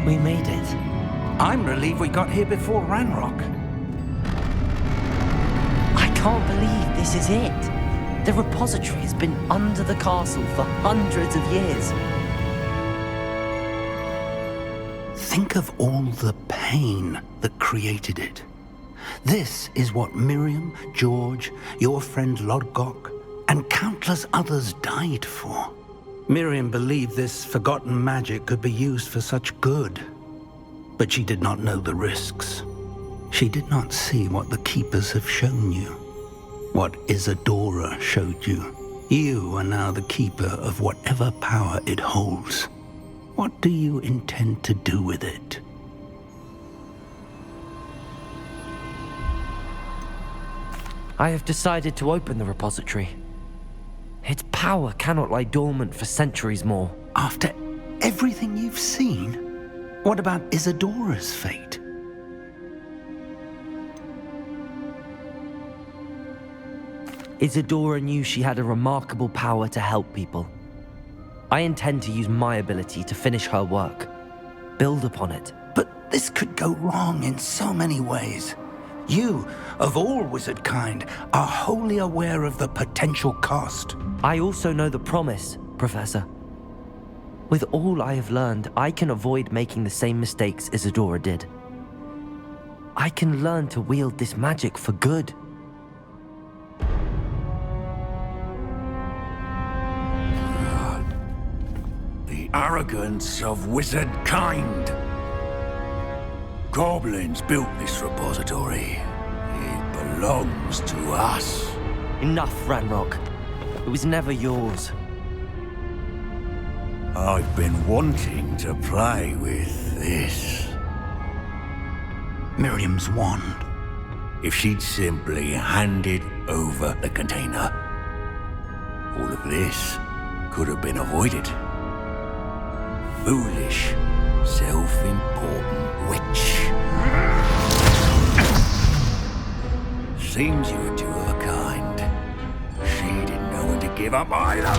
We made it. I'm relieved we got here before Ranrock. I can't believe this is it. The repository has been under the castle for hundreds of years. Think of all the pain that created it. This is what Miriam, George, your friend Lodgok, and countless others died for. Miriam believed this forgotten magic could be used for such good. But she did not know the risks. She did not see what the Keepers have shown you. What Isadora showed you. You are now the Keeper of whatever power it holds. What do you intend to do with it? I have decided to open the repository. Its power cannot lie dormant for centuries more. After everything you've seen? What about Isadora's fate? Isadora knew she had a remarkable power to help people. I intend to use my ability to finish her work. Build upon it. But this could go wrong in so many ways. You, of all wizard kind, are wholly aware of the potential cost. I also know the promise, Professor. With all I have learned, I can avoid making the same mistakes Isadora did. I can learn to wield this magic for good. The arrogance of wizard kind. Goblins built this repository. It belongs to us. Enough, Ranrock. It was never yours. I've been wanting to play with this. Miriam's wand. If she'd simply handed over the container, all of this could have been avoided. Foolish, self-important witch. Seems you were two of a kind. She didn't know when to give up either.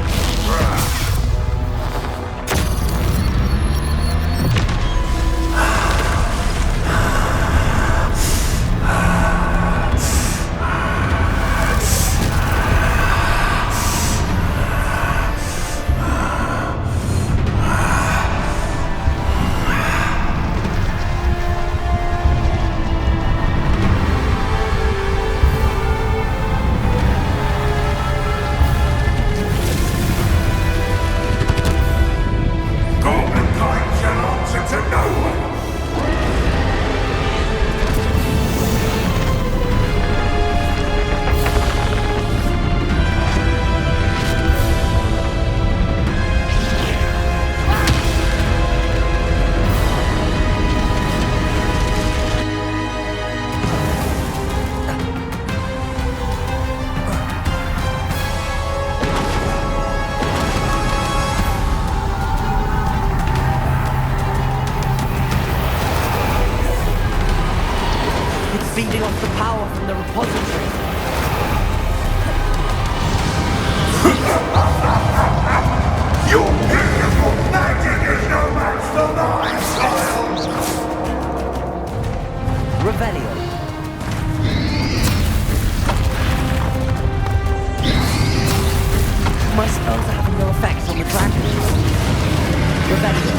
Feeding off the power from the repository. Your beautiful magic is no match for mine, child! Revelio. My spells are having no effect on the dragon. Revelio.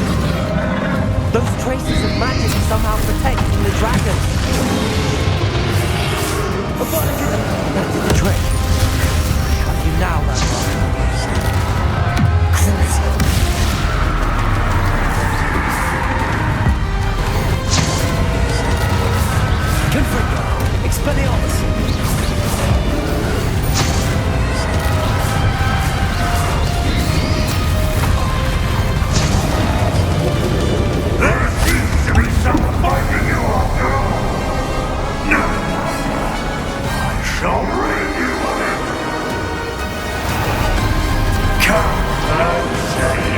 Those traces of magic are somehow protecting the dragon. That did the trick. Have you now, Ranrock? Confringo! Expelliarmus! There seems to be some fighting you after all. No! Shall rid you of it. Come closer.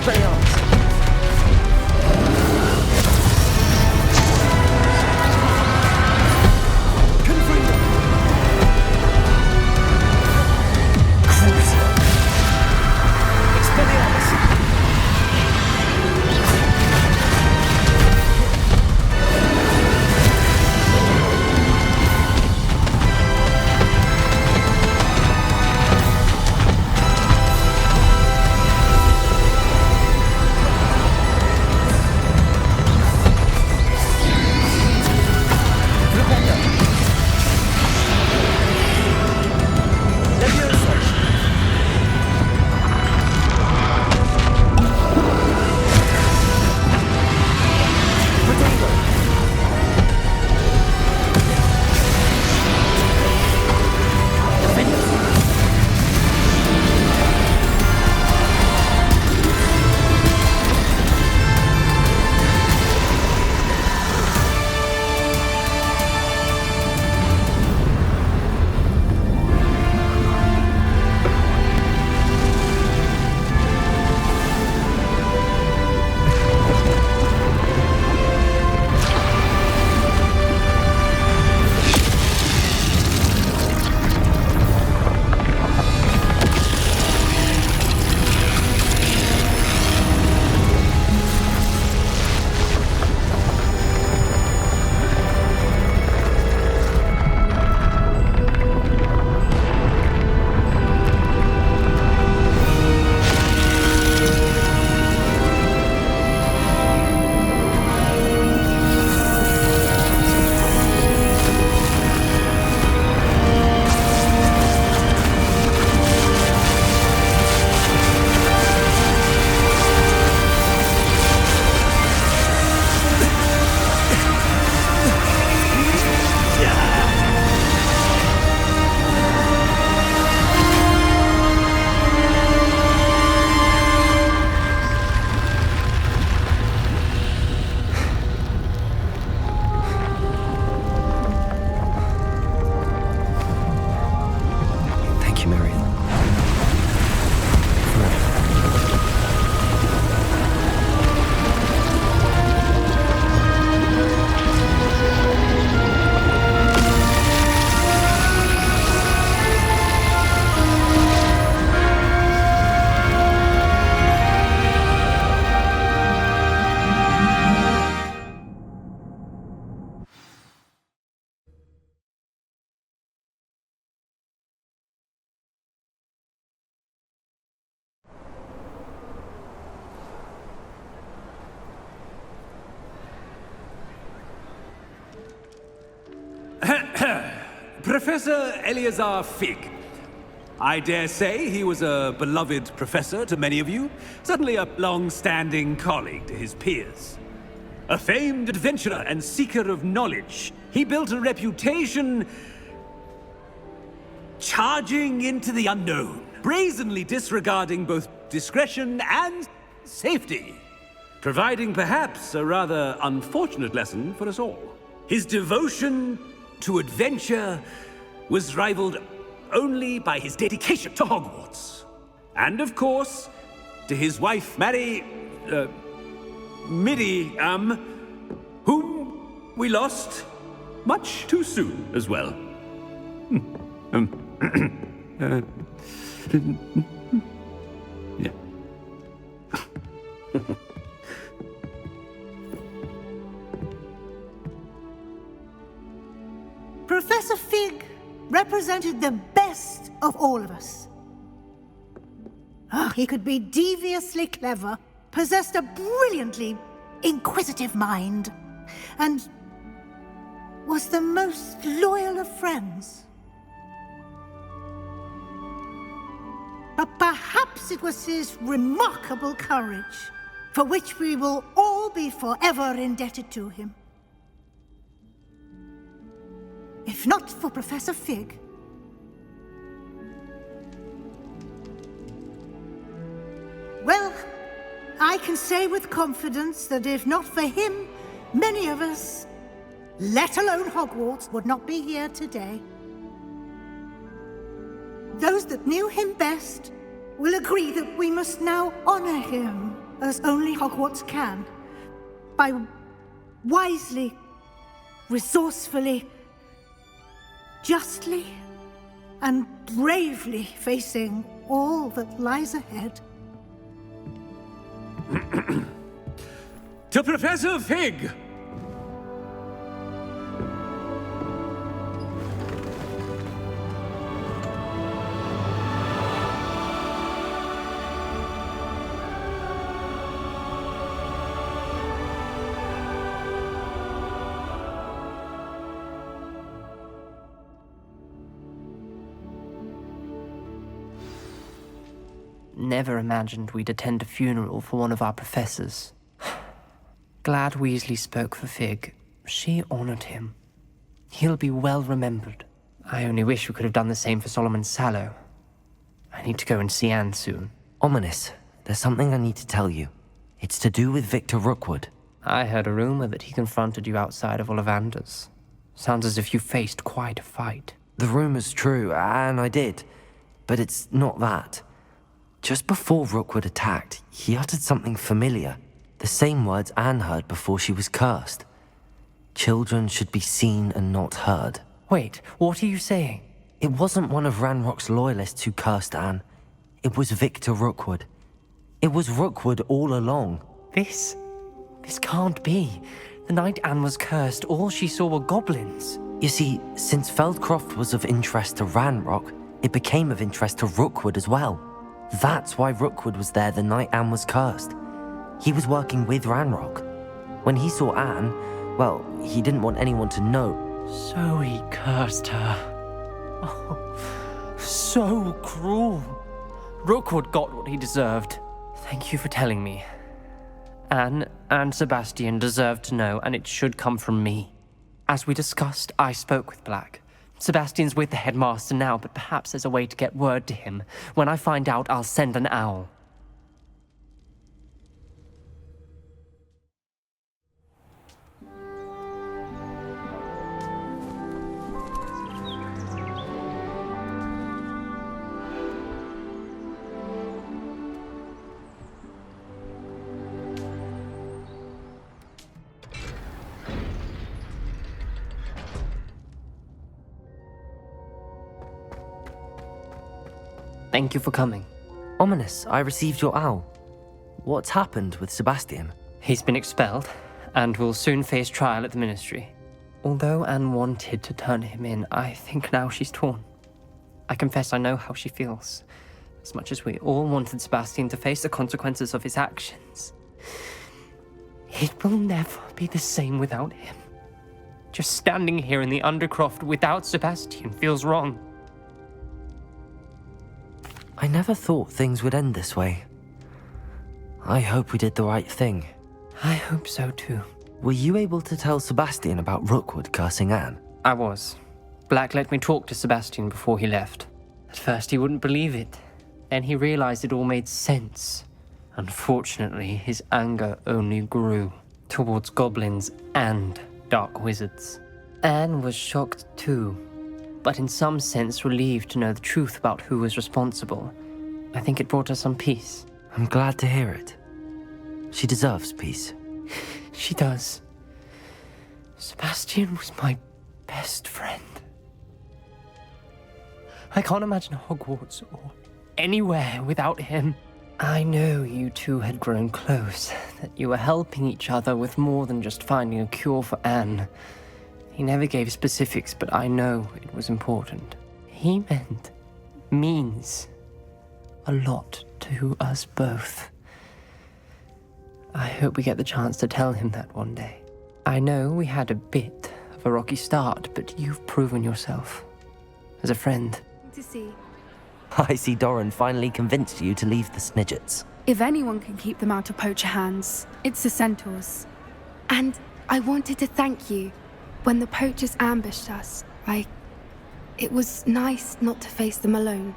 Expelliarmus! Professor Eleazar Fig. I dare say he was a beloved professor to many of you, certainly a long-standing colleague to his peers. A famed adventurer and seeker of knowledge, he built a reputation charging into the unknown, brazenly disregarding both discretion and safety, providing perhaps a rather unfortunate lesson for us all. His devotion to adventure was rivaled only by his dedication to Hogwarts. And of course, to his wife, Middy, whom we lost much too soon as well. Yeah. Professor Fig represented the best of all of us. He could be deviously clever, possessed a brilliantly inquisitive mind, and was the most loyal of friends. But perhaps it was his remarkable courage, for which we will all be forever indebted to him. If not for Professor Fig, well, I can say with confidence that if not for him, many of us, let alone Hogwarts, would not be here today. Those that knew him best will agree that we must now honor him as only Hogwarts can, by wisely, resourcefully, justly, and bravely facing all that lies ahead. To Professor Fig! Never imagined we'd attend a funeral for one of our professors. Glad Weasley spoke for Fig. She honored him. He'll be well remembered. I only wish we could have done the same for Solomon Sallow. I need to go and see Anne soon. Ominous, there's something I need to tell you. It's to do with Victor Rookwood. I heard a rumor that he confronted you outside of Ollivander's. Sounds as if you faced quite a fight. The rumor's true, and I did. But it's not that. Just before Rookwood attacked, he uttered something familiar. The same words Anne heard before she was cursed. Children should be seen and not heard. Wait, what are you saying? It wasn't one of Ranrock's loyalists who cursed Anne. It was Victor Rookwood. It was Rookwood all along. This can't be. The night Anne was cursed, all she saw were goblins. You see, since Feldcroft was of interest to Ranrock, it became of interest to Rookwood as well. That's why Rookwood was there the night Anne was cursed. He was working with Ranrock. When he saw Anne, well, he didn't want anyone to know. So he cursed her. Oh, so cruel. Rookwood got what he deserved. Thank you for telling me. Anne and Sebastian deserve to know, and it should come from me. As we discussed, I spoke with Black. Sebastian's with the headmaster now, but perhaps there's a way to get word to him. When I find out, I'll send an owl. Thank you for coming. Ominous, I received your owl. What's happened with Sebastian? He's been expelled, and will soon face trial at the Ministry. Although Anne wanted to turn him in, I think now she's torn. I confess I know how she feels. As much as we all wanted Sebastian to face the consequences of his actions. It will never be the same without him. Just standing here in the Undercroft without Sebastian feels wrong. I never thought things would end this way. I hope we did the right thing. I hope so too. Were you able to tell Sebastian about Rookwood cursing Anne? I was. Black let me talk to Sebastian before he left. At first he wouldn't believe it. Then he realized it all made sense. Unfortunately, his anger only grew towards goblins and dark wizards. Anne was shocked too, but in some sense relieved to know the truth about who was responsible. I think it brought her some peace. I'm glad to hear it. She deserves peace. She does. Sebastian was my best friend. I can't imagine Hogwarts or anywhere without him. I know you two had grown close, that you were helping each other with more than just finding a cure for Anne. He never gave specifics, but I know it was important. He means a lot to us both. I hope we get the chance to tell him that one day. I know we had a bit of a rocky start, but you've proven yourself as a friend. To see. I see Doran finally convinced you to leave the Snidgets. If anyone can keep them out of poacher hands, it's the Centaurs. And I wanted to thank you. When the poachers ambushed us, it was nice not to face them alone.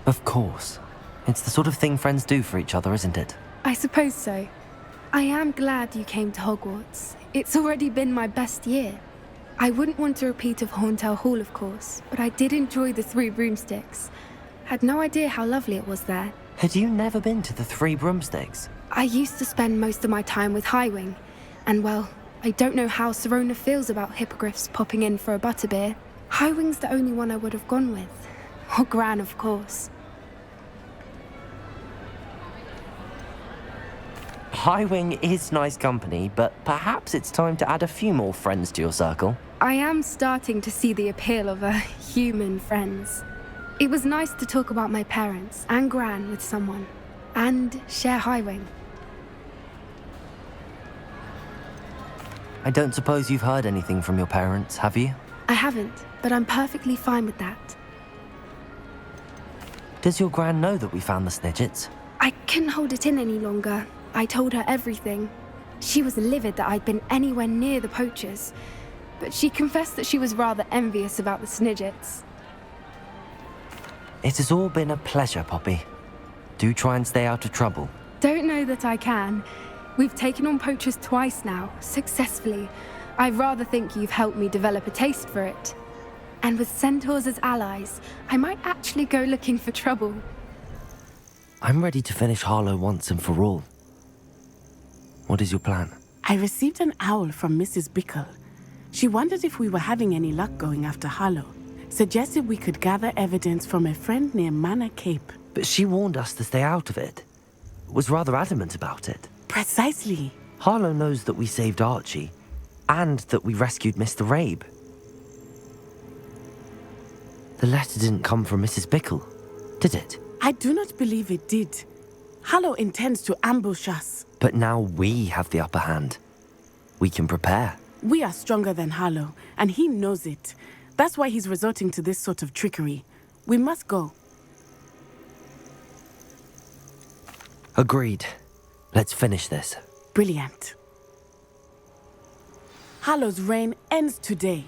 Of course. It's the sort of thing friends do for each other, isn't it? I suppose so. I am glad you came to Hogwarts. It's already been my best year. I wouldn't want a repeat of Horntail Hall, of course, but I did enjoy the 3 broomsticks. Had no idea how lovely it was there. Had you never been to the Three Broomsticks? I used to spend most of my time with Highwing, and well, I don't know how Serona feels about hippogriffs popping in for a butterbeer. Highwing's the only one I would have gone with. Or Gran, of course. Highwing is nice company, but perhaps it's time to add a few more friends to your circle. I am starting to see the appeal of human friends. It was nice to talk about my parents and Gran with someone, and share Highwing. I don't suppose you've heard anything from your parents, have you? I haven't, but I'm perfectly fine with that. Does your Gran know that we found the Snidgets? I couldn't hold it in any longer. I told her everything. She was livid that I'd been anywhere near the poachers, but she confessed that she was rather envious about the Snidgets. It has all been a pleasure, Poppy. Do try and stay out of trouble. Don't know that I can. We've taken on poachers twice now, successfully. I rather think you've helped me develop a taste for it. And with centaurs as allies, I might actually go looking for trouble. I'm ready to finish Harlow once and for all. What is your plan? I received an owl from Mrs. Bickle. She wondered if we were having any luck going after Harlow. Suggested we could gather evidence from a friend near Manor Cape. But she warned us to stay out of it. Was rather adamant about it. Precisely. Harlow knows that we saved Archie, and that we rescued Mr. Rabe. The letter didn't come from Mrs. Bickle, did it? I do not believe it did. Harlow intends to ambush us. But now we have the upper hand. We can prepare. We are stronger than Harlow, and he knows it. That's why he's resorting to this sort of trickery. We must go. Agreed. Let's finish this. Brilliant. Harlow's reign ends today.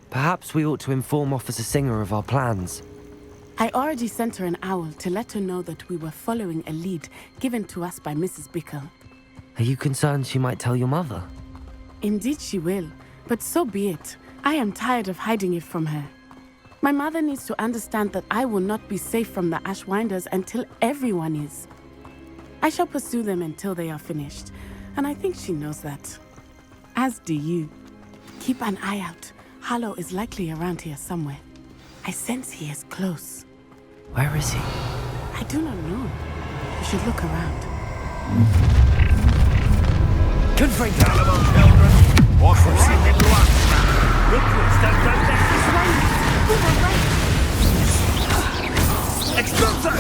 Perhaps we ought to inform Officer Singer of our plans. I already sent her an owl to let her know that we were following a lead given to us by Mrs. Bickle. Are you concerned she might tell your mother? Indeed she will, but so be it. I am tired of hiding it from her. My mother needs to understand that I will not be safe from the Ashwinders until everyone is. I shall pursue them until they are finished, and I think she knows that. As do you. Keep an eye out. Harlow is likely around here somewhere. I sense he is close. Where is he? I do not know. You should look around. Confront Alamo, children. Walk from Sydney to us. Recruits don't run down this way. Explosive!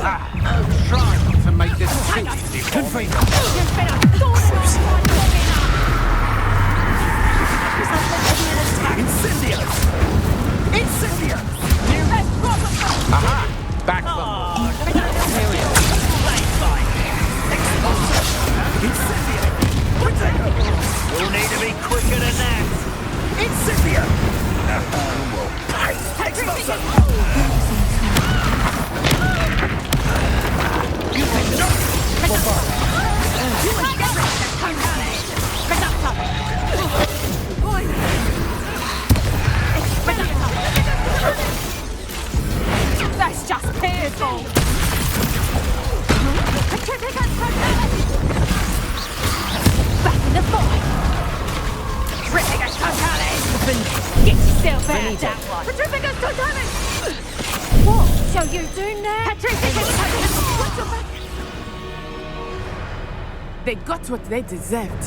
I'm trying to make this Incendio! Incendio! Aha! Back them. Incendio! We'll need to be quicker than that. Incendio! That's just painful. Back in the fight. Petrificus totalis. Get yourself out that one. Petrificus totalis. What shall you do now? Petrificus totalis. What's your back? They got what they deserved.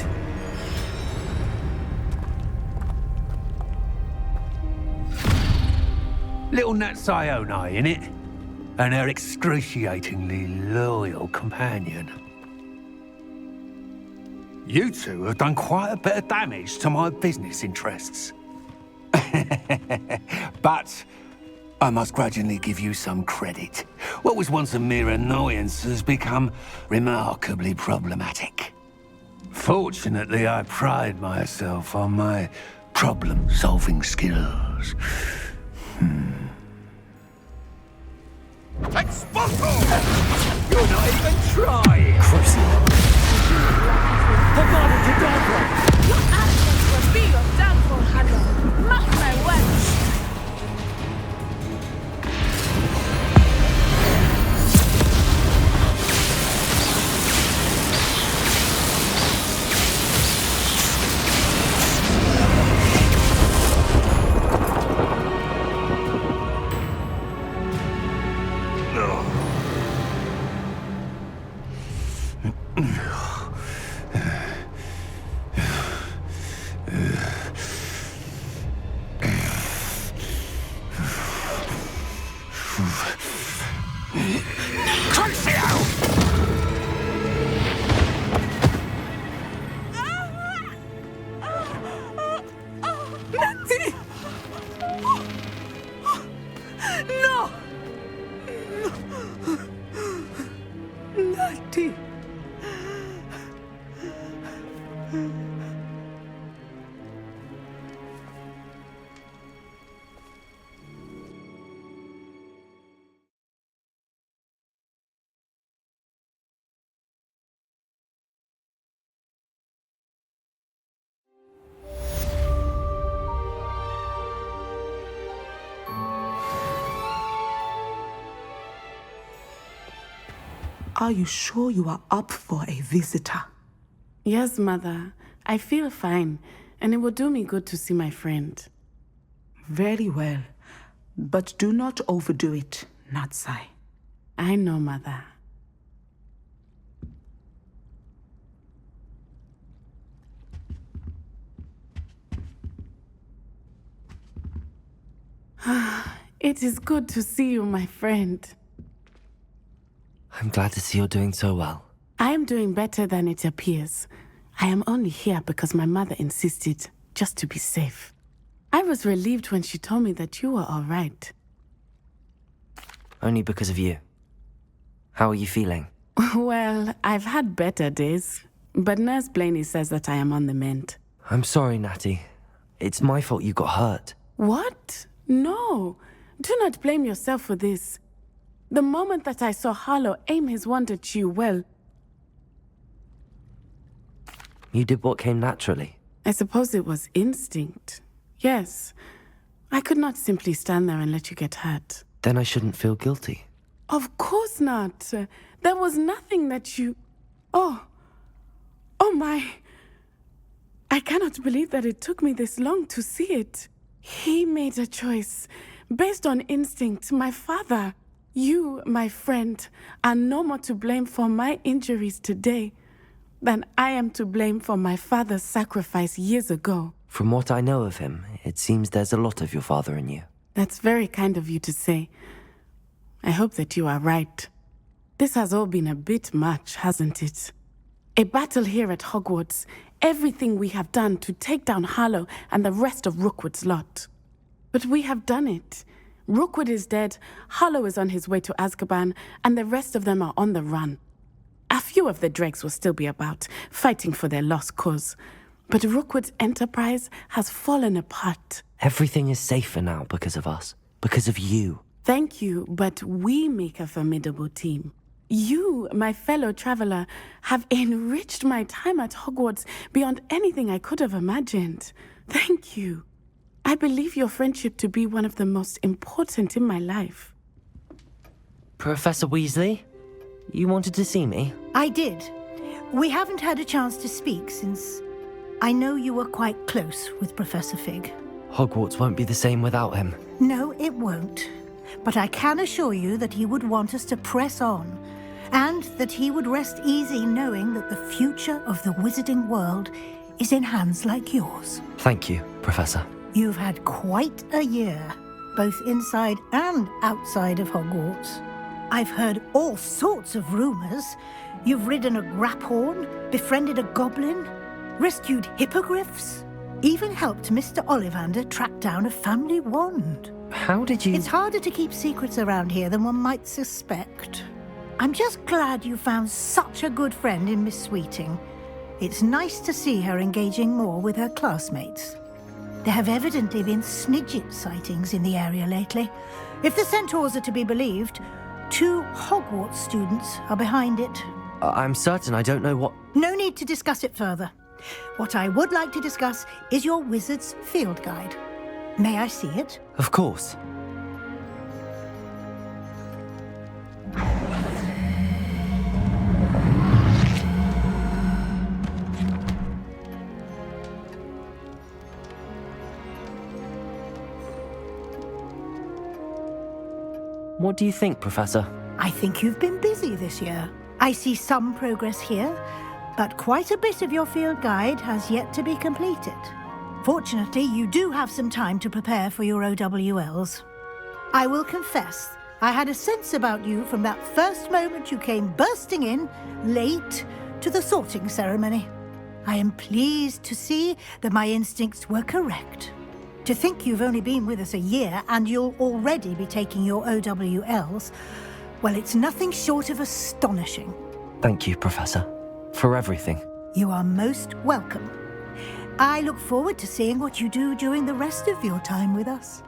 Little Nat Sione, innit? And her excruciatingly loyal companion. You two have done quite a bit of damage to my business interests. But I must grudgingly give you some credit. What was once a mere annoyance has become remarkably problematic. Fortunately, I pride myself on my problem-solving skills. Expulso! You're not even trying! Crucible. Hogwart to Hogwart! Your arrogance will be your downfall, Hogwart. Mark my words. No! Natty! Are you sure you are up for a visitor? Yes, Mother. I feel fine, and it will do me good to see my friend. Very well. But do not overdo it, Natsai. I know, Mother. It is good to see you, my friend. I'm glad to see you're doing so well. I am doing better than it appears. I am only here because my mother insisted, just to be safe. I was relieved when she told me that you were all right. Only because of you. How are you feeling? Well, I've had better days, but Nurse Blaney says that I am on the mend. I'm sorry, Natty. It's my fault you got hurt. What? No. Do not blame yourself for this. The moment that I saw Harlow aim his wand at you, well... You did what came naturally. I suppose it was instinct. Yes. I could not simply stand there and let you get hurt. Then I shouldn't feel guilty. Of course not. There was nothing that you... Oh my... I cannot believe that it took me this long to see it. He made a choice. Based on instinct, my father... You, my friend, are no more to blame for my injuries today than I am to blame for my father's sacrifice years ago. From what I know of him, it seems there's a lot of your father in you. That's very kind of you to say. I hope that you are right. This has all been a bit much, hasn't it? A battle here at Hogwarts, everything we have done to take down Harlow and the rest of Rookwood's lot. But we have done it. Rookwood is dead, Harlow is on his way to Azkaban, and the rest of them are on the run. A few of the dregs will still be about, fighting for their lost cause. But Rookwood's enterprise has fallen apart. Everything is safer now because of us. Because of you. Thank you, but we make a formidable team. You, my fellow traveler, have enriched my time at Hogwarts beyond anything I could have imagined. Thank you. I believe your friendship to be one of the most important in my life. Professor Weasley, you wanted to see me? I did. We haven't had a chance to speak since I know you were quite close with Professor Fig. Hogwarts won't be the same without him. No, it won't. But I can assure you that he would want us to press on, and that he would rest easy knowing that the future of the wizarding world is in hands like yours. Thank you, Professor. You've had quite a year, both inside and outside of Hogwarts. I've heard all sorts of rumors. You've ridden a graphorn, befriended a goblin, rescued hippogriffs, even helped Mr. Ollivander track down a family wand. How did you... It's harder to keep secrets around here than one might suspect. I'm just glad you found such a good friend in Miss Sweeting. It's nice to see her engaging more with her classmates. There have evidently been Snidget sightings in the area lately. If the centaurs are to be believed, 2 Hogwarts students are behind it. I'm certain I don't know what... No need to discuss it further. What I would like to discuss is your wizard's field guide. May I see it? Of course. What do you think, Professor? I think you've been busy this year. I see some progress here, but quite a bit of your field guide has yet to be completed. Fortunately, you do have some time to prepare for your OWLs. I will confess, I had a sense about you from that first moment you came bursting in, late, to the sorting ceremony. I am pleased to see that my instincts were correct. To think you've only been with us a year and you'll already be taking your OWLs, well, it's nothing short of astonishing. Thank you, Professor, for everything. You are most welcome. I look forward to seeing what you do during the rest of your time with us.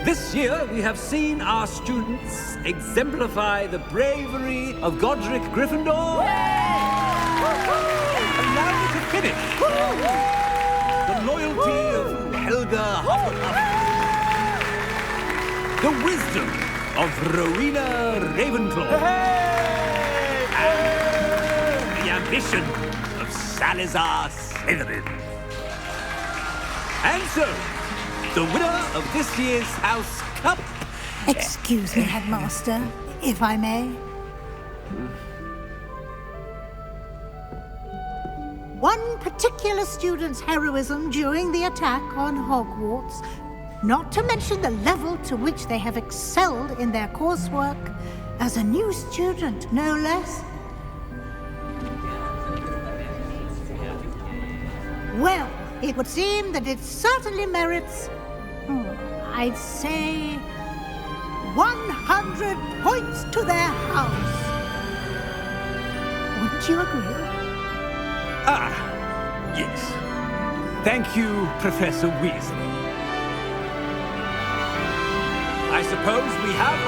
This year, we have seen our students exemplify the bravery of Godric Gryffindor. And now to finish, the loyalty of Helga Hufflepuff, the wisdom of Rowena Ravenclaw, and the ambition of Salazar Slytherin. And so, the winner of this year's House Cup... Excuse me, Headmaster, if I may. One particular student's heroism during the attack on Hogwarts, not to mention the level to which they have excelled in their coursework, as a new student, no less. Well, it would seem that it certainly merits... I'd say 100 points to their house. Wouldn't you agree? Ah, yes. Thank you, Professor Weasley. I suppose we have